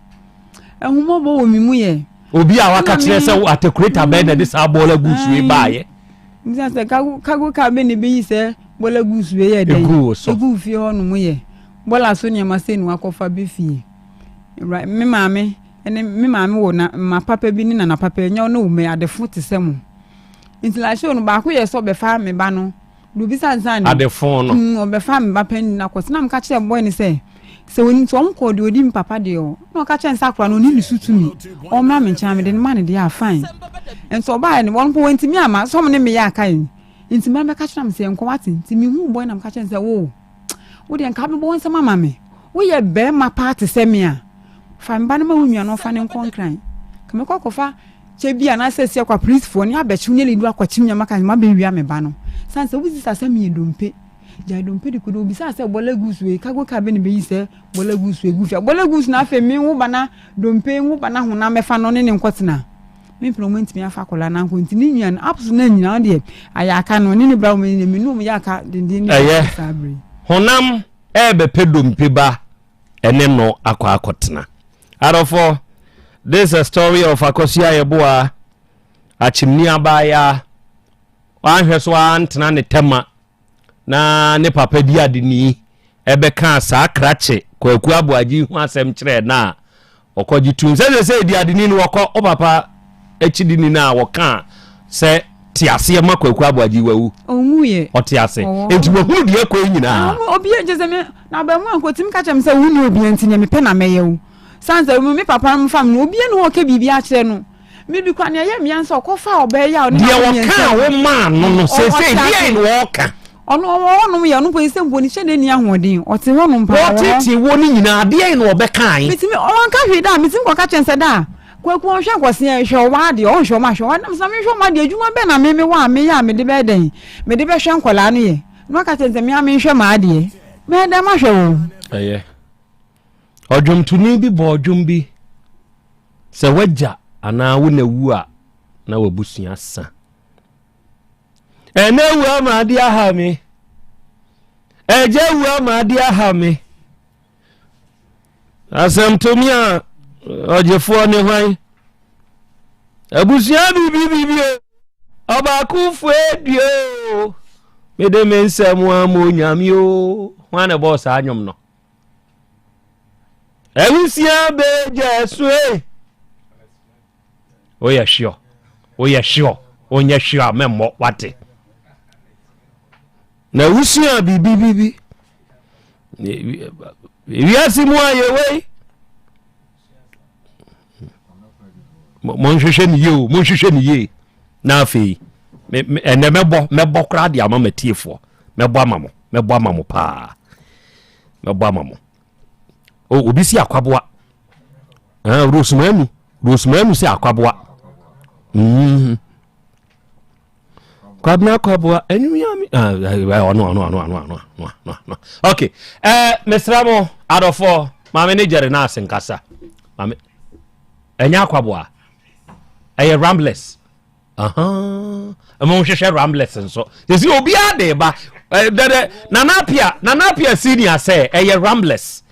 ahumobo wo mi mu ye obi a waka kire se atakureta be na de sa bola gusu e baaye nza se kago ka be ne be yi se bola gusu e ye den egu fi ho no mu ye bola so ne ma se nu akofa be fi right me maame wo na ma papa bi ni na papa nya no wo me adefo te se mu intilation no ba ko ye so be fa me ba no do bi sansan adefo no be fa me ba pen na ko na m ka kire boy ni se woni to m ko de odi m papa de o no ka kire nsakura no ni sutumi o ma me ncha me de man de ya fine enso ba ni won po wentimi ama so me ne me ya kai intimi me ka kire am se enko wati intimi hu boy na m ka kire se wo de nka be boy nsa mama me wo ye be ma party se me a fa mba na ma hunua no fa ne nkonkran kame kokofa che bia na sese kwa police phone ya bechi unye lidu akwachi nya maka ma be wia me ba no sanse wo sisa se me dompe ja dompe de kudo bi sa se bola gusu e kago ka be ne be yi se bola gusu e gufia bola gusu na fe me wo bana dompe wo bana ho na me fa no ne nkotena me promote me afa kola na nko ntini nua na apso na nyina de ayaka no ne bra me ne no me yaka dindin ni sabre honam ebe pedompe ba ene no akotena. Arofo, this is a story of Akosia Yeboa, Achimni Abaya, Anheswa Antana ne Tema, na ne papa dia dini, ebeka saa krache kwaku aboaji hu asem kire na okoji tun se di adini ni woko o papa echidini na woka se tiase ma kwaku aboaji wawu omuye otiase enti wo hu die ko nyina obi enjeze me na ba mu ankotim ka chem se wu ni obi enti me pe na meyewu sanza mu me papa mu fam no obi enu o ke bibi a kire no me bi kwa na ye me ansa okofa obe ya o ni woka wo ma no se die ni woka ono ya no pese mbo ni chede ni ahoden ote hono mpa otiti wo ni nyina de no obe kan mitimi onka hweda mitimi kwa ka chense da kwaku onhwe kwose hwe wa de onhwe ma hwe wa na msame hwe ma de adwuma be na me wa me ya me de be den me de be hwe nkola no ye no ka chense me ame hwe ma de me de ma hwe wo eye odwumtuni bi bo odwum bi se wagya ana wo na wu a na wabusua sa ene wu amadi aha mi eje wu amadi aha mi asem tomia ojefo ne hwan abusia bibi obakufu edio mede mensem amonyami o hwan e boss anyom no abusia beje sue oya sure onya sure memmo wate na wusia bibi wiasi mu ayewe mon hwehwe ni ye na afi ene mebo kra dia ma matiefo mebo amamo pa mebo amamo obi si akwaboa Rosemary si akwaboa Kwabwa enyuami no. Okay. Mr. Mo out of 4 my manager na senkasa. Mame enya kwabwa. Rambless. Amon share Rambless so. You see obi ade ba nanapia senior say Rambless.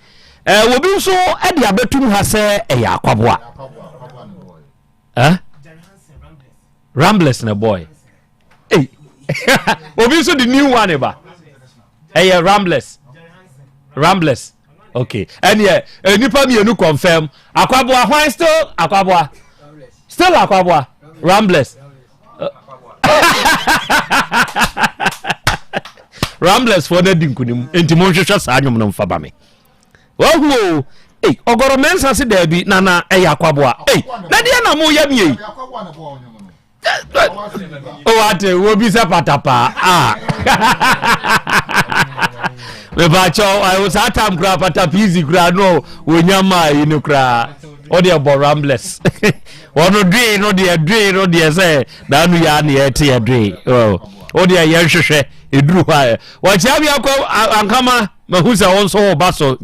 Obi so e dia betum ha say kwabwa. Rambless na boy. Hey, obi so the new one eba. Rambless. Okay. And yeah, nipa mi enu confirm. Akwabwa why still Akwabwa? Still Akwabwa. Rambless. Rambless for the dinkunim. Enti mo hwehwe sa anyom no mfa ba me. Wo hey, ogoro mensa se da bi nana Akwabwa. Hey, na dia na mo ya mi ate wo bisa patapa we ba cho I was atam kra patapizi kra no wonyama inu kra o de bo Rambless wono dwe no de say da nu ya na ete ya dwe o de ya hwehwe eduru ha wa cha bia ko ankama mahusa wonso baso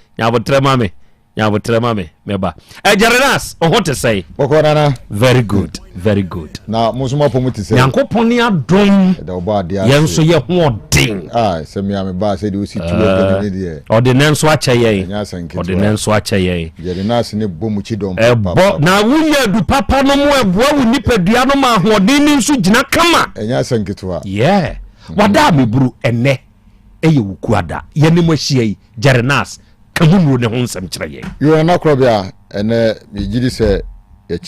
nyabotre mame meba Jarenas o what to say okorana very good na musuma pomuti say yankopon ni adom da oba dia yenso ye hoodin se me am ba say de osi tuwe de de ordinance ache ye Jarenas ne bomuchi dom papa na wunya du papa no mo eboa wu nipadua no ma hoodin ni nso gina kama enya sanketwa wada meburu ene eye wukuada ye ne mo hie Jarenas kamunu ne ho nsem kire ye yo na Krobea ene mejiri se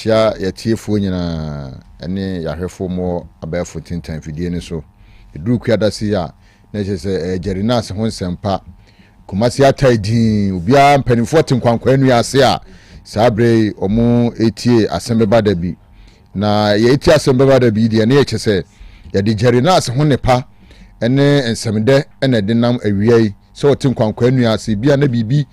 ya tiefo nyina ene yahwefo mo abafo tintan fidie ne so eduru kuadase ya na se Jarenas ho nsempa kumasi ataidin obia mpanifo tinkwankwa anu ase a sabre omo etie Asem Beba Dabi na ye etie Asem Beba Dabi die ne ye se ya de Jarenas ho nepa ene ensemde ene de nam awiai so tinkwankwa anu ase bia na bibi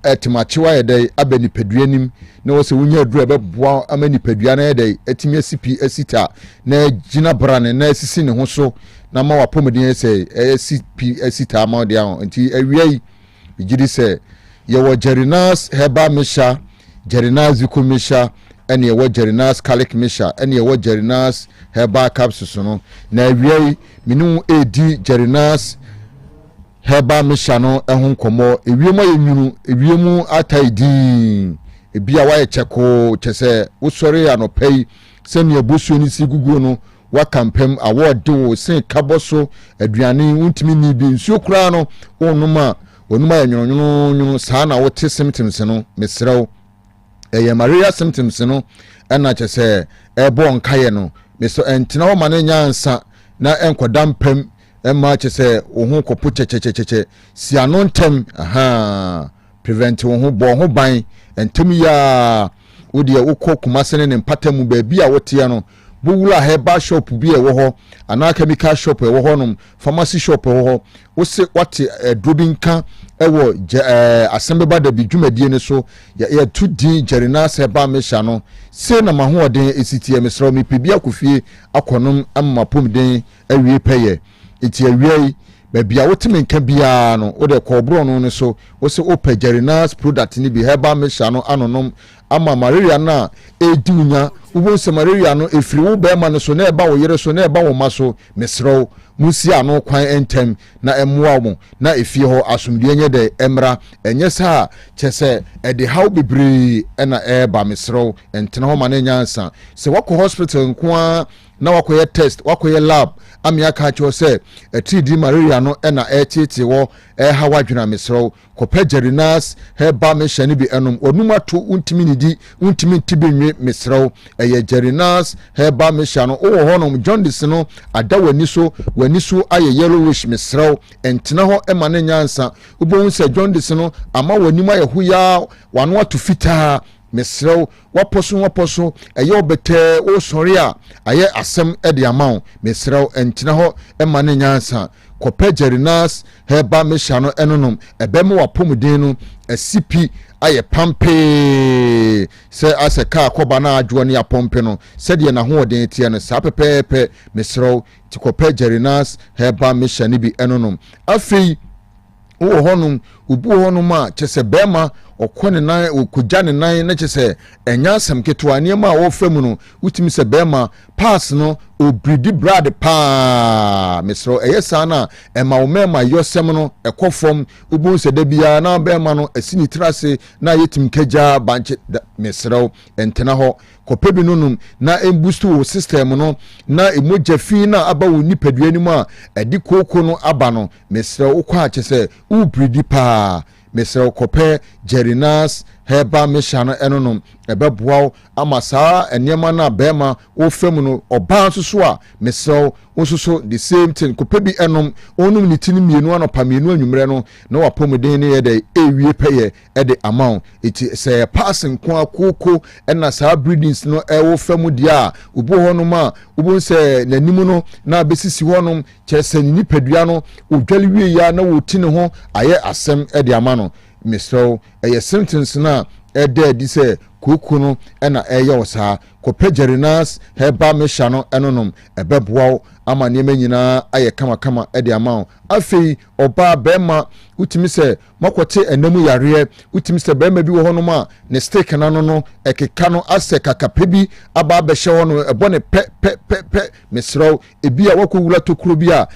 etimachiwa yedai abeni peduanim na wose wunya aduru ebeboa amani pedua na yedai etimi asipi asita na gina brane na asisi ne ho so na ma wapomeden ese asipi asita amode ahụ nti awiai bigidi se yewo Jarenas heba misha Jarenas zikumisha ene yewo Jarenas calic misha ene yewo Jarenas heba capsules no na awiai minu edi Jarenas heba mishano ehun komo ewiemu yenyunu ewiemu ataidin ebia waye cheko chese usori anopai semi ebusu ni sigugu no wa campaign award do sen kaboso aduane untimi ni bi nsuo kura no onuma onuma ya nyono saa na wote symptoms no mesrew malaria symptoms no ɛna kyɛ sɛ ɛbɔ nkaeɛ no meso ɛntena hɔ ma no nyansa na ɛnkɔda mpam ɛma kyɛ sɛ wo ho kɔpo kyɛkyɛkyɛkyɛ si ano ntɛm prevent wo ho bɔ ho ban ntɛm ya wo deɛ wokɔ Kumase ne mpatamu baabi a woteɛ no bowula herbal shop bi ɛwɔ hɔ ana chemical shop ɛwɔ hɔ nom pharmacy shop ɛwɔ hɔ wose wate drobinka ɛwɔ Asem Beba Dabi dwumadie ne so yɛ to din Jerina Seba Mesha no se na mahoɔden esitie mesrɛ me pebia kofie akɔnom amma pomden awie pɛyɛ enti awie baabi a woteme nka biara no wode kɔbro no so wose opa Jerina's product ni bi herbal mesha no anonom ama malaria na ediunya wo se malaria no efiri wo be ma no so na eba wo yere so na eba wo ma so mesrɛw musi ano kwan entem na emmoa wo na efie ho asomdue nye de emra enye sa kyese ede haw bebre na eba mesrɛw entena ho ma na nyansa se wako hospital nkoa na wakoye test wakoye lab amia ka cho se 3D malaria no na etete wo hawa dwena mesrɛw kopɛ Jerina's herbal mesha ni bi enum onuma to untimi nidi untimi tibenwe mesrɛw eye Jerina's herbal mesha no wo honom jaundice no ada wani so aye yellowish mesrɛw entena ho ema ne nyansa ubon se jaundice no ama wani aye huya wano ato fita mesrɛw waposo eye obete wo sori a aye asem ede amaw mesrɛw entena ho ema ne nyansa kopɛ Jerina's herbal mesha no enonom ebemu wapomuden no asipi aye pampe se ase ka koba na adwo ne apompe no se de na hoɔden tie no sa pepepe mesrɛw ti kopɛ Jerina's herbal mesha ni bi enonom afei wo honum ubu honum a kyese bema okone nan okogya ne nan na kyese enya asem ketwa niema a wo famu no utimi se bema pass no obridi brad pa mesro eyesa na ema wo mema yosem no ekofom ubu se da bia na bema no asini trase na yetim kagya banche mesro entena ho kopebi nunum na embustu wo system no na emogya fi na aba wo nipadua ni mu a edi koko no aba no mesro ukwa kyese ubridi pa mesrɛ kopɛ Jerina's herbal mesha no enonom ebeboa ama saa enema na bema wo fam no oba nso a mesrɛ nso the same thing kopɛ bi enom onum ni tini mienu anopa mienu anwumre no na wapomden ne yede ewie pɛyɛ ede amount eti sɛ passing ko akoko ena saa breedings no wo fam dia ubo honum a ubo sɛ nanim no na besisi honum kyerɛ ni padua no odwale wie ya na wo tini ho aye asem ede amano mesrɛ ɛyɛ symptoms na ɛda di sɛ koko no ɛna ɛyɛ osa kopɛ Jerina's herbal mesha no enonom ɛbɛboa ama nneɛma nyinaa ayɛ kama ɛde ama afei ɔba bɛma utimi sɛ makote enamu yare utimi sɛ bɛma bi wɔ hɔnom a ne stick na no ɛkeka no asɛ kakape bi aba bɛhyɛ hɔ no ɛbɔ ne pɛ mesrɛw ebi a wakɔwura tokuro bi a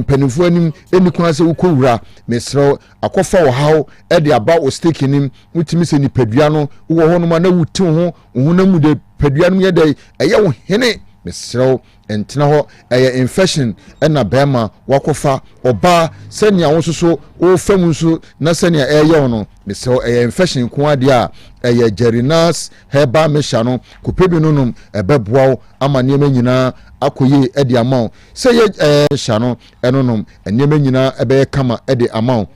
mpanimfo anim eni kuna sɛ wokɔwura mesrɛw akɔfa wɔ haw ɛde aba o stick nim utimi sɛ nipadua no wɔ hɔnom a na wuti ho na mu de padua no yɛ dɛ ɛyɛ wo hene mesrɛw entena ho ɛyɛ infection ɛna bɛma wakofa ɔba sɛnea wo so wo fam nso na sɛnea ɛyɛ no mesrɛw ɛyɛ infection ko ade a ɛyɛ Jerina's herbal mesha no kopebi nonum ɛbɛboa ama nneɛma nyinaa akɔye ɛde ama sɛ yɛ mesha no ɛnonom nneɛma nyinaa ɛbɛyɛ kama ɛde ama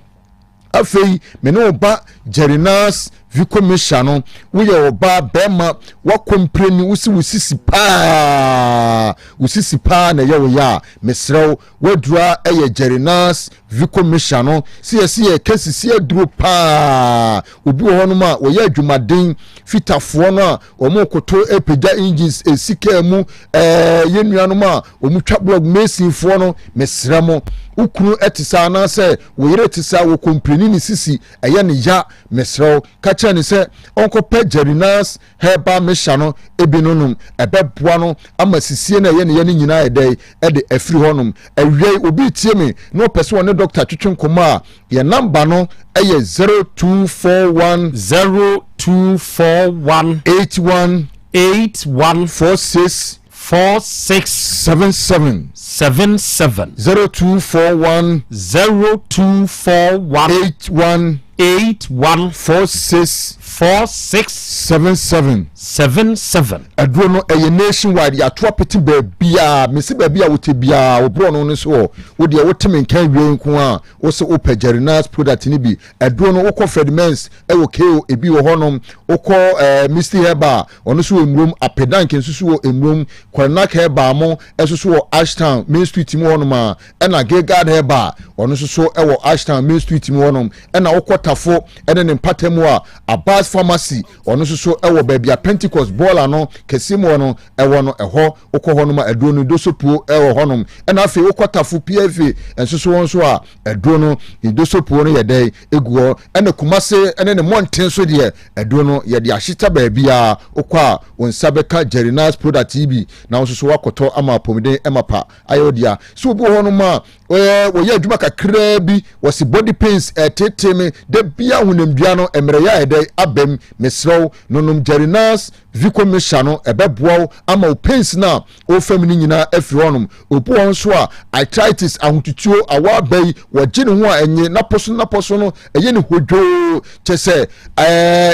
afei mene oba Jerina's viko mesha no woyɛ oba bema wakompreni wusisi pa na yɛ wo ya mesrɛw wadura ɛyɛ Jerina's viko mesha no siye kasisi aduro pa obi wɔ hɔnom a wɔyɛ adwumaden fitafoɔ no a wɔn koto epagya engines esika mu yenuanom a wɔn twa blog mesinfoɔ no mesrɛmo ukunu etisa na sɛ wɔyere etisa wɔ kompreni ni sisi ɛyɛ ne ya mesrɛw kacha ni sɛ onkɔpɛ Jerina's herbal mesha no ebinonum ɛbɛboa no ama sisie na ɛyɛ ne yɛ ne nyinaa ɛdɛ ɛde afiri hɔnom ɛwie obi tie me no pɛsɛ wɔne doctor twetwe nkɔmɔ a yɛ number no ɛyɛ 0241 81 46 4677 0241 8177 aduro no eye nationwide ya to apeti baabia mesi baabia wote bia obro no ne so wo de woteme kan wie nko a wo se opagerinas product ni bi aduro no wokọ Fredmans ewo KO ebi wo honom wokọ Misty Heba ono so emrom apedank nsusu wo emrom Kwanak Heba mo esusu wo Ashtown Main Street mu honom a na Gegard Heba ono so ewo Ashtown Main Street mu honom na wokọ tafo ene ne mpatemu a Abbas Pharmacy ono so ewo baabia Pentecost bola no kesimo no ewo no eho wokọ honom a aduro no dosopuo ewo honom na afi wokọ tafo PFA ensusu won so a aduro no dosopuo no yedai eguo ene kumase ene ne monten so de aduro no yede ahyeta baabia wokọ a wonsabeka Jerinas product ibi na won so wakoto ama pomiden emapa ayodia so obo honom a wo ye adwuma kakra bi wose body pains teteme de bia hunamdua no emre ya edai abem mesrew nonom Jerinas Vico Mishano ebeboa ama o pains na o family nyina afiri honom obo won so a arthritis ahotutuo awa bai wagye ne ho a enye na poso no eye ne hodwo chese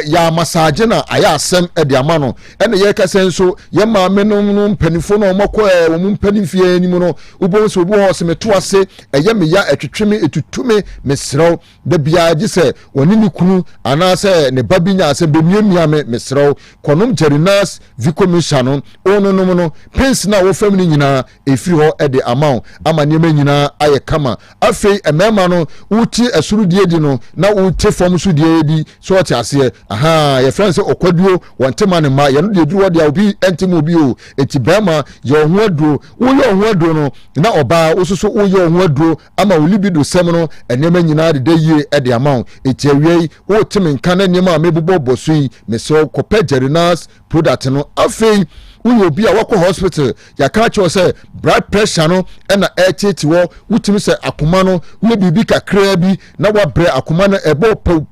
ya massage na aya asem de ama no ene ye kase nso ye ma menom no mpanifo no mako wo mpanifie ni mu no obo so obo ho se meto ase eye me ya etwetweme etutume mesrew de bia gye se woni ni kunu ana se ne babinya ase bemiamia me mesrew konom Jerinas Vico Mishano ono no pens na wo family nyina efiri ho de ama ama niema nyina aye kama afei emema no wuti esurudie di no na wuti fom so die di so oti ase aha ye friend say okwaduo wontema ne ma ye no de duro de obi entimo obi o eti bema ye ho aduro wo ye ho aduro no na oba osuso wo ye ho aduro ama wo libido sem no enema nyina de yie de ama eti awie wo teme nka na niema mebubo bosui meso kope Jerinas product no afei uyo obi a wako hospital ya ka cho say blood pressure no na etete wo wutimi say akoma no we bibi kakra bi na wa bre akoma no ebo po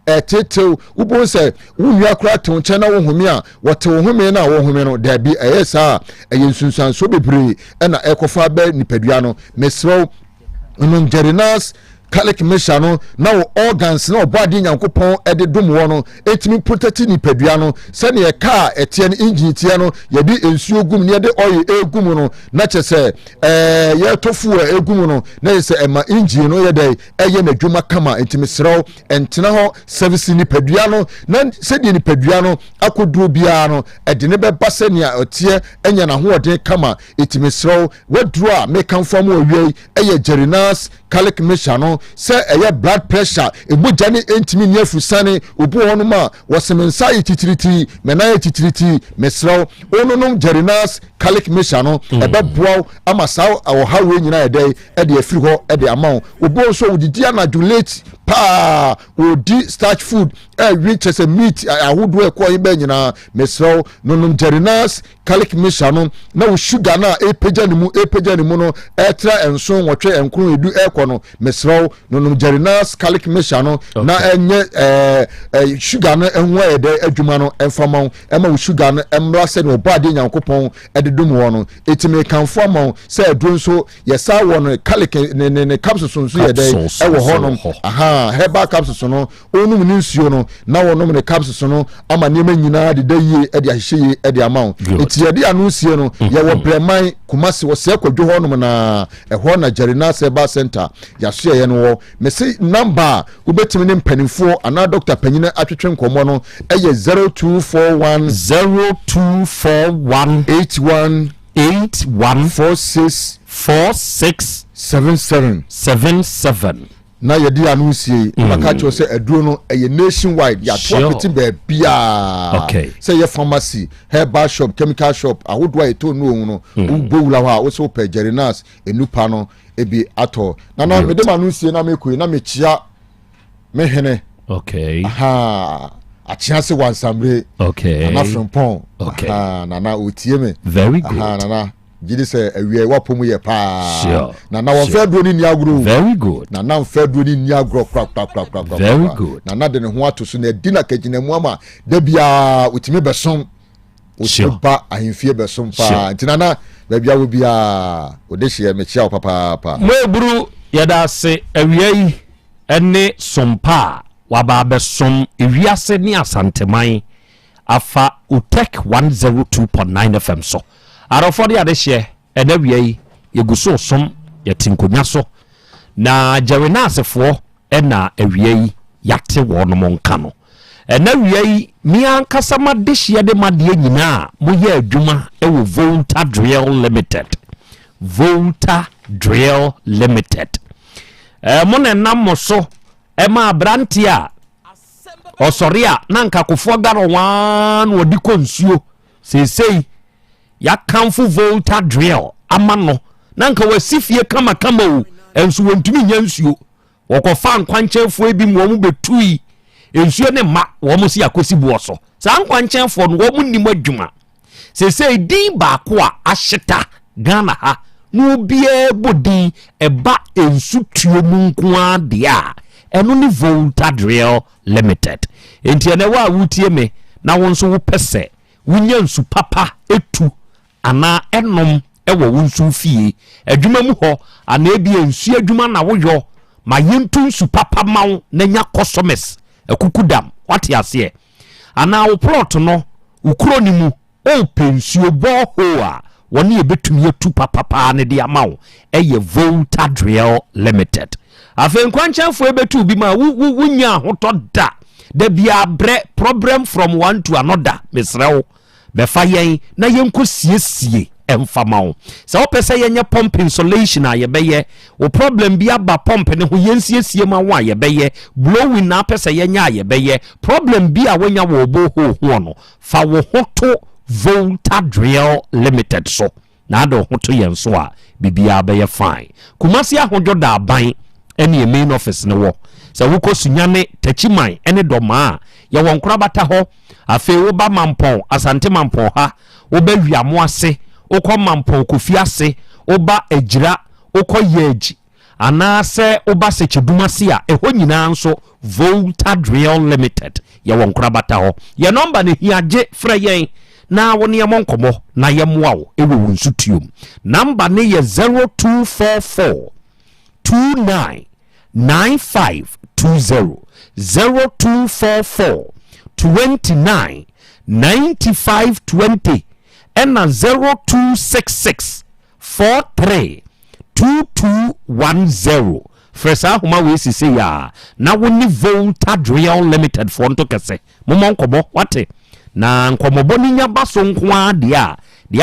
etete ubo say wunua akra tonche na wo home a wote wo home na wo home no da bi eyesa eyensunsan so bebre na ekofa ba nipadua no mesrew no Jerinas Kalik Mishano now organs no body nyankopon ede dum wo no etimi protect ni padua no se ne car etie ne engine tie no ye di ensuo gum ne de oil egum no na chese ye tofu egum no na se ema engine no ye dey eye na dwuma kama etimi srew entena ho service ni padua no na se di ni padua no akoduro bia no ede ne be base ne otie enya na ho ode kama etimi srew waduro a mekan fam owie eye Jerinas Kalik Mishano say eye blood pressure ebuja ni entimi ni afusane obu hono ma wosemensa yititiriti menaye titiriti mesrew ononom Jerinas Kalik Mishano ebeboa amasaw awo hawe nyina edey ede afiri ho ede amaw obu so odidi anadulate pa odi starch food rich as a meat ahodo ekọ ibe nyina mesrew nonom Jerinas Kalik Mishano na wo sugar na epeja ni mu no etra enso nwotwe enkron edu ekọ no mesrew nonom Jerinas Kalik Mishano na enye sugar no enwa ede adwuma no enfama ema wo sugar no emra se no body nyankopon ededum wo no etime kanfo ama se aduro nso yesa wo no Kalik ne capsules nso yede ewo honom aha herbal capsules no onum ni nsuo no na wonom ne capsules no ama niema nyina de dayie ede ahye ede ama eti yede anu sie no ye wo breman kumase wo se kwadwo honom na eho na Jerinas Herbal Center ya so ye no wo mesi number ubetimi ne mpanimfo ana doctor panyina atwetwe nkomo no eye 0241 814677 na yedi anusie maka cho se aduro no eye nationwide ya to apeti be bia say ye pharmacy herbal shop chemical shop ahodo eto no no ubowula ho a wo so pe Jerinas enupa no ebi ato na me de anusie na me koi na me chia me hene aha achia se wansamre na frimpon na otie me very good na jidi se awie wapomu ye pa na wo fe do ni agro very good na fe do ni agro kra very good na de ne ho ato so na di na kagina mu ama da bia otimi besom Opa ahemfie besom pa ntinana babia wo bia odehye me chia papa Mweburu yada se awiai ene sompa waba besom ewiase ni asanteman afa Otec 1029 FM so arofo de adehye ena wiai yeguso som yetinkonya so na jarena asefo ena awiai yate wono nka no ena wiai mi ankasa madehye de made nyina moye adwuma ewo Volta Drill Limited Volta Drill Limited mone nam so ma abrantia osoria na nka kofo garo wan wodi konsuo sesei ya kanfo Volta Drill amano na nka wasifie kama o enso wontumi nyansuo wokofa nkwanchefo ebi mu betui ensuo ne ma wo mo si akosi buoso sa nkwanchefo no wo mu nim adwuma sesei din ba ko a ahyeta Ghana ha no bie bodi eba ensu tuo mu nko de a eno ni Volta Drill Limited enti ene wa wutie me na wonso wo pese wunya nsu papa etu ana enom ewo wonsu fie adwuma mu ho ana ebi ensu adwuma na woyo ma yentu nsu papa mawo na nya customers ekukudam wate ase ana wo plot no ukuro ni mu o pensuo bo ho a woni ebetumi etu papa ne de amawo eye Volta Drill Limited afen kwanchanfo ebetu bi ma wunya hoto da bia bre problem from one to another mesrewo be fa yen na yenko siesie emfamawo se wo pese yenye pump insulation a yebeye wo problem bi aba pump ne ho yensiesie ma wa yebeye blowing na pese yenye a yebeye problem bi a wonya wo bo ho no fa wo hoto Volta Drill Limited so na ado hoto yenso a bibia be fine kumasi ahojo da aban ene main office ne wo se wo kosunyane tachiman ene doma ya wonkura bata ho afi wo ba mampon asante mampon ha wo ba wiamo ase wo ko mampon kofi ase wo ba agira wo ko yeji ana se wo ba se chedumase a eho nyina nso Volta Drill Limited ya wonkura bata ho ya number ne hiaje fra yen na woni ya monkomo na ye moawo ewo wonsutuom number ne ye 0244 299520 0244 299520 and 0266 43 2210 fresa homa we sisi ya na woni Volta Drill Limited fonto kese momonkomo wate na nkomoboni nya baso nko dia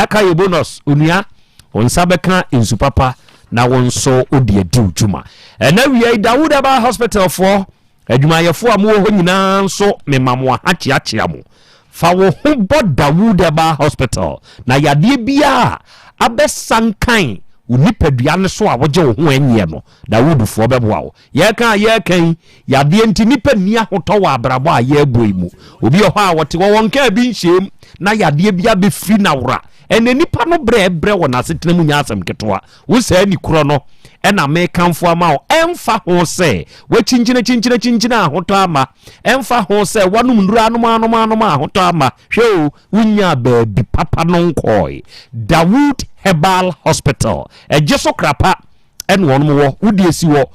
ka ye bonus onua onsabeka insupapa na wonso odie di ujuma na wi Dawood Aba Hospital for adwumayefo amu ho nyina nso memamo achiachia mu fa wo ho bo Dawood Aba Hospital na yade bia abesankan unipadua ne so a woje wo ho enye no Dawood fo beboa wo ye kan yade enti nipa ni ahoto wa abrabo a ye boimu obi ho a wote wo wonka bi nshem na yade bia be firi na wora ene nipa no bre wona setena mu nya asem ketwa wo sa ni kuro no ena me kanfo ama o emfa ho se we chinchina ahoto ama emfa ho se wanum nduru anum ahoto ama hwe wunya baabi papa no nkoi Dawood Herbal Hospital ejeso krapa en wonum wo wudiesi wo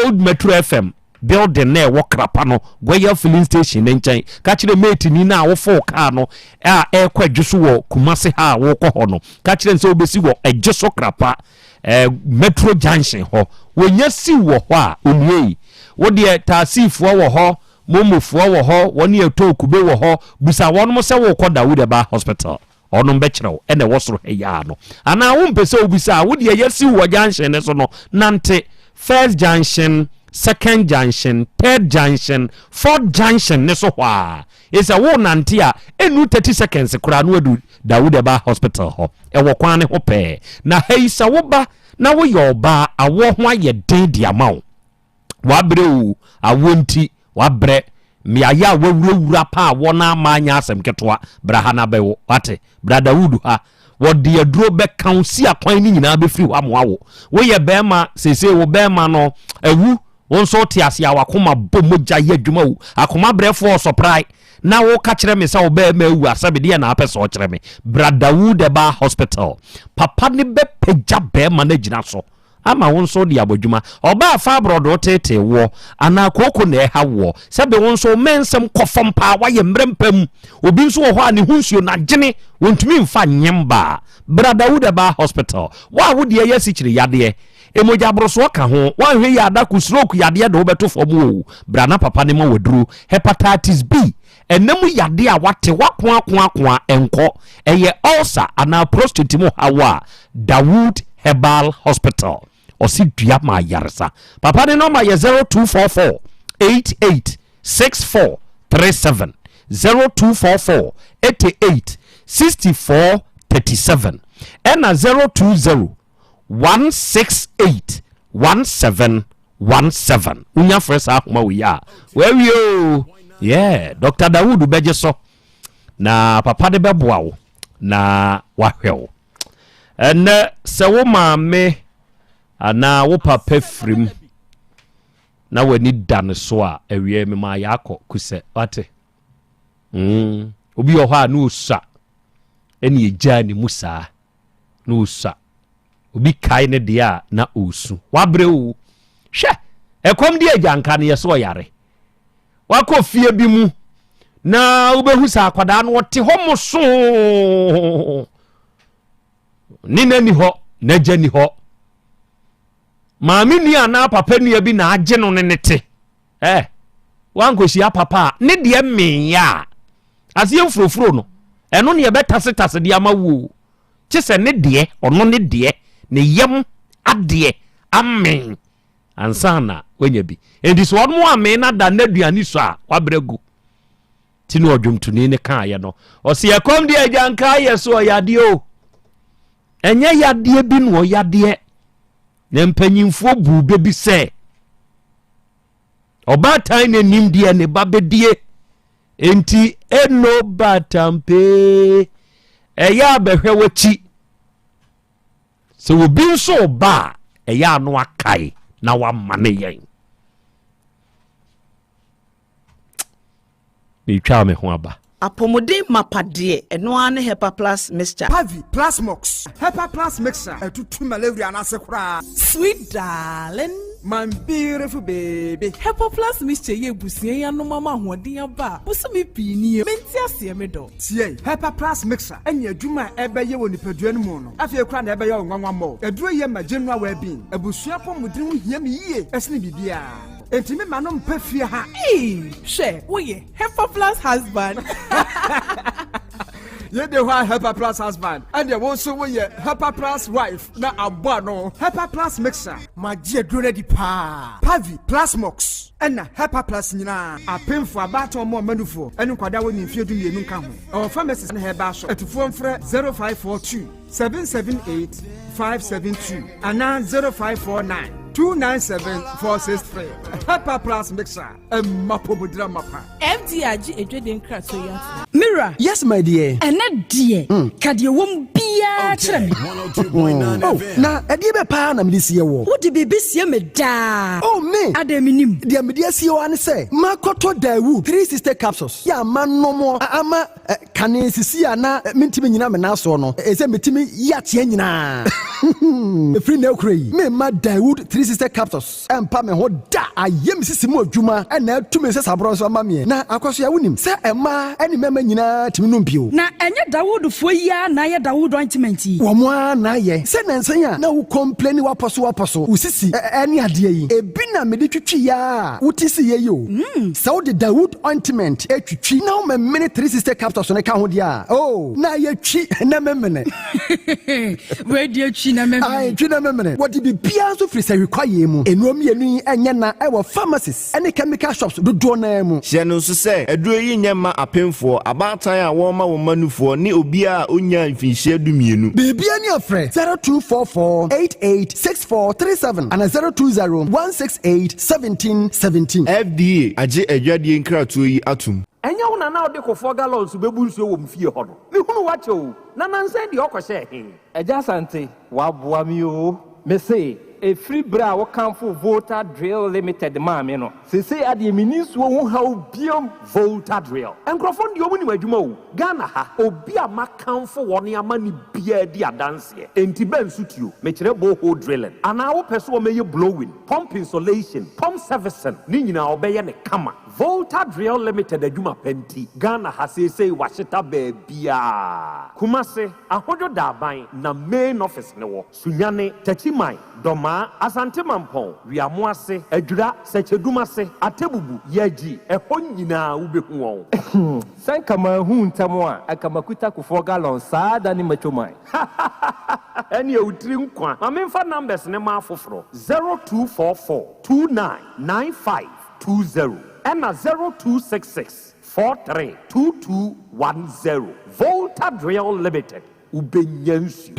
Old Metro FM building na wo krapa no Goya filling station nchen ka kire mate ni na wo fo car no a kwa djuso wo Kumase ha wo kɔ ho no ka kire nse obesi wo ejeso krapa Metro Junction ho wonya si wo ho a onue wo de taasifo wo ho momofo wo ho woni etokube wo ho busa wonum se wo kɔ Dawood Aba Hospital onom bekrew ene wosoro heya no ana wo mpese obisa wo de yesi wo junction ne so no nante first junction second junction third junction fourth junction ne so hwa is a wo nante a enu 30 seconds kura no adu Dawood Aba Hospital ho e wo kwan ne ho pe na heisa wo ba na wo yoba awo ho aye den dia mawo wa brew awonti wa bre mi aya wawura pa wona amanya asem ketwa brahana bewo wate bra Dawood ha wodi aduro be kansi akwan ni nyina be firi amoawo wo ye bema sese wo bema no awu wonso ti ase awakoma bomogya ye adwuma wo akoma brefo supply na wo ka kyerɛ me sɛ wo bɛɛ ma wu asabe deɛ na apɛ sɛ wo kyerɛ me Bradawood Eba Hospital papa ne bɛpagya bɛɛma no gyina so ama wo nso de abodwuma oba fa brodo tete wo ana koko na ɛha wo sɛbe wo nso mensem kɔfam pa wa ye mrempam obi nso wo hɔ a ne hunsuo na gyene wontumi mfa nyemba Bradawood Eba Hospital wa wo de yɛ sikyire yade emoja broso ka ho wa hwe ya da ku stroke yade de wo beto fom wo brana papa ne ma waduru hepatitis B enam yade a wate wakoa enko eye ulcer ana prostate mu hawa Dawood Herbal Hospital osi dua ma yaresa papa ne number ye 0244 886437 0244 886437 ena 020 1681717 unya fresh akoma we ya we yeah Dr. Dawood beje so na papa de beboa wo na wahwew ene se wo maame ana wo papa frim na wani dan so a awie me ma yakọ kuse wate obi ho a no usa eni eja ni musa no usa obi kai ne dia na osu wabre wo hwe ekom dia janka ne yeso yare wakọ fie bi mu na ubehu sa akwada no wote ho so ni nani ho na jani ho maami ni ana papa ni bi na agye no ne nete wankohia papa ne de me ya asiye furofuro no eno ne yebetase de amawu kyese ne de ono ne de ne yam ade amen ansana wenya bi edi so ono amen na da naduani so a wabregu tinu odwumtuni ne kan ye no o se yakom de ajanka ye so yade o enye yade bi no yade ne mpanyimfo bu bebi se obatan ne nimdie ne babedie enti eno batampe eya behwe wachi se obi nso ba eya no akai na wa mane yen ni twa me ho aba apomodin mapade eno ane Hepa Plus mixture Pavi Plus Mox Hepa Plus mixture etutu malaria na sekura sweet darling my beautiful baby Hepa Plus mixture ye busie ya no mama hoden aba busumi pini menti ase me do tie Hepa Plus mixture enya adwuma ebeye woni padua no mu no afie kura na ebeye onwanwa mo eduro ye ma general well being abusua pomodin ho hia me yie esne bibia Enti me manom pefie ha. She, woye Hepa Plus husband. Ye de wa Hepa Plus husband. And ye won so woye Hepa Plus wife na abo no. Hepa Plus mixer. Magie dure di pa. Pavi Plus Mox. Ena Hepa Plus nyina. Apemfo abato mo manufo. Enu kwada woni mfie du mienu nka ho. Our pharmacist na heba so. Etufo mfre 0542 778 572 ana 0549 297-463. Hepa Plus mixer. Mapobudra mapa. FDRG edweden kraso ya. Mira. Yes, my dear. Ene die. Kadie wom bia kyerɛ me. 102.9 FM. Na ɛdeɛ bɛ paa na mede sie wɔ. Wode biribi sie me daa. Oh, me. Ada minim. Deɛ mede sie wɔ ane sɛ, makɔtɔ Dawood 360 capsules. Yɛ ama nɔmɔ ama kane sisi a na mentimi nyina me naso no. Ɛsɛ metimi yateɛ nyinaa. Efiri na ekura yi. Me ma Dawood 360 capsules. Empa me ho da. Ayem sisi mu adwuma. Ɛna atumi sɛ sabro so ama me. Na akɔso ya wonim. Sɛ ɛma ɛne mɛma nyinaa timi no mpio. Na ɛnyɛ Dawood fo yi a na yɛ Dawood ointment yi. Wɔn a na yɛ. Sɛ nansan a na wo complain wapɔso. Wo sisi ɛne adeɛ yi. Ebi na mede twitwi ya. Wo ti si yɛ yi o. Sɛ wo de Dawood ointment etwitwi na wo mɛmene 360 capsules ne ka ho dia. Oh, na yɛ twi na mɛmene. We die twi na mɛmene. Ai, twi na mɛmene. What be bia so free sɛ require mu. Enuom yɛ nu ɛnyɛ na ɛwɔ pharmacies ɛne chemical shops dodoɔ na mu. Hyɛ no nso sɛ aduro yi nyɛ ma apemfoɔ abaatan a wɔn ma wɔn manufoɔ ne obi a onya mfinhyia dumienu. Bibia ne afrɛ 0244 886437 and 020 168 1717. FDA agye adwadie nkratoɔ yi atum. Enya una na ode kofo gallons bebu nsuo wo mfie ho no. Me hunu wache o. Na nansan de okɔhye he. Eja Asante wa boa mi o. Me say a free bra what come for Volta Drill Limited maame no say at the minis wo how biom Volta Drill Enkrofon di omu ni adwuma o Ghana ha obi a makan for woni amani bia di adanse enti ben sutuo me kire boho drilling ana wo pese wo meye blowing pump insulation pump servicing ni nyina obeye ne kama Volta Drill Limited adwuma penti Ghana ha say washita bia Kumase ahodo daban na main office ne wo Sunyane Techimai Doma Asante Mampon Wiamoase Adura Sechedumase Atebubu Yaji Eho nyina ubehu won Sanka ma hu ntamo a akamakuta kufo gallon saa da ni machomai Eni e utiri nkwa ma memfa numbers ne ma afoforo 0244 299520 and 0266 432210 Volta Drill Limited ubenyansu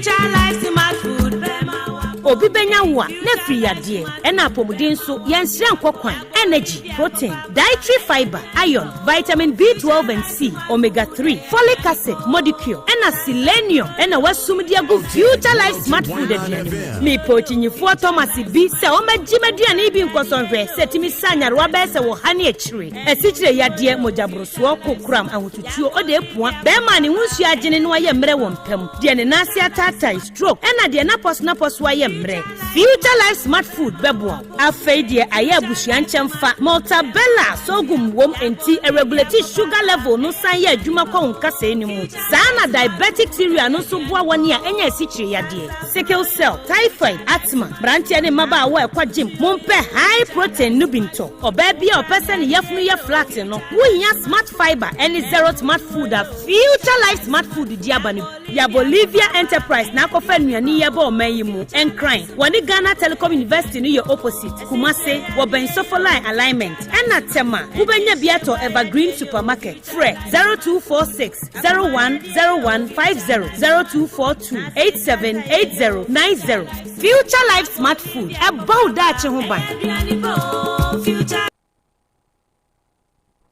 obi benya wa na free ade e na apomuden so yansire nkokwan energy protein dietary fiber iron vitamin B12 and C omega 3 folic acid molecule and selenium and wasumdia go future life smart food aduane me pochinyifo Thomas bi se o magimaduane bi nkosonhwe setimi sanyarwa be se wo hane akire esichire yade mojabroso kokram ahotutuo o de epua be ma ne hunsu agene no aye mre wo mpam de ne nase atata stroke and de na pos waye future life smart food bebo afeidie aye busuan chemfa multabella sogum wom enti irregularity sugar level no san ye adwuma kwa nkasa enimu sana diabetic theory no so boa woni a enya sichire yade sickle cell typhoid asthma branche ne maba wa ekwa gym mompe high protein no binto oba bia opese ne yafunu ye flat no wohia smart fiber any zero smart food a future life smart food diabani ya Bolivia enterprise na akofa nuani ye ba o mayimu crying. Wani Ghana Telecom University ni your opposite. Kumase, waben Sofoline alignment. Ena tema, ubenya biato Evergreen Supermarket. Fre 0246 010150 0242 878090. Future Life Smart Food. About that chehuban.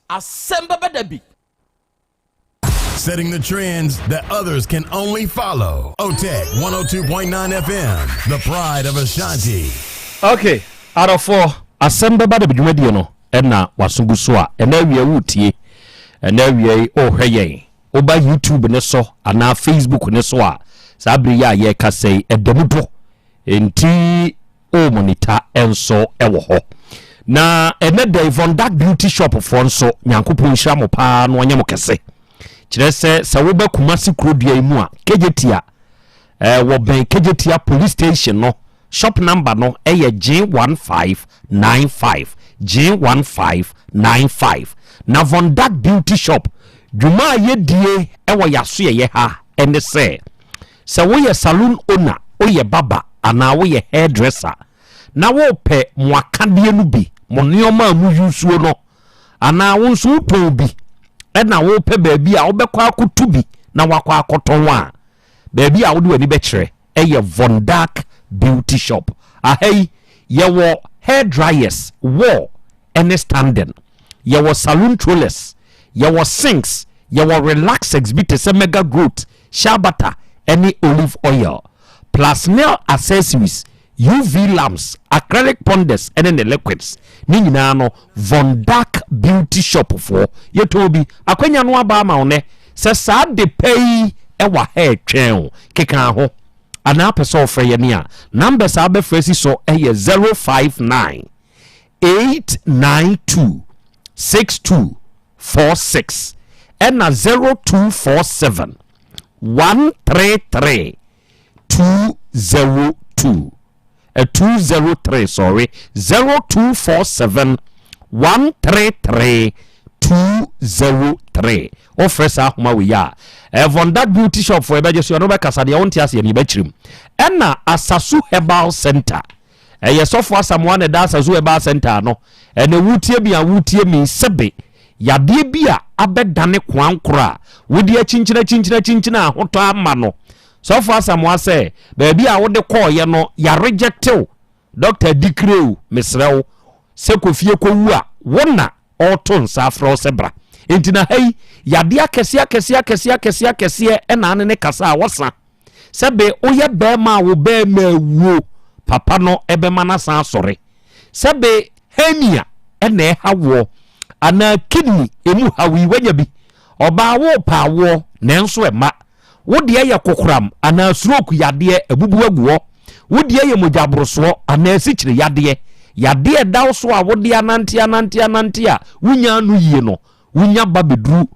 Asem Beba Dabi. Setting the trends that others can only follow. Otec 1029 FM, the pride of Ashanti. Okay, out of 4, Asem Beba Dabi dwumadie no na wasumbu so a na wie wutie na wie ohweye oba YouTube ne so ana Facebook ne so a sabri ya ye kasei edemudo enti o monitor enso ewo ho na ene dey von that beauty shop for nso nyankopon hira mo pa no anya mo kese kirese sa wo ba kumasi Krobea mu a kejetia wo ben kejetia police station no shop number no eye J1595 na von that beauty shop dwuma ye die ewo yaso ye ha ene se wo ye salon owner wo ye baba ana wo ye hairdresser na wo pe mwakade no bi mo neoma mu yusuo no ana wo nso to bi na wo pe baabi a wo bekwa akotu bi na wakwa akoton a baabi a wo de wani bekire eye Von Dark Beauty Shop ahai ye wo hair dryers wo any standing ye wo salon trollers ye wo sinks ye wo relax exhibit se mega growth shabata any olive oil plus nail accessories UV lamps acrylic ponders and the liquids ni nyina no Von Dark Beauty Shop for yetobi akwanya no aba ma one se sa de pay e wa hair twen keka ho ana pese ofre ye ne a number sa be fresi so e 059 892 6246 and 0247 133 202 203 sorry 0247 133 203 offers ahoma we ya Von Dark Beauty Shop for ebejesu no be kasa de wonti ase ni bachirim ena Asasu Herbal Center yesofo asamwa ne da Asasu Herbal Center no ene wutie bia wutie mi sebe yade bia abedane kwankora wodi achinchina hoto ama no so far samwa say baby a wode call ye no ya rejectew Dr. Dikreu mesrew se kofie kowu a wona oton safro sebra entina hey yade akese ena ne kasa wosa sebe oye be ma wo be ma wuo papa no ebema san sore sebe henia ene hawo ana kidney emu hawi wanya bi oba wo pa wo nenso ema wo de ye kokoram ana stroke yade ebubu aguo wo de ye mojabrosoo ana sikyire yade dawo so a wo de anante a wunya anu yie no wunya babedru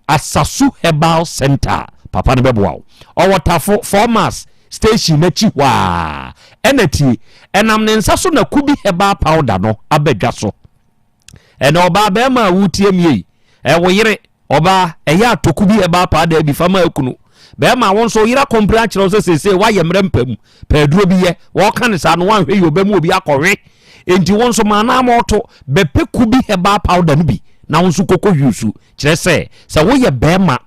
Asasu Herbal Center papa ne beboa o watafo farmers station na chi wa enati enam ne nsa so na kubi herbal powder no abedwa so ena oba ba ma wutie mie wo yire oba eya tokubi herbal powder bi fama akunu ba ma won so yira compare akire so sese wa ye mrempam peduro bi ye wo kan sa no wan hwe yi obemu obi akọwe enti won so ma na moto bepe kubi herbal powder no bi na won so koko yusu kire se wo ye ba ma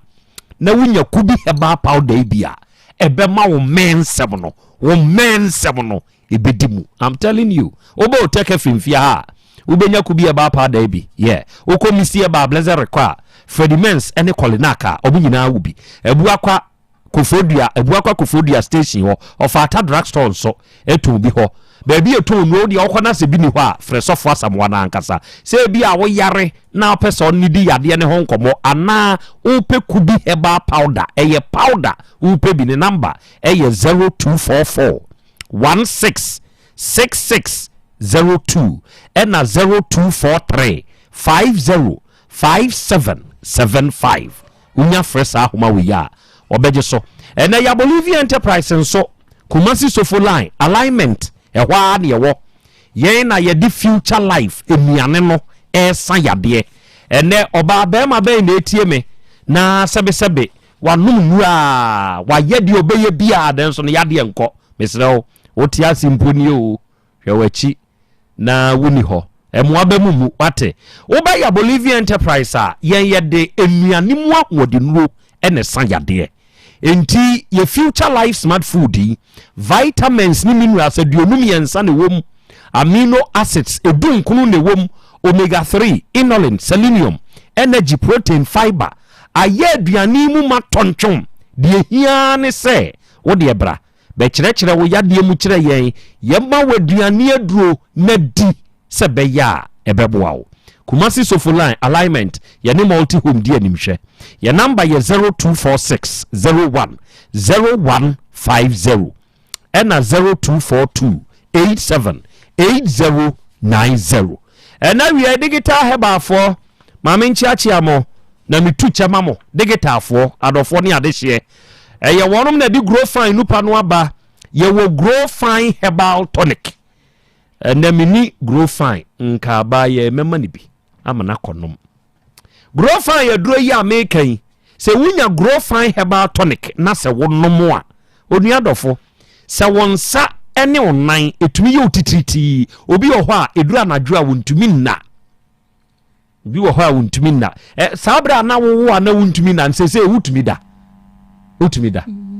na wunya kubi herbal powder bia ebema wo mensem no ebedimu. I'm telling you obo Otec FM ha ubenya kubi herbal powder bi woko misi ba blazer require Fredimens ene kolinaka obu nyina wubi ebuakwa kofodua station ho ofata drugstore so etu bi ho baby etu no de okona se bi ni ho a fresofo asamwa na ankasa se bi a wo yare na person ni di yade ne ho nkomo ana upe kubi herbal powder eye powder upe bi ne number eye 0244 166602 ena 0243 505775 unya fresa homa we ya obeje so ena ya Bolivia Enterprise nso Kumasi Sofo line alignment ehwa na yewo yen na ye di future life emiane no san yade ene oba ba ma be na etie me na sebe wanum nura wa yedi obeye bia den so no yade enko mesrew oti asimponi o hwewachi na wuni ho emwa ba mumu wate oba ya Bolivia Enterprise a yen yede enuane mu ahode nuo ene san yade enti ye future life smart food vitamins ni minerals aduonum yensa ne wom amino acids edunkunu ne wom omega 3 inulin selenium energy protein fiber aye aduane mu matontwom de hia ne se wo de bra be kire wo yade mu kire yen ye ma waduane aduro na di se be ya ebeboa wo Kumasi Sofo line alignment ya ni multi home di animhwe ya number ya 0246 01 0150 ena 0242 87 8090 ena we digital heba for mama nchiachi amo na mitu chama mo digital for adofo ni adehye ya wonom na di grow fine nupa no aba ye wo grow fine herbal tonic na mini grow fine nka ba ye mema ni bi amana konom grow fine ya duro ya mekan se wunya grow fine herbal tonic na se wonom a onua dofo se wonsa ene onan etumi ye otitriti obi ohọ a edura anadwo a wontumi nna obi ohọ a wontumi nna sabra na wo na wontumi nna sese wutumi da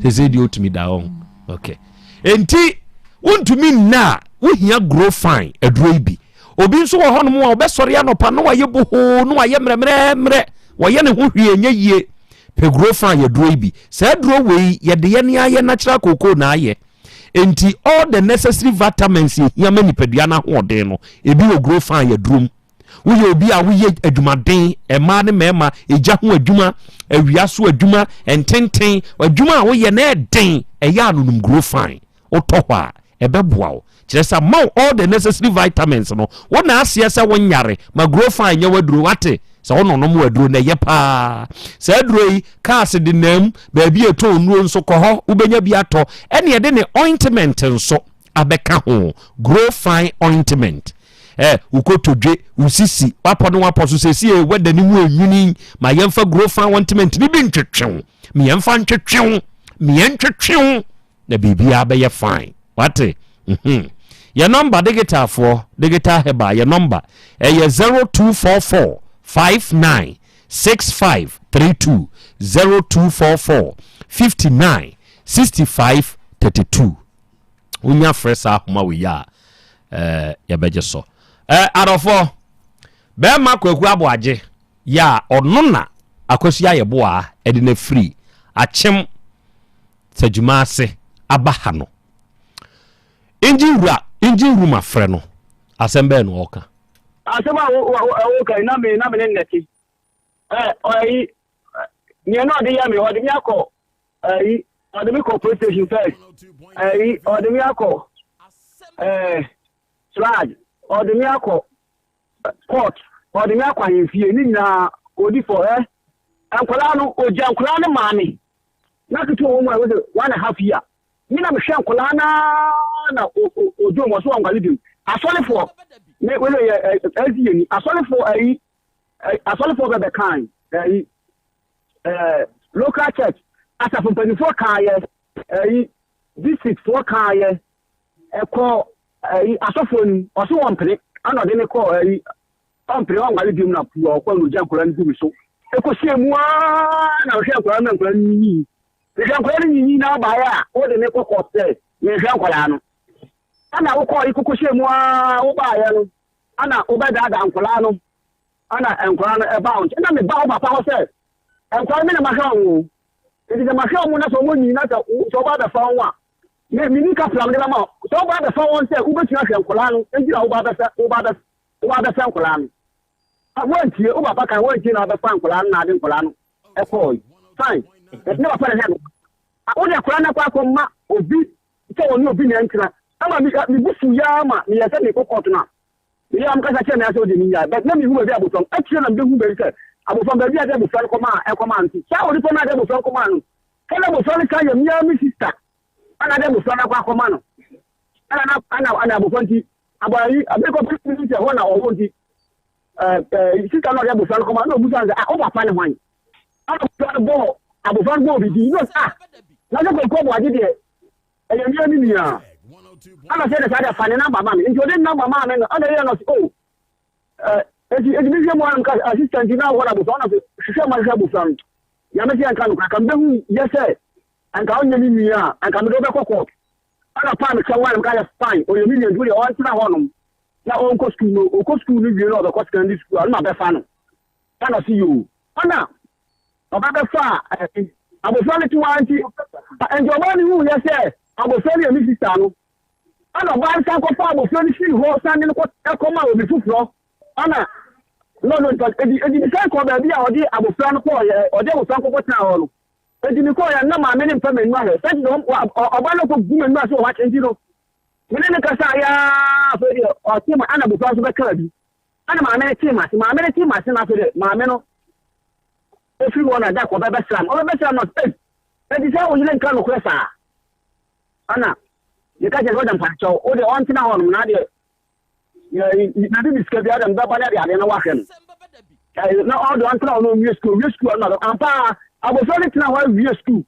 sese di wutumi da on okay enti wontumi nna wohia grow fine eduro ibi obi nso wo hono mu a obesori anopa no waye boho no waye mremre waye ne ho hwie nya yie pe grow fine ye duro ibi sa duro wei ye de ye ne aye natural cocoa na aye enti all the necessary vitamins here many pedua na ho den no ebi wo grow fine ye durom wo ye obi a wo ye adwumaden ema ne mema eja ho adwuma awia so adwuma ententen adwuma a wo ye na den eya anunum grow fine otokwa ebeboa wo kiresa ma all the necessary vitamins no wona asia se wonyare ma grow fine nya waduro wate se wono no waduro na ye pa se aduro yi cars de nam ba bi eto nuo nso ko ho ubenya bi ato ene ye de ne ointment nso abeka ho grow fine ointment ukotodwe usisi wapo no wapo so sesi e weda ni mu enwuni ma yemfa grow fine ointment ni bi ntwetwe me yemfa ntwetwe na bibia be ye fine wate your number digital heba your number ye 0244 596532 0244 596532 unya fresa homa we ya beje so arofo be ma kwaku aboaje ya onona akosu ya yeboa ede na free achem sajuma ase abahano engine room afre no asem be no oka asem a oka na me nneti oyi ni no de ya me o de mi akọ o de mi ko police station first o de mi akọ slide o de mi akọ court o de mi akọ ahemfie ni na odi for ankola no oja ankola no maame na kitu wo mu a wo 1.5 year ni na me hwe ankola na ojo mo so angwale dim asole for me we ye ni asole for bebe kan local church asa for 24 kan district for kan eko asofo ni oso won pere ana de ne ko on pere angwale dim na pu o no jankola ni dim so eko sie mu na hwe ankola na ankola ni ankola ni na ba ya o de ne ko ko se ni hwe ankola no ana ukọ ikuku shemu uba ya no ana ubeda da ankola no ana ankola no bound na me ba papa ho se ankola me na mahwa wo edi de mahwa mu na so mo nyina ta so ba da fa nwa me ni ka plan de ma so ba da fa won se ubetu ahwe ankola no ejira uba da fa ankola no awantie uba papa kan wantie na ba fa ankola no na de ankola no e ko fine ne ba fa ne o de ankola na kwa akoma obi se woni obi na nkira ama mi busu ya ma mi ya se ni kokot na mi am ka sa che na so de ni ya but na mi hu be abuson a che na be hu be se abuson be bia de buson ko ma anti sa o ri to na de buson ko ma no kala buson ka ya mi ya mi sister ana de buson akwa ko ma no ana abuson ti abari abeko bi ti ho na o won ti sister na de buson ko ma no buson se o papa ni hwan abuson bo bi di no sa na de ko bo ade de e ni ya ana say the side fan number man into the number man no ana here no eji bi mo an ka assistant na wala bu ona hwehwe ma hwehwe bu fan ya me say kan ka mbe hu yes an ka onye ni ya an ka me do be kokko ana pa me ka wa ka ya fine o ye mi ndu le on tina honom na on ko school no bi no be ko secondary school ana be fa no ana see you ana oba be fa abofan ti wanti enjoy ni hu yes abofan ye mi sister no ana ba san ko fa bo fani shi ho san ni ko e ko ma obi fufuro ana no edi san ko ba bia odi abofra no ko odi abofra ko tan ho no edi ni ko ya na ma me ni mpa menu ahe sai no oba no ko gu menu aso wa chenji no me ne ka sa ya fe di o ti ma ana abofra so be ka bi ana ma me ti ma na fe de ma me no e fi wona da ko be slam o be slam no edi sai o yile nka no ko sa ana you catch a rodent patcho, or the on tina on Nadia. You discover them, but I didn't walk in. Now, all the answer on your school, another. And pa, I was only to know your school.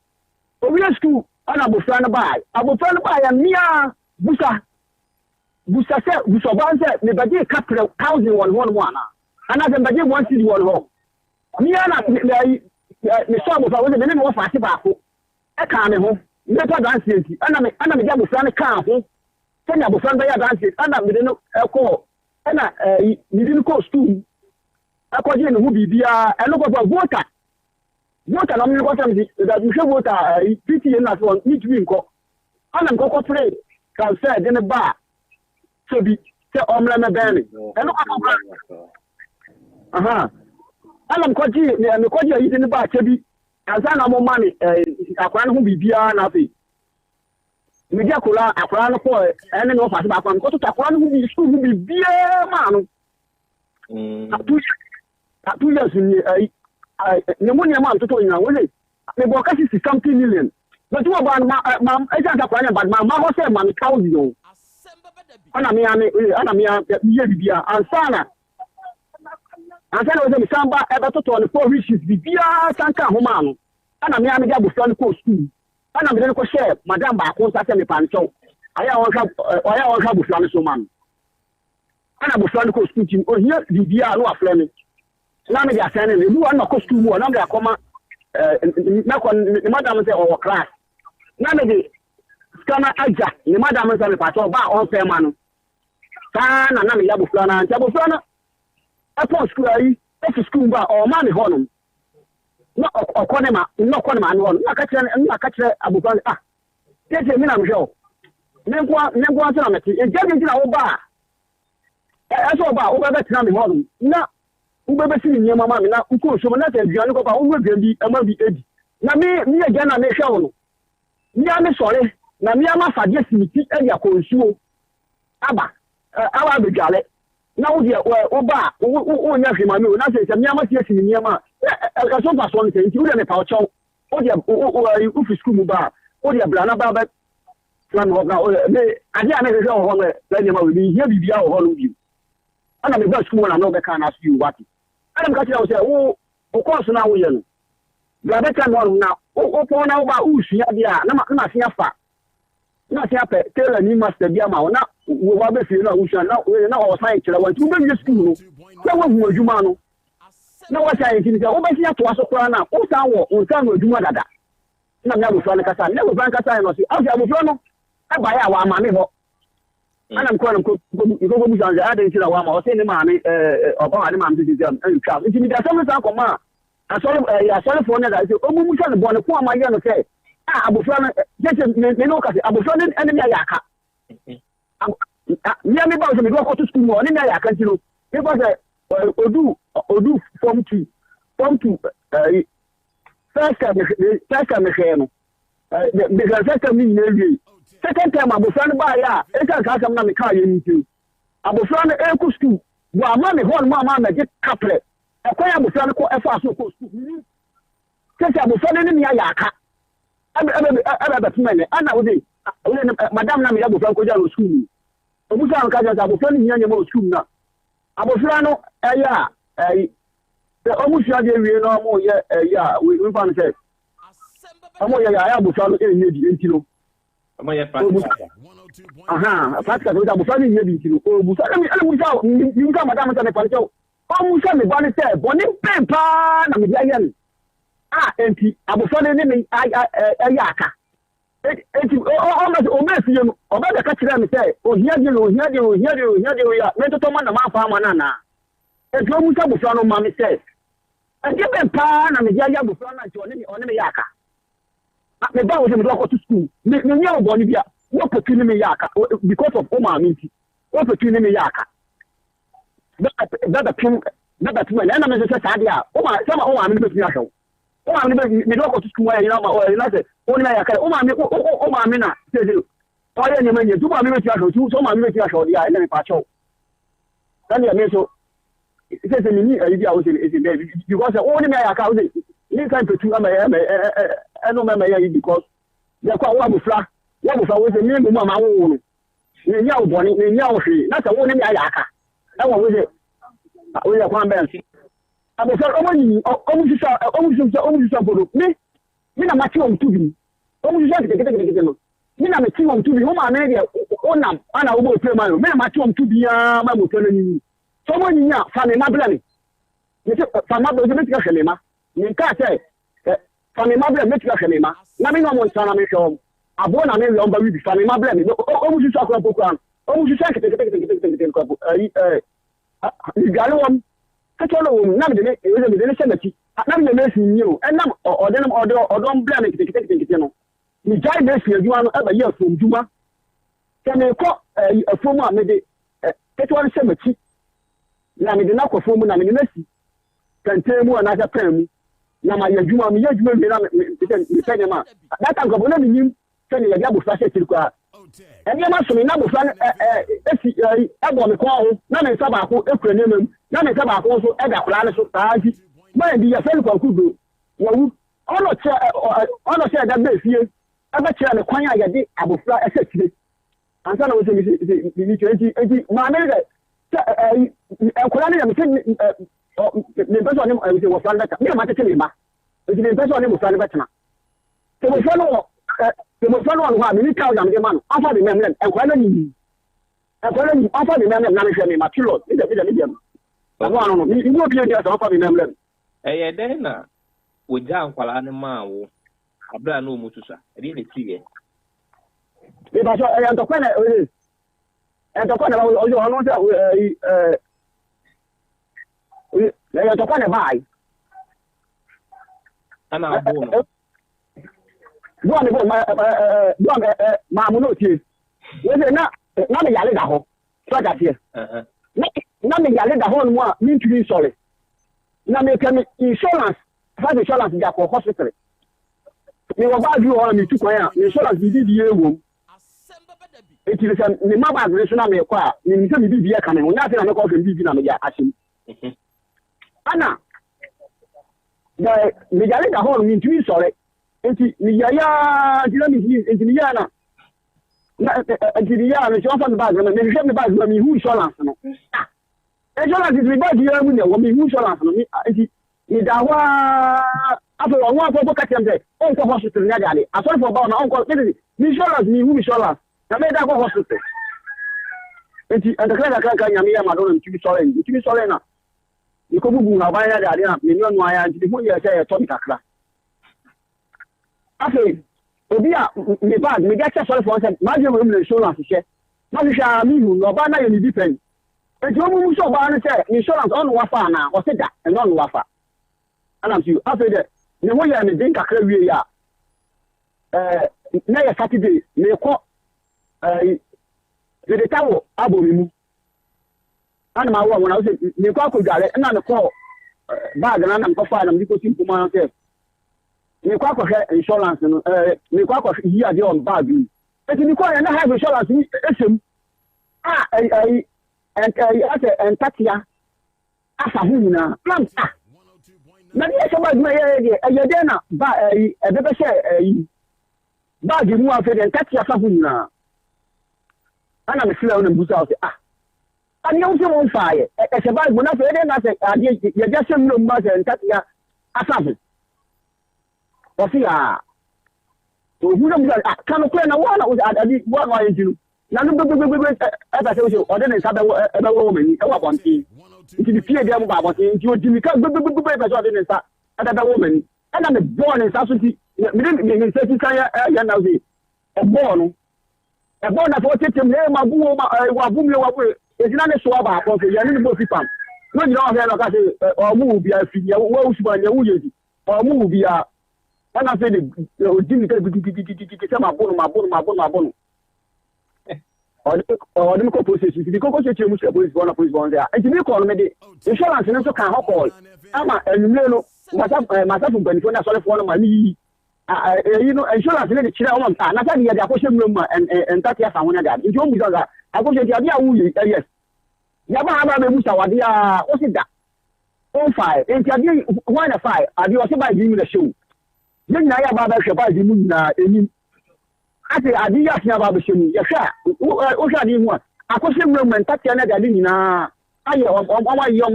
Oh, your school, and I was trying to buy. I was trying to buy a Mia Busa. Busa Banza, the Badia capital 1,111. Another Badia 1 Mia, the song was the name of Fatibaco. I can't home. Never dancing. Ana me jabu fran kan ho. Senya bu fran ba ya dancing. Ana me no eko. Ana ni din ko school. Akoje no hu bibia. Eno ko voter. Voter na me ko sam di da bi hwe voter PTA na so ni twi nko. Ana me ko pray. Kan say de ne ba. So bi se omla me ben. Eno ko aha. Ana me ko ji yi de ne ba che bi. Ansa na mo mani akwa no bibia na fe media kola akwa no ko ene no fa se ba kwa ko to akwa no bi school bibia ma no atu ya sini ne mo ne ma to to nya wole me bo ka 60 something million but wo ba ma e ja akwa nya but ma ho se ma me thousand o ana mi ye bibia ansa na we say samba ebe to 4 wishes bibia sanka homa no ana me am dia bufan ko school ana me ko share madam ba ko sa se me pancho aya won ka bufan so man ana bufan ko school team o here bibia no afle me na me dia sene me mu na ko school mu na me akoma na ko ni madam say o class na me de skana aja ni madam say me pancho ba on fe man no na me ya bufan na ntia bufan Upon school, I school ba or money honum. No, or Conema, no Conema, no catcher, Abufan. Ah, get a minimum show. Nenko answer me. E je bi na wo ba. E so ba wo ba betina me ho na wo ba besi ni mama me na nko so na ta aduane ko ba wo aduane bi ama bi edi. Na me e je na me hwe wo no. Ni ame sore na me ama fade simiti e ya ko nsuo. Aba awa bedwale. Na wo de wo ba wo nya hwe ma me na se me ama tie sini ni ama. E so ba so no nti wo de me pa o chew. Wo de wo fi school mu ba. Wo de bra na ba ba na me ade a me hwe ho me na nyama we bi hia bibia ho no bi. Ana me ba school na no be kan ask you what. Ana me ka tell say wo course na wo ye no. Bra be kan no na wo po na wo ba usua dia na sia fa. Na sia pe tell ni master dia ma na wo ba be fi na usua na o sign kire wa tu be school no. Na wo hu adwuma no. Na wo sign kire wo be sia to aso kora na wo san wo nsan adwuma dada. Na me abofra na kasa na abofra kasa no si afi abofra no aba ya wa ma me ho. Ana mko ko bu janze ade nti na wa ma o se ni ma me oba ade ma me ti jam en twa nti mi da so san ko ma asole fo na da se o mu sha ne bo ne ko ma ye no se abofra no je me no ka se abofra ne ene mi ayaka mi ami ba o se mi do ko to school mo ne mi ayaka nti no e ko se odu form 2 first time me no the first time me ne second time abofra no ba ya e ka ka na me ka ye nti abofra no e ku school wa ma me hon ma me get couple e kwa abofra no ko e fa so ko school kese abofra no ni ya aka aba tumene ana ode madam na me ya abofra ko ja no school obusa no ka ja abofra no nya nya mo school na abofra no e ya omusia de wie no mo ye ya we fa no say amo ya abofra no e nye di enti no Fatka do da bufani nye bi kilo. O bufani mi ala musa madam ta me pancho. O musa me bani se boni pepa na me dia yen. Enti abufani ni me ayaka. Enti o me fie no. O ba da ka kire me se o hia de ya. Me to man na ma fa ma na. Enti o musa bufani ma me se. Enti pepa na me dia ya bufani na nti oni me yaka. Me ba wo se me do ko to school. Me nya oboni bia. What putting me yaka because of Oma Minty? What putting me yaka? That when I am a Sadia, some Oma Minty. Oma me go to school, you know, or another only Yaka, Oma Mina, says you. All any man, you do my military, so my military, the island patrol. Then you may so. It says in the idea was in there because only my account is time to 2 I know my because they're quite one flat. Ya bu fa wo se mi mu ma wo no ni nya wo boni ni nya wo hwe na sa wo ne mi ayaka e wo se o ya kwan ben abo so o mu sisa bodo mi na ma ti wo tubi o mu sisa kete no mi na me ti wo tubi o ma me de o nam ana wo bo pre ma no mi na ma ti wo tubi ya ma mo tele ni so mo nya fa me ma bla ni se fa ma bo se mi ti ka hwe ma ni ka se fa me ma bla mi ti ka hwe ma na mi no mo ntana me hwe abo na me lomba wi bi fa me ma bla me o mu sisa akwa pokran o mu sisa kete ko ni galo won ka tolo won na me de se na ti na me me si nyo enam odon bla me kete no ni jai me si aduma no aba ye afom duma ke me ko afom a me de kete won se ma ti na me de na ko afom na me na si kantemu na ja pram na ma ye aduma me na me tanya ma that time ko na me nim sani ya gabu flashe tilkwa eni ma so na bu flan esi ego me ko ho na me saba ko ekure nemem na me saba ko so eda kula ne so taji ma ndi ya fel kwa kudo wo ono che da be fie aba kira ne kwan ya de abofra ese tire ansa na wo se mi 20 ma me de kula ne ya me se me peso ne se wo flan da me ma tete me ma me peso ne mo flan betna te mo flan no mo flan no ha mi ka o me man afa de memlem enkwala ni afa de memlem na me hwe me ma pilot mi de afa no mi wo bi de afa de memlem den na wo ja ankwala ne ma wo abra na o mu tusa e de tiye e ba so e antokwa na o no se e antokwa na bai ana abo no ma mu no tie Wese na me yale da ho. So that here. Na me yale da ho no a me ntumi sole. Na me ka me insurance, have insurance ya ko hospital. Me wo ba du ho me tu kwan a insurance bi di ewo. It is me ma ba gre so na me kwa a me se me bi ka me. Onya se na me ko fe bi na me ya asim. Ana me yale da ho me ntumi sole. Enti ni ya dina mi enti ni ya na enti ni ya me so fa me bag na me hwe me bag na me hu insurance no insurance is me bag ya mu ne wo me hu insurance no enti ni da wa afa wo afọ ka tem de on ko hospital nya dale asori for ba na on ko me insurance me hu insurance na me da ko hospital enti anda ka nya me ya ma do ntumi sore na ni ko bubu na ba ya dale na me no aya enti hu ya se to mi kakra. Okay, Obia, me bad, me get sorry for one. Imagine we will show us share. Masha me who no ba na you depend. And you move so ba na say insurance on wafa na o say that and on wafa. And I'm you after that. No way me drink akra wie ya. Na ya Saturday me ko the tawo abomi mu. And ma wa na say me ko akudare na me ko bag na na me ko fa na me ko simple man say. Me kwa insurance no me kwa here dey on bag you but me kwa na have insurance ni esem and tatia asa hu na plan na dey so bag me ye dey na ba e be share bag mu afa dey tatia asa hu na ana me feel na mbusa o say ani o se won fa ye e se bag mu na fe dey na say ade ye just sem no mba say tatia asa hu Ofia to hu na mu kan ko na wa na adi wa wa yin na no gbegbegbegbe e ba se o de na sabe e ba wo mani e wa bonti nti bi fie dia mu ba bonti nti o dimi ka gbegbegbegbe e ba so de na sa ada ba wo mani ana me born in sa so ti me se ti kan ya na we e born na fo tetem he ma bu wa bu mi wa bu e jina ne so ba ko ya ni bo fi pam no jina o he no ka se o mu bi afi ya wo usman ya wo yedi o mu bi a ana say the Jimmy tell say ma bono. Or dem ko process the ko se chemu se police one there. And me call me the insurance no so can call. Ama enumle no masa fu benefit na sorry for no ma ni you know insurance no dey kire o ma na say dey akoshe mu ma en tatia fa wona there. Nti o mu ga akoshe dia bia wu yes. Ya ba ba be mu sa wade a o si da. On fire. Nti ade one na fire. Ade o se ba gi mu the show. Yen na ya baba hwe di mu na enim ate adi ya tia baba hwe ya hwa o hwa di hu akose movement tatia na gadi nyina aye o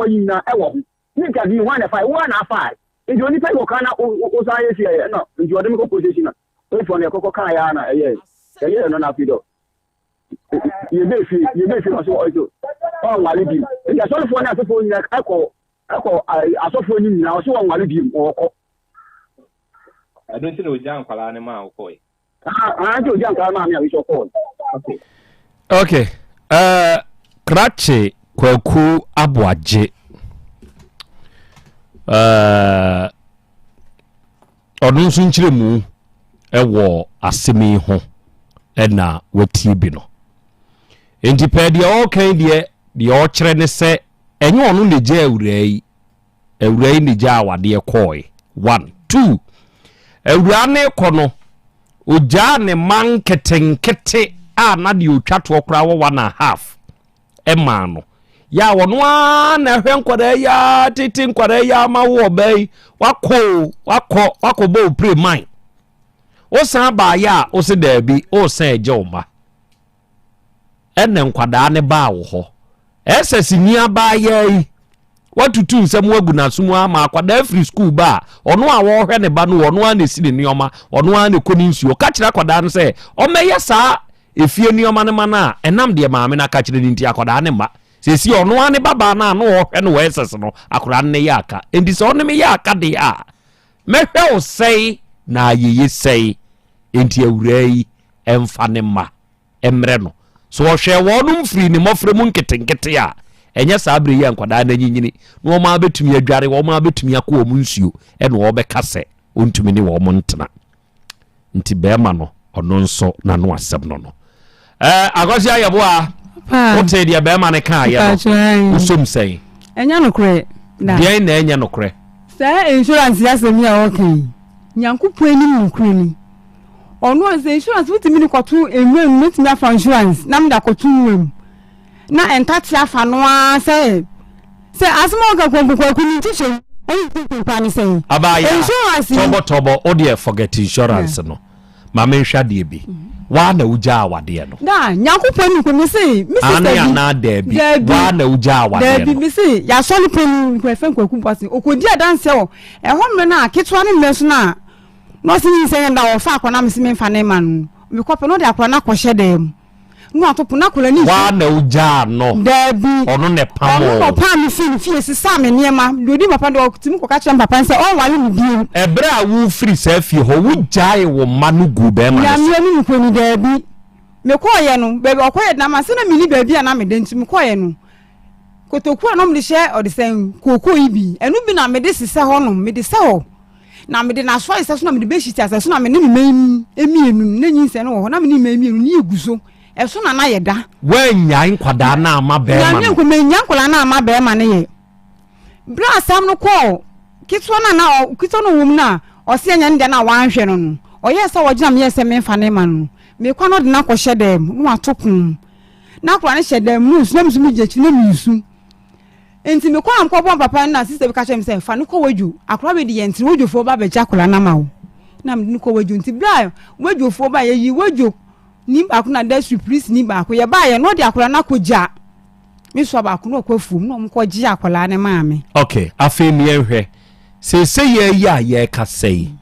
yi na e wo ni ka di hu na fa wo na fa ndi oni pe go kana o sa ye sie no ndi odem ko position na o fo na kokko kan ya na eye no na fido ye be fi no so o nwale bi ndi aso fo na aso nyina akọ aso fo nyina o so o nwale bi o ko I don't think we jam kwala ne ma ukoi. Jo jam kwala ma mi a we so call. Okay. Krache kwaku aboaje. Odun so nkyire mu ewo asemi ho na wati bi no. Enti pe de o kan de o kyere ne se enye onu le je awurai ne ja awade koi 1 2 Ewurane kono oja ne man ketenkete a na de otwa to okra wo 1.5 ema no ya wono na hwe nkwada ya titi nkwada ya ma wo bai wako bo pre mine o san ba ya o se da bi o san eje oma enne nkwada ne ba wo ho esesi ni aba ya yi watutu nsem wagu na sumu ama akwada free school ba ono a wo hwe ne ba no ono a na si ne nioma ono a na koni nsuo ka kira akwada no se o meye sa efie nioma ne mana enam de maame na ka kire ni nti akwada ne ma se si ono a ne baba na no wo hwe no wesese no akwada ne ya aka endi se ono me ya aka de a mehwe o sei na yeye sei enti awurai emfa ne ma emre no so wo hwe wo no mfiri ne mofre mu nketenkete a enye sabre yi ankwada na nyinyini no ma betumi adware wo ma betumi akọ omu nsuo ene wo be kase ontumi ne wo mo ntena nti be ma no ono nso na no asem no agosia yeboa wote dia be ma ne ka ye no usum sei enya no kre da dia na enya no kre say insurance yasem ya okay nyankopo anim no kre ni ono say insurance witimi ni kwato enwem metimi afa insurance na mda kwato nwem na entati afa no a say asmo ga kwompo kuni tisho abaya tobo odi forget insurance no ma me hwa de bi wa na uja awade no da nyakopo ni ko me say ana na da bi wa na uja awade da bi me say ya soli pen ko efen ko kumpasi okodi adanse o ho me na ketwa no me so na no sin say nda wo fa akona me me fa na ma no me ko pe no de akona na ko hye dem no atopo na kola ni wa na uja no da bi ono ne pamo ono pa mi fi sisa me niema dodi papa de okutimi ko ka kire papa say on wale ni bi ebra a wo free sa fi ho wo jae wo manu gu be ma ya mi ni ko ni da bi me ko ye no baby okoye na ma se na mi ni ba bi na me de ntimi ko ye no kotoku a no me de share o de sen koko ibi enu bi na me de sisa ho no me de se ho na me de na so isa so na me de be shiti asa so na me ne me emienu na nyi se no ho na me ni me emienu ni eguso eso na yeda wanya nkwada na ama be ma na nko me nyankola na ama be ma ne ye bra sam no ko kitso na kitso no wum na o se anya nde na wanhwe no no o ye se wo gina me ye se me fa ne ma no me kwa no de na ko hyedem no atopun na kwa ne hyedem mu so na mi jechi na mi su enti me kwa am ko bon papa na sister be ka chem se fa no ko waju akwa be de ye enti waju fo ba be jakola na ma wo na me ko waju enti bra waju fo ba ye yi waju ni ba kuna da surprise ni ba ko ye ba ye no de akola na ko ja mi so ba kuna ko fum no ko ji akola ne maame okay afi mi ehwe se ye ya ye ka sei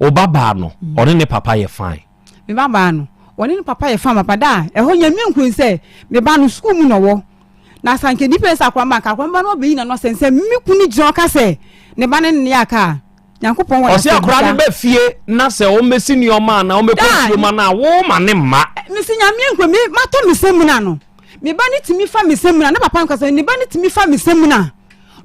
o baba no one ne papa ye fine me baba no one ne papa ye fine papa da e ho nyame nkun se me ba no school mu no wo na sanke di pesa akwa ma ka kwa no be yi na no sense mi kuni jo ka se ne ba ne ne aka Yankopon wa Osi akura ne be fie na se o mesi ni o ma na o me ko fie ma na wo ma ne ma mi si nyame nkwe mi mato mi semu na no mi ba ni timi fa mi semu na na papa nka se ni ba ni timi fa mi semu na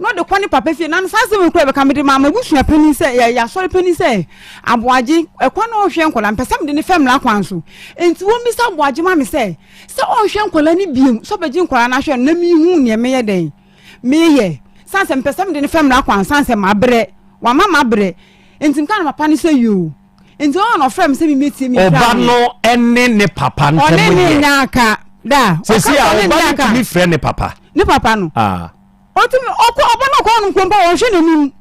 no de kwani papa fie na sa se mi kura be ka mi de ma busua pani se ya sori pani se aboaje ekwa na o hwe nkola mpesa mi de ne fam la kwanso enti wo mi sa aboaje ma mi se o hwe nkola ni biem so be ji nkola na hwe na mi hu ne me ye den me ye sa se mpesa mi de ne fam la kwanso sa se ma bre wa mama bre entim kan papa ni say you enti on of frame say me metie me oba no ene ne papa ntem ye oni nyaka da se si a oba ni friend ne papa no otim oba no ko on kwompa o hwe nanim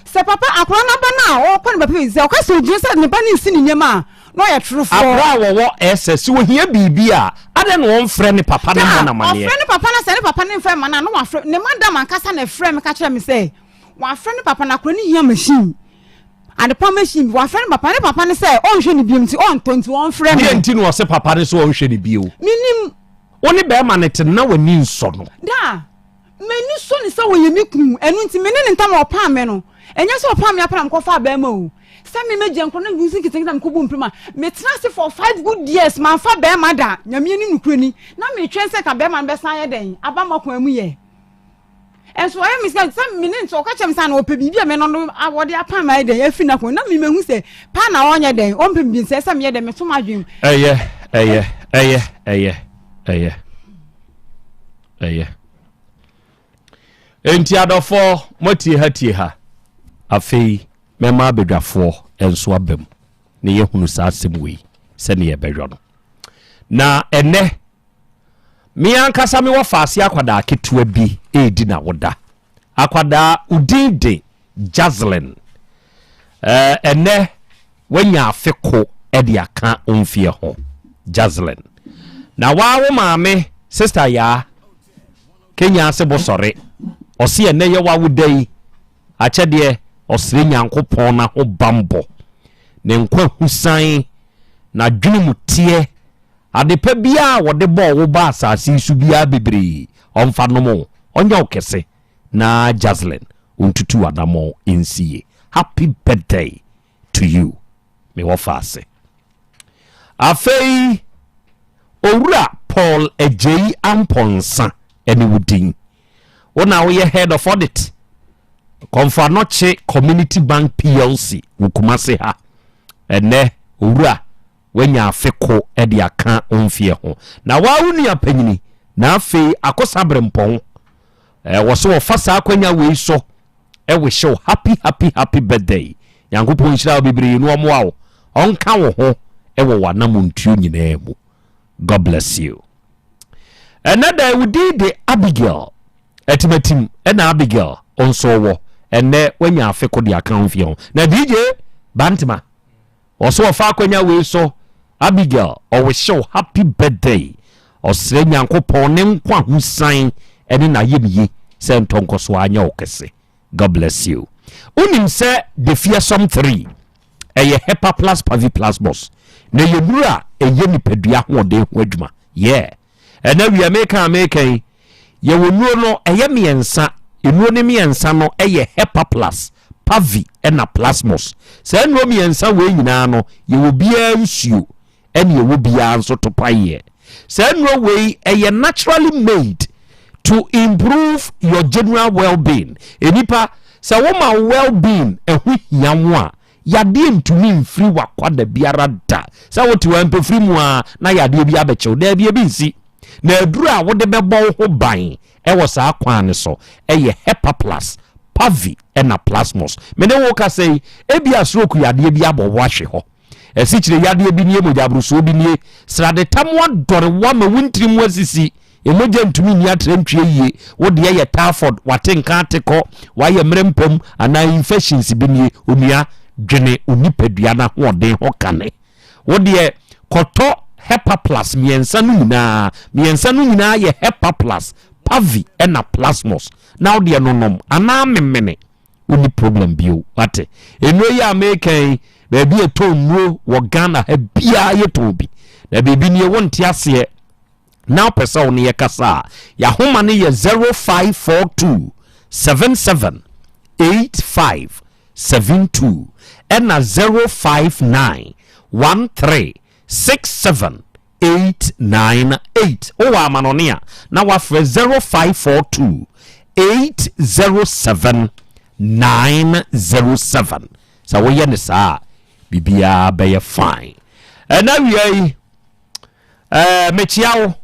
se papa akora na ba na o ko ne papa se o ka se oje se ne ba ni si ni nyama no ye trufo akora wo ss wo hia bibi a ade no on friend ne papa ne na mane o friend papa na se ne papa ne friend mana no wa friend ne madam ankasa na friend me ka kire me say wa friend papa na kro ni hia machine and the machine wa friend papa ne say on hwe ni biem ti on 21 friend me enti no se papa ne so on hwe ni bio minim woni be ma ne te na wani nso no da meni so ni se wo ye mikum enu nti meni ne ntam opa me no enya so opa me apam ko fa ba ma o se me meje nkro na gusi kitan ko bu mprima me tena se for 5 good years man fa ba ma da nyame ni nukrani na me twen se ka ba ma be san ye den aba makon amu ye enso I miss some minutes or catch him son or baby men on what they are palm my day, if na me who say, Pana on your day, on pim says some year them to my dream. Enti adofo moti hati ha afei mema bedwafo enso abam ne yehunu sa asemwe se ne yebedwo no na ene mi ankasa mi wo faase akwada ketua bi edi na woda akwada udinde Jazlin ene wanya afeko edi aka onfie ho Jazlin na wawo maame sister ya Kenya se bosore osi ene ye wawo dai achede osire nyankopon na ho bambo ne nkwa husan na dwene mutie adepa bia wode bo wo ba asase su bia bebre onfa nomo onya okese na Jazlin untutu adamo insie happy birthday to you me wo fase afei owura Paul Ejei Amponsa eni wudin wona wo ye head of audit Konfanoche Community Bank PLC wukumase ha ene owura wanya afeko e de aka onfie ho na wa wuni apanyini na afi akosabre mpon wo so wo fasa akwanya we so e we show happy birthday yankopon hira bibiri no mo awo onka wo ho e wo wanamuntuo nyina mu. God bless you. Another we did the Abigail etimatim na Abigail onso wo ene wanya afeko de aka onfie ho na DJ Bantima also of akwanya we so Abigail or we show happy birthday or sre nyankopon ne nkwa husan ene na yebie se ntonkoso anya okese. God bless you. Unim se the fearsome 3 eye hepa plus pavi plus boss na yebura eye nipadua ho de ho adwuma yeah ena wi ameka ye wonuo no eye miensa enuo ne miensa no eye hepa plus pavi ena plasmos se enuo miensa we nyina no ye wo bia nsuo ene ye wo bia nso to paye se enuo we eye naturally made to improve your general well-being enipa se wo ma well-being ehu hianwa yade ntumi mfiri wakwada biara da se wo ti wampe firi mu a na yade bi abechew da bi nsi na aduru a wo de bebo ho ban e wo sa akwan so eye hepa plus pavi ena plasmos mene wo ka sei ebi asroku yade bi abo wahwe ho esi kire yade bi nie mojabruso bi nie srade tamwa dore wa ma wuntiri mu asisi emoja ntumi ni atrantwie yie wo de ye Tarford watenka ateko wa ye mrempam ana infections bi nie onua dwene onipadua na ho den ho kane wo de koto hepa plus miensa no nyina ye hepa plus pavi ena plasmos na wo de nonom ana memene oni problem bio wate eno ya American baby etonwo wo Ghana ha bia ye tobi na baby ne wonte ase now pesa oni ye kasa ya homa ne ye 0542 77 8572 ena 059 13 67 898 owa manonia na wafre 0542 807 907 so we yen sa bibia be fine ena wi mechiawo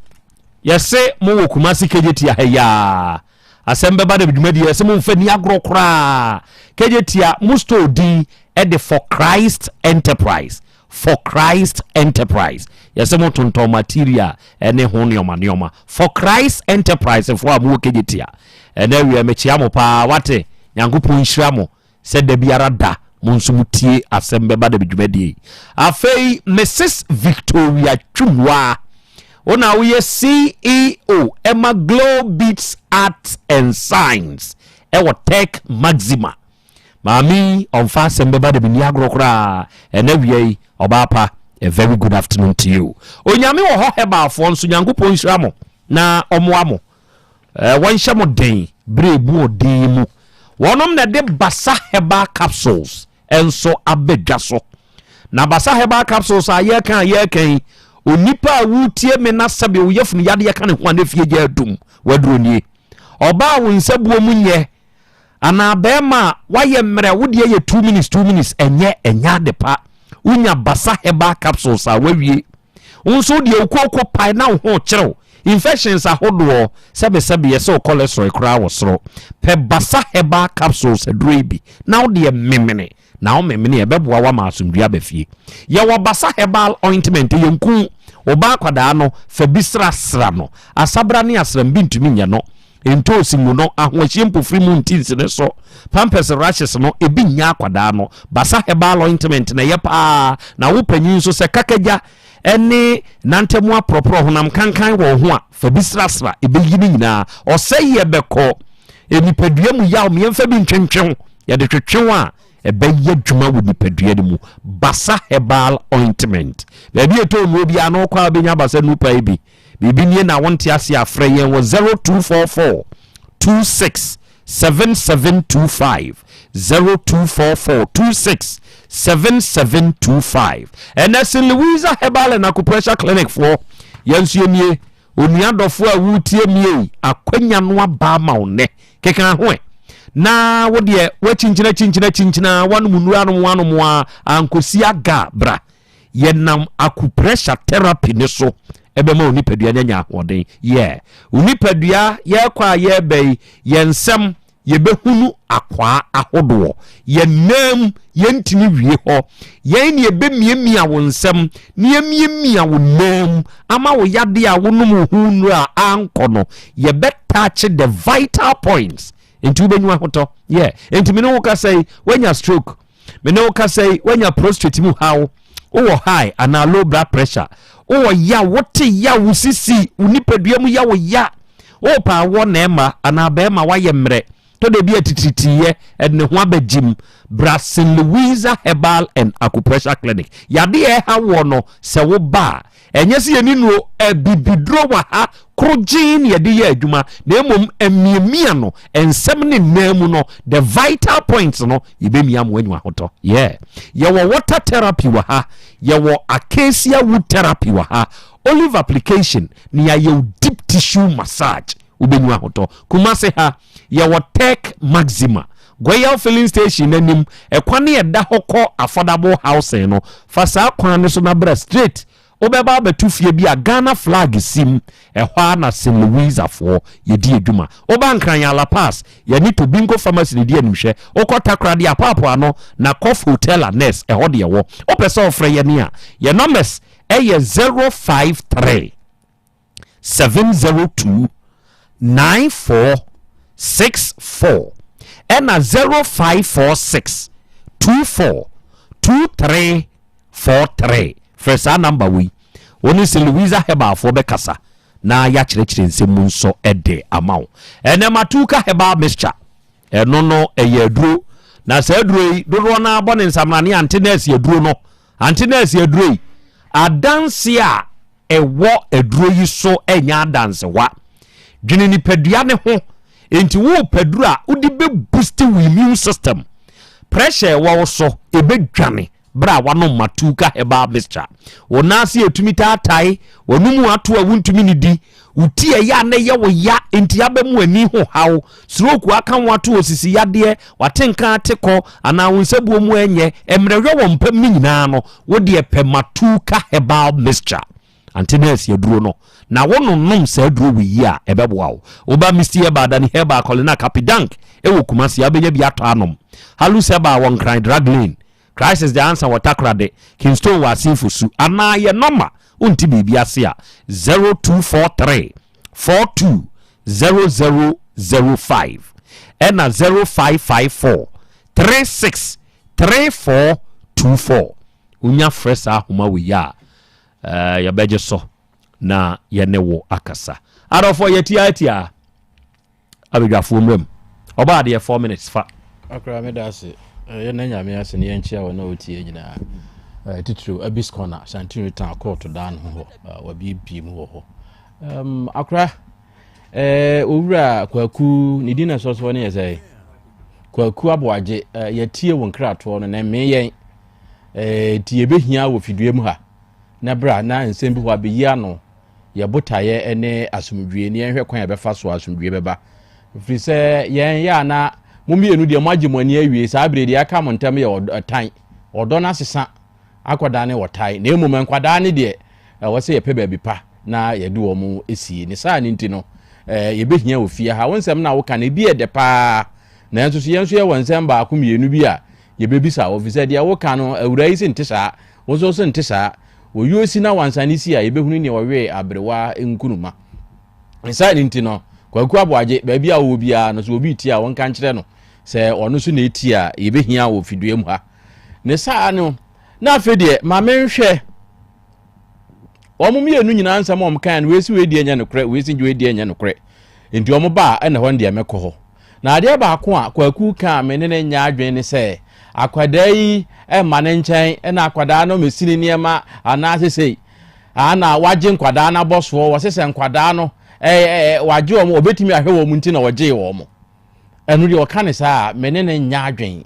yese mo wokumasi kejeti ya Asem Beba Dabi dwumadi yese mo mfani agro kra kejeti musto di ede for Christ Enterprise yese mo tonton material ene ho neoma for Christ Enterprise for amu kejeti ene wi mechia mo pa wate nyankopon hira mo se da biara da monsumutie Asem Beba Dabi dwumadi afei Mrs Victoria Chumwa ona we CEO Emma Glow Beats Art and Science Otec Maxima mami on fa Asem Beba Dabi ni agrokra enawie obapa a very good afternoon to you onyame wo ho heba afo nso nyankopon hira mo na omoa mo won hye mo den brebu odin mu wonom na de basa heba capsules enso abedwa so na basa heba capsules aye kan onipa wutie me na sabe wo yefunu yade ye kan ho anafie gya adum wadroni oba wo nsabuo munye ana bema waye mre wo de ye 2 minutes enye de pa unya basa heba capsules a wawie unso de okoko pai na ho kyerɛw infections ahodo sabe yeso cholesterol kra wo soro pe basa heba capsules adrebi na wo de memene na wo memene e beboa wa ma asomdua bafie ye wo basa herbal ointment yenku oba kwada no fa bisra no asabra ne asram bintumi nya no entosi mu no ahohye mpofri mu ntins ne so pampers rashes no ebi nya kwada no basa herbal ointment na ye pa na wo panyin so se kakagya ene nantemu apropro honam kankan wo ho a fa bisra ebeyini nyina oseye beko enipadua mu yaw me mfa bi ntwentwen ye de twetwen a ebeye dwuma wo nipadua ne mu basa herbal ointment baby eto mu obi ano kwa benya basa nupa ibi bibi nie na wonte ase afre yen wo 0244 26 7725 0244 26 7725 and as in Louisa Herbal and Acupressure Clinic for yensuenie onuadofo a wutie mie akwanya no ba ma one kekan ho na wo de we chinchina wanu munura no wanu mo ankosi aga bra yenam acupressure therapy ne so ebema onipadua nya ahoden onipadua ye kwa ye bei yensem yebehunu akwa ahodo yenam yentini wie ho yen ne yebemiemia wonsem ne yemiemia wonam ama wo yade a wonum hunu a ankono touch the vital points into benyu ahoto into me no ka say when you stroke me no ka say when you prostate mu how high and low blood pressure ya wote ya wusisi unipadua mu ya wo ya pa wo na ema ana ba ema wa yemre to de bia tititiye ne ho abagim Brasin Louisa Herbal and Acupressure Clinic yade ha wo no se wo ba enye se yeni no bibidro wa ha krogin yade ye adwuma na emom emiemia no ensem ne namu no the vital points no yebemia mo anwa hoto ye wo water therapy wa ha ye wo acacia wood therapy wa ha olive application ni ya deep tissue massage ubenwa hoto kumase ha ye wo Otec Maxima Goyal filling station nanim ekwane eda hoko affordable housing no fasa kwan so na bra straight obeba betufie bi a Ghana flag sim ehwa na St. Louis afo yedi eduma oba nkran ya La Paz ye ni to bingo pharmacy di animhwe okota krade apapo ano na Cof Hotel Nest eho de wo opese ofre ye ne a ye numbers eye 053 702 9464 and 0546 242343 first number we oni se Louisa Heba for bekasa na ya chire nsemu nso ede amaw ene matuka heba mixture eno no eyaduro na se aduro yi dodo na abone nsamrane antenas yaduro no antenas yaduro adanse a ewo aduro yi so enya adanse wa dwene ni padua ne ho enti wo padura udi be boost we immune system pressure wo so ebedwane bra wano matuka heba mixture wonase etumi tatai wonumu ato a wuntumi ni di utie ya na ye wo ya enti abemu ani ho hawo stroke aka wato osisi yade watenka ateko ana wonsabuo mu enye emrehwe wo mpam ni nyina no wo de pe matuka heba mixture antenas yaduro no na wono nom sa aduro wi a ebeboa wo oba mistie bada ni heba kolina capidank ewo kumasi abenya bi ato anom halu seba won kran drag lane crisis the answer watakrade Kingston wasifusu ana ye number unti bibi ase a 0243 420005 ena 0554 363424 unya fresa ahoma wi ya ya beje so na yenewo akasa arofo yetia abedwafo mrem oba de 4 minutes fa akra me da se ye na nyame ase ne yenchia wo na otie nyina titru abis corner santini tan court dan ho wa bibi mu ho akra owura kwaku ni dina soso ne yesai kwaku aboaje yetie won krato no na me yen tie behia wo fidue mu ha na bra na nsem bi ho abeyi no ye botaye ene asumdwie ne yenhwe kwan ya befa so asumdwie beba firi se yen ya na mumienu de magimani awie sa abre de aka montam ye otan odo na sesa akwada ne wotai na emu menkwada ne de wo se ye pe ba bi pa na ye de wo mu esie ne sa ne ntino ye behia ofie ha wonsem na wo ka ne bi e de pa na enso so yenso ye wonsem ba akumienu bi a ye bebisa ofise de wo ka no awura yi se ntisa wo so ntisa wo yosi na wansani si a ye behunu ne wo we abrewa enkunuma ne sa ne ntino kwaku aboaje ba bi a wo bia no so obi ti a won kan kire no se ono so na eti a ye behia wo fidue mu ha ne sa no na afede ma menhwe omo mienu nyina ansam om kan we si we die nya no kre we si we die nya no kre enti omo ba na ho ndie mekọ ho na ade ba ko a kwaku ka menene nya adwen ne se akwada yi ma ne nchen na akwada no mesini niema ana sesei ana waje nkwada na boso wo sese nkwada no waje omo obetimi ahwe wo mu nti na waje wo mo enu de okane sa menene nya adwen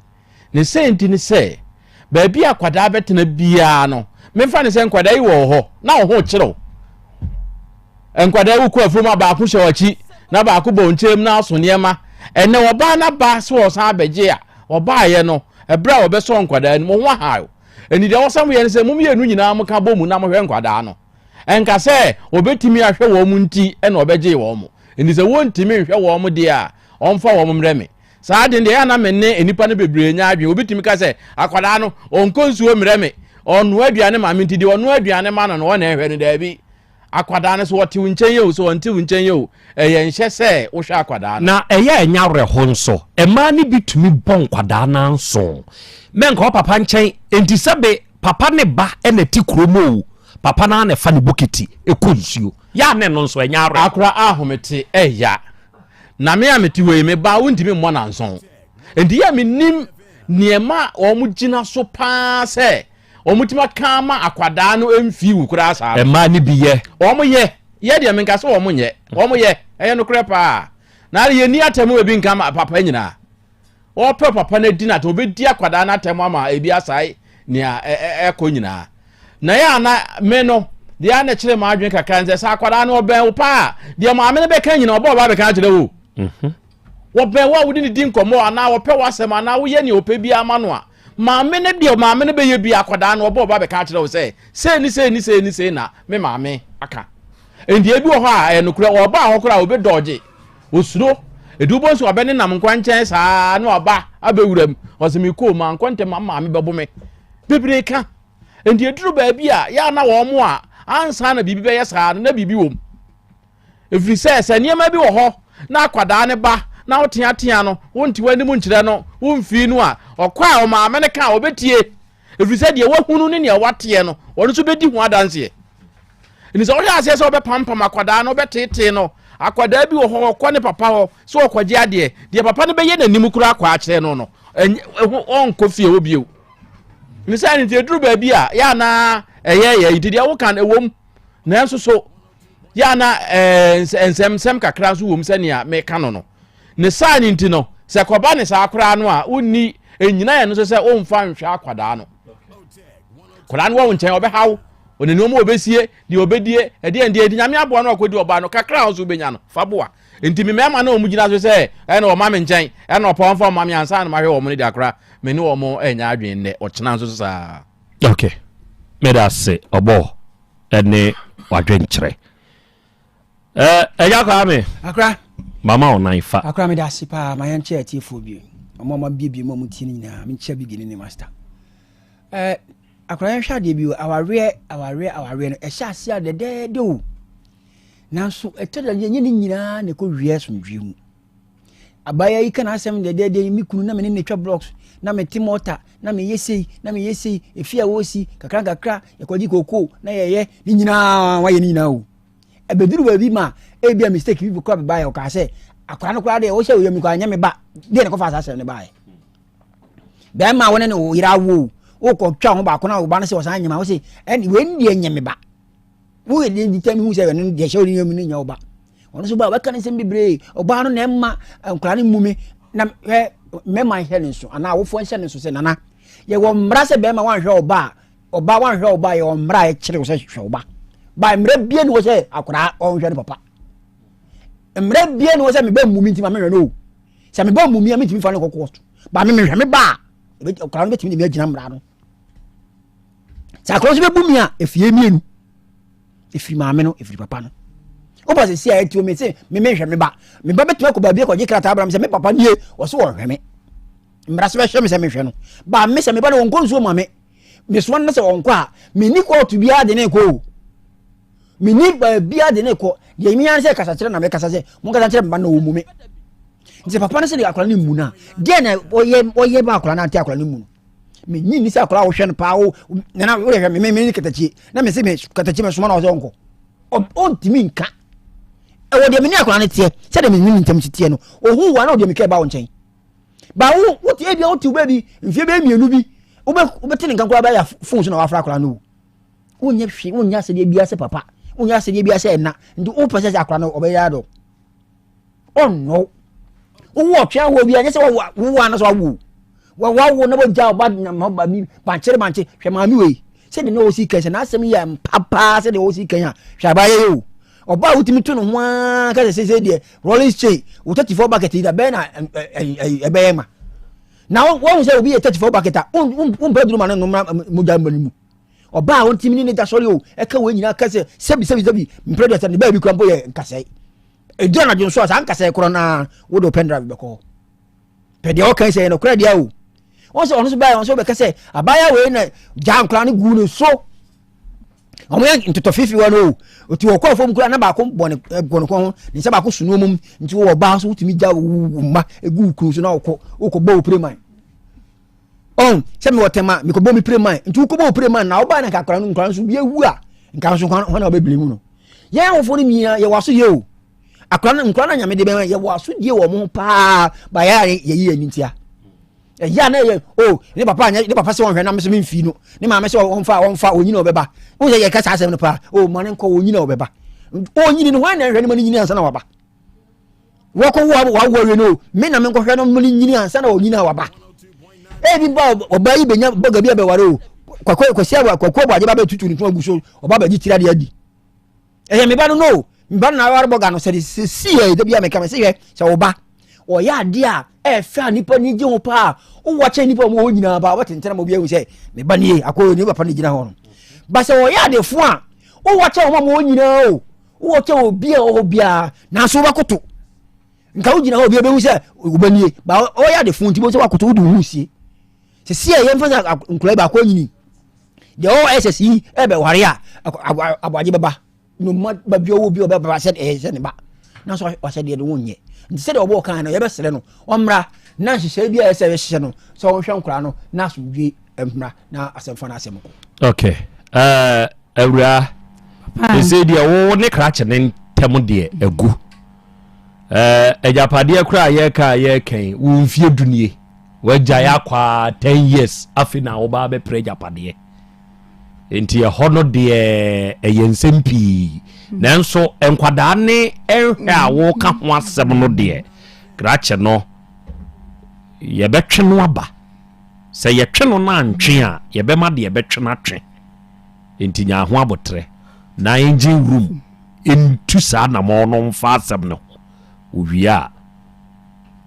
ne se nti ne se ba bi akwada betena bia no memfa ne se nkwada yi wo ho na wo ho kire nkwada yi ku afuma ba ku hyewachi na ba ku bonchem na aso niema ene wo ba na ba so wo san abeje a wo ba ye no ebra wo be so nkwada ni mo ho hayo eni de wosam ye se mum ye nu nyina am ka bomu na mo hwe nkwada no enka se obetimi ahwe wo mu nti e na obeje wo mu eni se wontimi hwe wo mu de a onfa wo mu mreme saa de ya na menne enipa ne bebre nya adwen obetimi ka se akwada no onkonsuo mreme onu aduane ma minti de onu aduane ma no no na ehwe no da bi akwada ne so wote wunchen ye o so wonte wunchen ye o eye nhye se wo hwe akwada na eye enya reho nso ema ne bitumi bon kwada na nso menko papa nchen enti sebe papa ne ba ene ti kromo papa na ne fa ne bokiti ekonsuo ya ne no nso enya reho akra ahomete eya na me ameti we me ba wuntimi mo na nso enti ya menim niema omugina so pa se omutima kama akwada no emfi wukura sa ema ni biye omoye ye de menka so omonye omoye eye no kure pa na ye ni atemu ebi nkama papa nyina o pe papa na di na to obedi akwada na atemu ama ebi asai ne eko nyina na ya na me no de ana kire ma adwen kaka nze sa akwada na oben wo pa de ma me ne be kan nyina obo ba be kan kire wo wo ben wa wudi ni din komo ana wo pe wasem ana wo ye ni ope bi ama no a maame ne be ye bi akwada na obo ba be ka kire wo se ni na me maame aka endi ebi wo ho a enukure oba ho kura obe doje osuro edubo nso abene nam nkwanchen saa na oba abewuram osemi ko ma nkwante maame bebo me bebre ka endi eduru ba bi a ya na wo mo a ansa na bibi be ye saa na bibi wom efiri se niema bi wo ho na akwada ne ba na wotia no wonti wani mu nkire no womfi no a okwa o maame ne ka obetie efiri se de wahunu ne ne watie no wonu so bedi hu adanse ni so ya se so be pampam akwada no betete no akwada bi wo ho ko ne papa ho so okwaje ade de papa ne be ye nanim kura akwa akire no onko fie obie ni sa ni te duru ba bi a ya na eye idide wo kan ewom na enso so ya na ensem kakra so wom sania me kan no ne sa ni ntino se koba ne sa akra no a onni enyina ye no so se omfa nhwe akwada no kwada no wo nchen obe hawo oneni omo obesie di obedie edi nyame abo no akodi oba no kakra ho so benya no faboa enti me mema na omugina so se na o ma me nchen na o pon fo ma me ansa na ma hwe o mo ne di akra me ne o mo enya adwen ne o chena so sa okay me da se obo ene wadwen kire eya ka me akra mama onan fa akra me da se pa ma yan che atifo bi omo ma bibie mo muti ni na me che bigini ni master akra yan hwa de bi aware no ehya ase adede do nanso etada nye ni nyina ne ko wie somdwe mu abaya yi kana asem de mi kunu na me ne twa blocks na me timota na me yesei efia wosi kakra yakodi koko na yeye ni nyina waye ni nyina o ebeduru ba bi ma ebia mistake bi ko ba ya ka se akwa no kra de o se o yemi ko anya me ba de ne ko fa asem ne ba e be ma wona ne o ira wo o ko twa ho ba ko na o ba na se o san nyima o se eni we ndi enya me ba wo e di tami hu se we no de se o ni yemi ni nya o ba ono so ba ka ne sem bibre o ba no na emma nkra ne mumi na me man hye ne so ana wo fo hye ne so se nana ye wo mra se be ma wan hwe oba wan hwe oba ye wo mra e kire wo se hwe oba ba mra bie ne wo se akura on hwe ne papa mra bie ne wo se me ba mumi nti ma me hwe no se me ba mumi a me timi fa ne kokko ba me hwe me ba e akura no betimi ne me agina mra no sa akura so be bumi a efie mienu efiri ma me no efiri papa no oba se sia eti o me se me hwe me ba betuma ko ba bie ko je krata abram se me papa nie wo so wo hwe me mra se be hwe me se me hwe no ba me se me ba no wonko nso ma me so na se wonko a me ni ko to bia de ne ko me ni ba bia de ne ko de mi an se kasa kire na me kasa se mo kasa kire ba na wo mu me nse papa na se de akora ni mu na de na oye ba akora na ante akora ni mu me ni ni se akora wo hwe no pa wo na wo hwe me ni katachi na me se me katachi me so na wo zonko on timi nka ewo de me ni akora ne tie se de me ni ntam tie no ohu wa na o de me ke ba wo nchen ba wo tie bia wo ti ba bi mfie be mienu bi wo tene nkan kora ba ya phone so na wa fra akora no wo nya hwe wo nya se de bia se papa wo nya se de bia se na ndi wo pese akora no obeya do no wo twa wo bia nya se wo na so wo na bo ja ba na ma ba bi banche hwe ma mi we se de no o si kese na asem ya papa se de o si kenya hwe ba ye o oba utimi tu no ho ka se de rolling chain wo 34 bucket da be na ebeyema Now one say obi 34 bucket on bedroom man no moja mbanimu oba won timi ni da sori o e ka we nyina ka se sebi predator ne ba bi krampo ye nkasai e do na jonso asa nkasai kro na wo do pen drive be ko pe de o kan se no kra dia o won se ono so ba won so be ka se abaya we na jam kra ne gu no so omo ya ntoto fifi wa no oti wo kwa fom kra na ba ko bone ko ni se ba ko sunu mum nti wo ba so timi ja ma egu kru so na wo ko bo preman on se me wotema me ko bo mi preman nti wo ko bo preman na wo ba na ka kra no nkran so bi ewu a nkan so kwan na ba bilimu no ye wo fo ni mi ye waso ye o akra na nkran na nyame de be ye waso die wo mo pa ba ya ye yi anintia ya na ye ni papa se won hwe na me se mfi no ni ma me se won fa onyi na obeba wo ye ka sa asem no pa mo ne nko onyi na obeba onyi ni hwan na hwe ni mani nyini ansa na waba wo ko wa we no me na me nko hwe no mani nyini ansa na onyi na waba bi ba oba yi benya boga bia be ware o kwakwa sia kwakwa bo aje ba betutu ni to aguso oba ba gi tira de adi me ba no me ba na ware boga no se si e de bia me ka me se oba o ya dia fa nipa ni je ho pa o wache nipa mo ho nyina ba watentena mo bia hu se me ba nie akoyo ni papa ni gina ho no ba se o ya de fu a o wache ho mo ho nyina o wache o bia na so ba koto nka o gina ho bia be hu se o ba nie ba o ya de fu nti bo se wa koto o du hu sie se sie ye mfa nkula ba ko nyini de o SSE e be ware a abaje baba no ma ba bi o bi o ba se se ne ba na so wa se de no nye nti se de obo kan no ye be sele no omra na hihye bia ese be hihye no so won hwe nkura no na asomdwe emra na asemfa na asem ko okay awura ese dia wo ne krache ne ntem de egu ejapade akura ye ka ye kan wo mfie dunie wagya ya kwa 10 years afina wo ba be pre japade enti ye hono de eyensempi nanso enkwada ne ehwe a wo ka ho asem no de krache no ye betwe no aba se ye twe no na ntwe a ye be ma de ye betwe na twe enti nya ho abotre na engine room into sa na mo no mfa asem no owia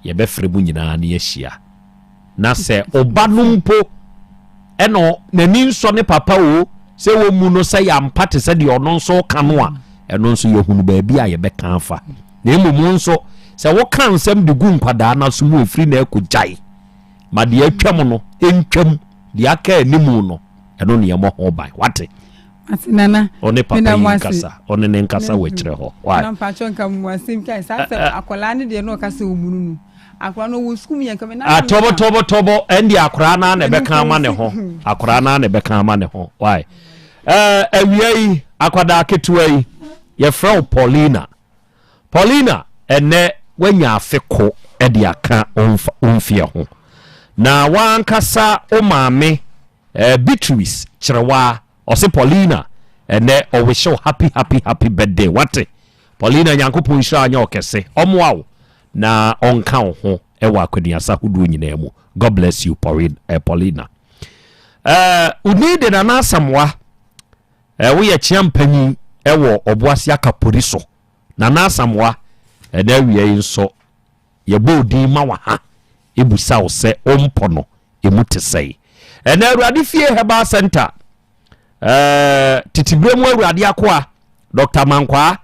ye be frɛ mu nyina na ye hia na se oba no mpo eno nani nso ne papa o se wo mu no se ya mpate se de ono nso ka no a eno nso ye hunu ba bia ye be kan fa na emu nso se wo kan nsem de gu nkwada na so mu efiri na ekujai ma de atwam no entwam de aka animu no eno ne ye mo ho ban wate atinana one papa yi kasa one ne nkasa we kire ho wa na mpacho nka mu asim kai sa se akola ne de no kasa omunu akora no wo skum yen kame na tobo endi akora na na be kan ma ne ho akora na na be kan ma ne ho why awiai akwada ketua yi ye frau Paulina ene wanya afeko e de aka onfie ho na wankasa o maame Beatrice Chirewa ose Paulina ene o wish you happy birthday wate Paulina Nyankopon hira anya okese omoawo na onka ho e wa akwaduasa hudu nyina mu. God bless you Paulina. Unide na nasamwa wo ye chiampanyi e wo oboase akapori so na nasamwa na wiye nso ye bodi ma wa ha ebusa wo se ompo no emutesei na Awurade fie Herbal Center titibremu Awurade akoa Dr. Mankwa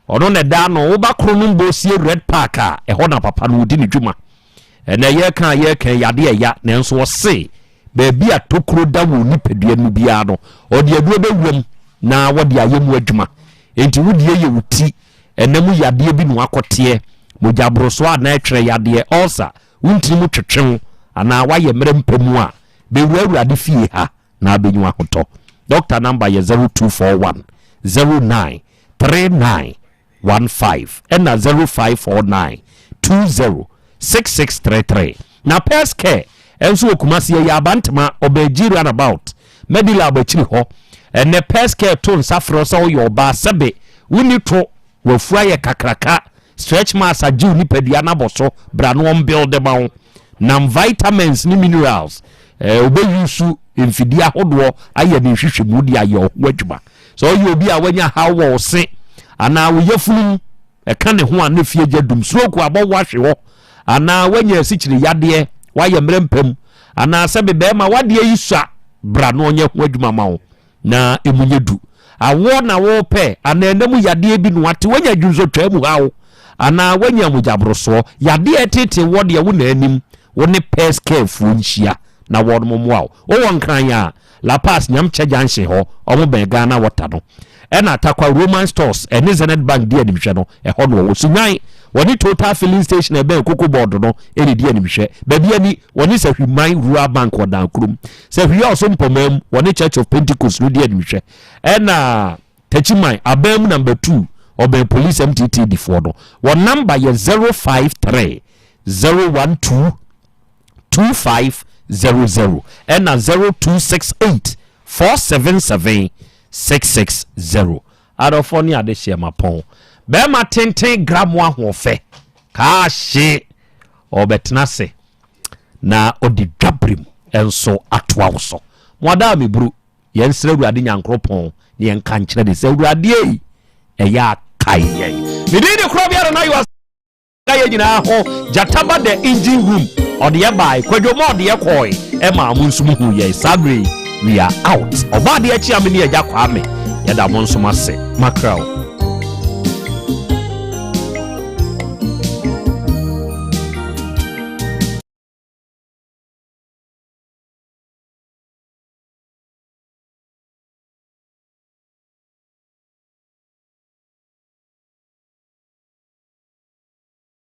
ono ne da no wo ba kro no mbosie Red Park a eho na papa no di ne dwuma na ye kan yade ya na nso wo se ba bia tokro da wo nipadua no bia no ode aduro be wom na wo de ayemu adwuma enti wo die ye wuti enam yade bi no akote mojabro so na etwere yade also wuntini mu twetwe ana wa ye mere mpamu a be wu Awurade fie ha na abenyu ahoto. Doctor number ye 0241 093915 and 0549 206633 na peske enso okumasi ya abantema obejiri and about medila abachiri ho ene peske to nsafro so yo ba sebe wuni to wafua ye kakraka stretch marks aju ni pedua na boso brano on build ma na vitamins ni minerals obeyusu emfidia hodo aye ni hwehwemu dia ye wadwuma so you obi a wanya hawo se ana wo yefunu e ka ne ho a ne fie jadum stroke abɔ wahwe ho ana wanya sikyire yade wayɛ mmerempam anaasɛ bɛɛma wade yi sua bra no ɔnyɛ ho adwuma ma wo na emunye du awo na wo pɛ ana enam yadeɛ bi no ate wanya dwunso twa mu hawo ana wanya mujabroso yadeɛ tete wo de wo na anim wo ne pes careful nhyia na wo no mo wo won kran ya La Paz nyam chaja nche ho omo ben Ghana water no ena atakwa Roman stores ene Zenith Bank dia nimhwe no ho no wo sunwan woni total filling station e ben koko board no ene dia nimhwe ba bia ni woni sahwiman rural bank odan krum sahwi also mpomam woni Church of Pentecost no dia nimhwe ena tachiman abam number 2 oben police MTT before no one number ye 053 012 2500 and 0268 477 660. Adofoni ade share mapon. Be ma tenten gram wa hofe. Ka hye obetnase na odi dwabrim enso atoa wo so. Mwada mi bru yensre Awurade Nyankropon ne enka nkyere de se Awurade yi eya kai yi. Mi di Krobea na Yaw Asante nyina ho Jataba the engine room or the by Kwadwomo de ekoi e ma amunsum hu ye sabre we are out. Oba de achi amene agya kwa me yada monsum ase makraw